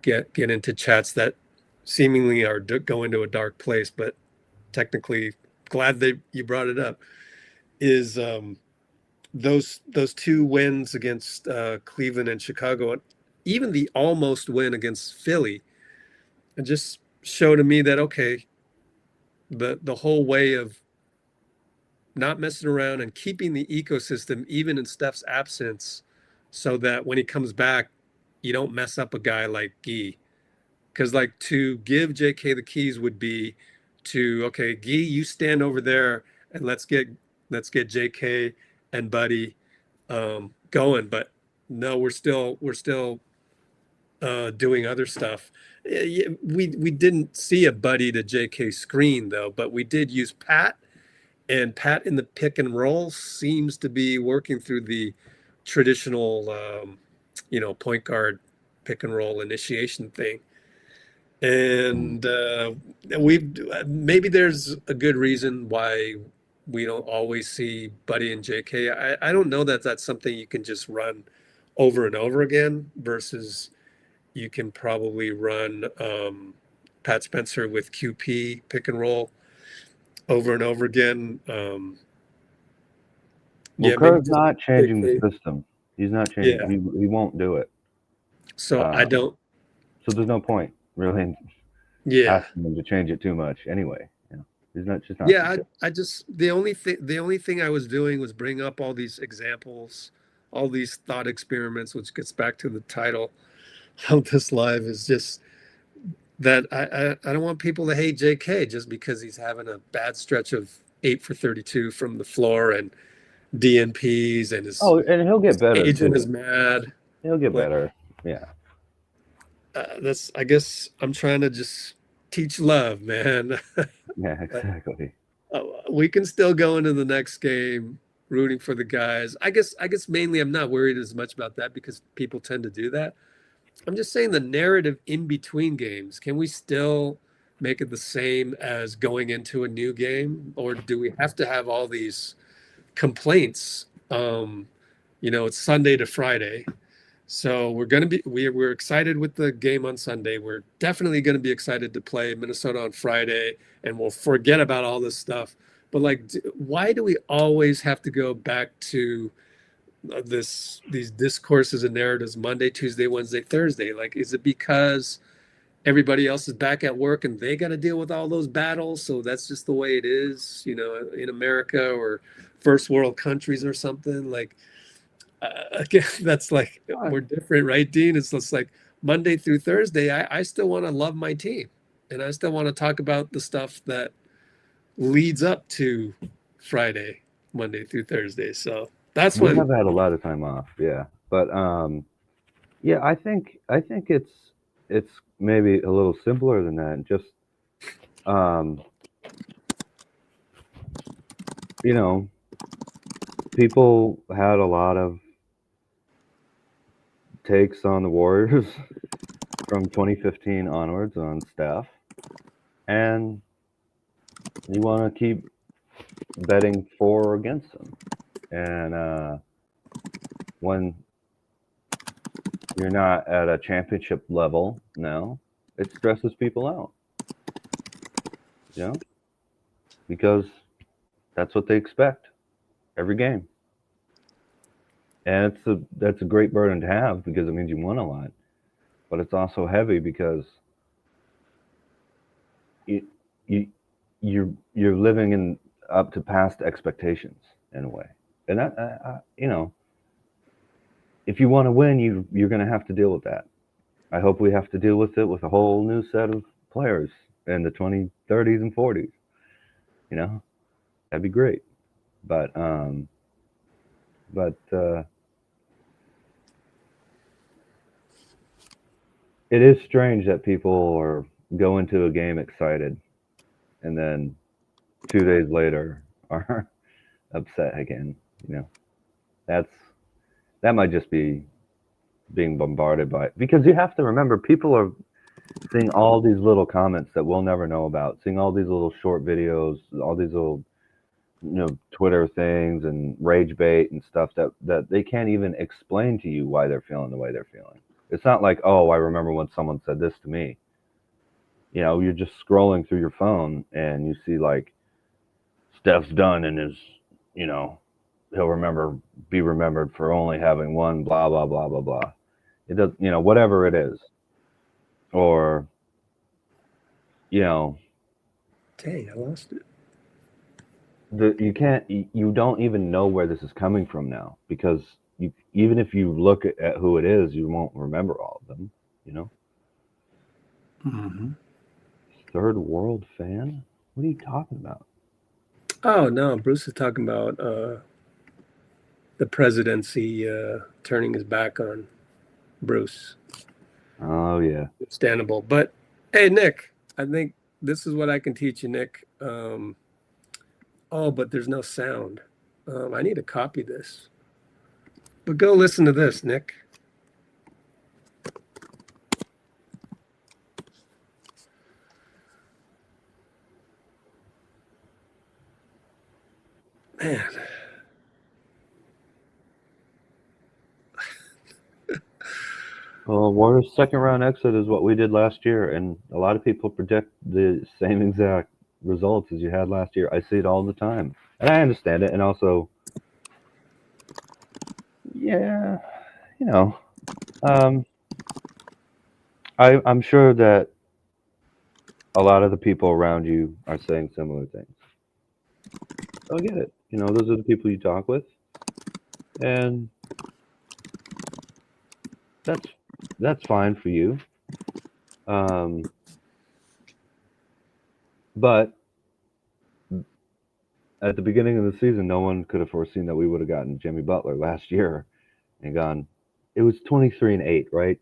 get into chats that seemingly are go into a dark place, but technically glad that you brought it up, is those two wins against Cleveland and Chicago, and even the almost win against Philly, it just showed to me that okay, the whole way of not messing around and keeping the ecosystem even in Steph's absence, so that when he comes back, you don't mess up a guy like Gee. Because like to give JK the keys would be to okay, Gee, you stand over there and let's get JK and Buddy going. But no, we're still doing other stuff. We didn't see a Buddy to JK screen though, but we did use Pat, and Pat in the pick and roll seems to be working through the traditional, point guard pick and roll initiation thing. Mm. And we maybe there's a good reason why we don't always see Buddy and JK. I don't know that that's something you can just run over and over again versus you can probably run Pat Spencer with QP pick and roll over and over again. Well, Yeah, maybe Kerr's just not changing the JK. system. He's not changing. Yeah. He won't do it. So I Um, don't. so there's no point really in Yeah. asking him to change it too much. Anyway, he's not just not Yeah. going to do I just the only thing I was doing was bring up all these examples, all these thought experiments, which gets back to the title of this live is just that I don't want people to hate JK just because he's having a bad stretch of 8 for 32 from the floor and DNPs and his, Oh, and he'll get his better agent is too. mad. He'll get Like better. Yeah. that's I guess I'm trying to just teach love, man. Yeah. Like, Exactly. we can still go into the next game rooting for the guys. I guess mainly I'm not worried as much about that because people tend to do that. I'm just saying the narrative in between games. Can we still make it the same as going into a new game, or do we have to have all these complaints? It's Sunday to Friday. So we're excited with the game on Sunday. We're definitely going to be excited to play Minnesota on Friday, and we'll forget about all this stuff. But like, why do we always have to go back to these discourses and narratives Monday, Tuesday, Wednesday, Thursday? Like, is it because everybody else is back at work and they got to deal with all those battles? So that's just the way it is, in America or first world countries or something like. Again, that's like Uh, we're different, right, Dean? It's just like Monday through Thursday. I still want to love my team, and I still want to talk about the stuff that leads up to Friday, Monday through Thursday. So that's we when, have had a lot of time off. Yeah. But yeah, I think it's maybe a little simpler than that. Just um, you know, people had a lot of takes on the Warriors from 2015 onwards on staff, and you want to keep betting for or against them. And when you're not at a championship level now, it stresses people out, because that's what they expect every game. And that's a great burden to have because it means you won a lot, but it's also heavy because you, you you're living in up to past expectations in a way, and that if you want to win, you're going to have to deal with that. I hope we have to deal with it with a whole new set of players in the 2030s and 40s. You know, that'd be great. But it is strange that people go into a game excited, and then days later are upset again. You know, that might just be being bombarded by, because you have to remember, people are seeing all these little comments that we'll never know about, seeing all these little short videos, all these little, Twitter things and rage bait and stuff that they can't even explain to you why they're feeling the way they're feeling. It's not like, oh, I remember when someone said this to me. You're just scrolling through your phone and you see like Steph's done and is, you know, he'll be remembered for only having one blah blah blah blah blah. It does, whatever it is, or you know, Dang, I lost it. you don't even know where this is coming from now, because even if you look at who it is, you won't remember all of them. You know, Mm-hmm. third world fan. What are you talking about? Oh no, Bruce is talking about the presidency turning his back on Bruce. Oh yeah. Understandable. But hey, Nick, I think this is what I can teach you, Nick. Oh, but there's no sound. I need to copy this. But go listen to this, Nick. Man. Well, Warriors' second round exit is what we did last year, and a lot of people project the same exact results as you had last year. I see it all the time, and I understand it. And also, yeah, you know, um, I'm sure that a lot of the people around you are saying similar things. So I get it. Those are the people you talk with, and that's that's fine for you. Um, but at the beginning of the season, no one could have foreseen that we would have gotten Jimmy Butler last year and gone. It was 23-8, right?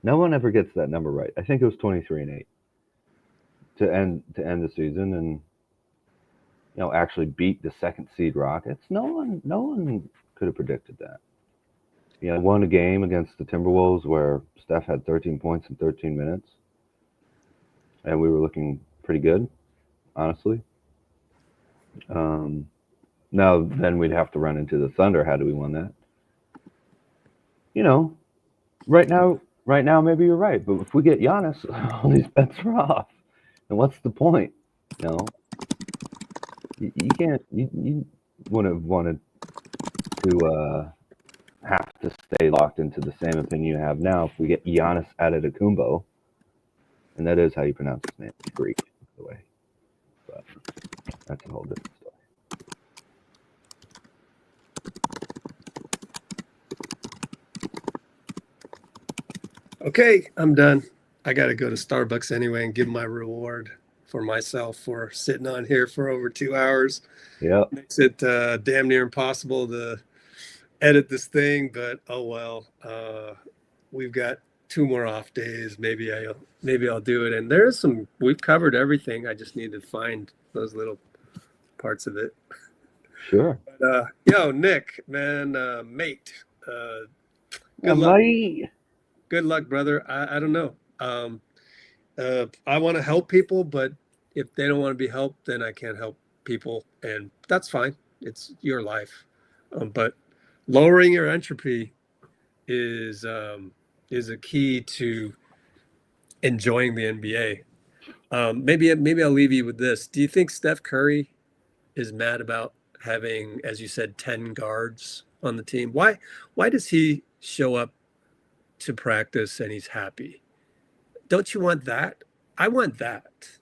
No one ever gets that number right. I think it was 23-8 to end the season, and actually beat the second seed Rockets. No one could have predicted that. Won a game against the Timberwolves where Steph had 13 points in 13 minutes, and we were looking pretty good, honestly. Um, Now then we'd have to run into the Thunder had we won that. You know, right now maybe you're right, but if we get Giannis, all these bets are off. And what's the point? You know, you can't. You wouldn't have wanted to have to stay locked into the same opinion you have now if we get Giannis Antetokounmpo, and that is how you pronounce his name. It's Greek, by the way, but that's a whole different story. Okay, I'm done. I got to go to Starbucks anyway and give my reward for myself for sitting on here for over 2 hours. Yep. Makes it damn near impossible to edit this thing, but oh well. We've got 2 more off days. Maybe I'll do it. And we've covered everything. I just need to find those little parts of it. Sure. But, yo, Nick, man, mate, good luck. Bye. Good luck, brother. I don't know. I want to help people, but if they don't want to be helped, then I can't help people, and that's fine. It's your life. But lowering your entropy is a key to enjoying the NBA. Maybe I'll leave you with this. Do you think Steph Curry is mad about having, as you said, 10 guards on the team? Why does he show up to practice and he's happy? Don't you want that? I want that.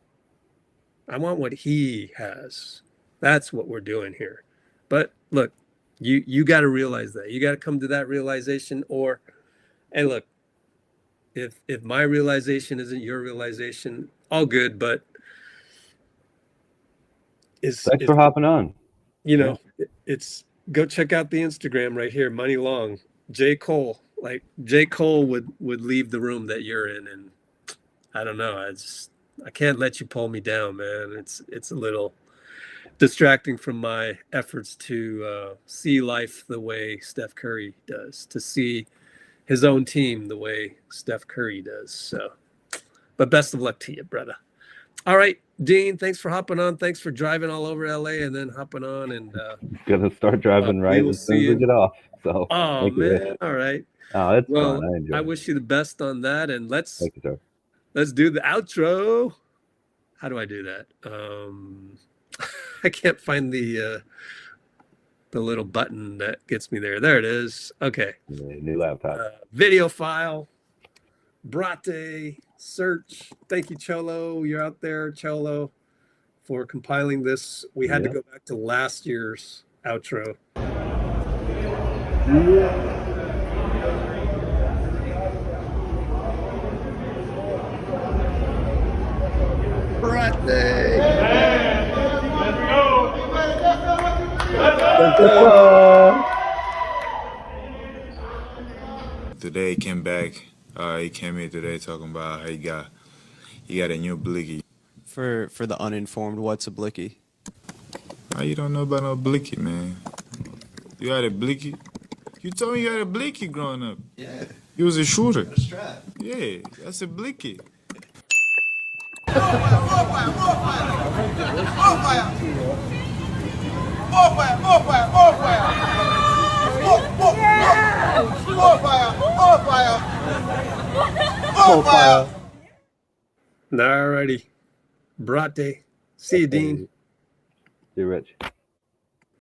I want what he has. That's what we're doing here. But look, you got to realize that. You got to come to that realization. Or, hey, look, if my realization isn't your realization, all good. But Thanks for hopping on. It's go check out the Instagram right here, Money Long, J. Cole. Like J. Cole would leave the room that you're in, and I don't know. I can't let you pull me down, man. It's a little distracting from my efforts to see life the way Steph Curry does, to see his own team the way Steph Curry does. So, but best of luck to you, brother. All right, Dean, thanks for hopping on. Thanks for driving all over LA and then hopping on. And gonna start driving right as soon as we get off. So oh man, all right. Oh, it's well, fun. I enjoy I it. wish you the best on that. And let's Thank you, sir. Let's do the outro. How do I do that? I can't find the little button that gets me there. There it is. Okay. New laptop. Video file. Brate. Search. Thank you, Cholo. You're out there, Cholo, for compiling this. We had to go back to last year's outro. Brate. Let's go. Today he came back. He came here today talking about how he got a new blicky. For the uninformed, what's a blicky? How you don't know about no blicky, man? You had a blicky? You told me you had a blicky growing up. Yeah. You was a shooter. A strap. Yeah, that's a blicky. Alrighty. Brate. See you, Dean. See you, Rich.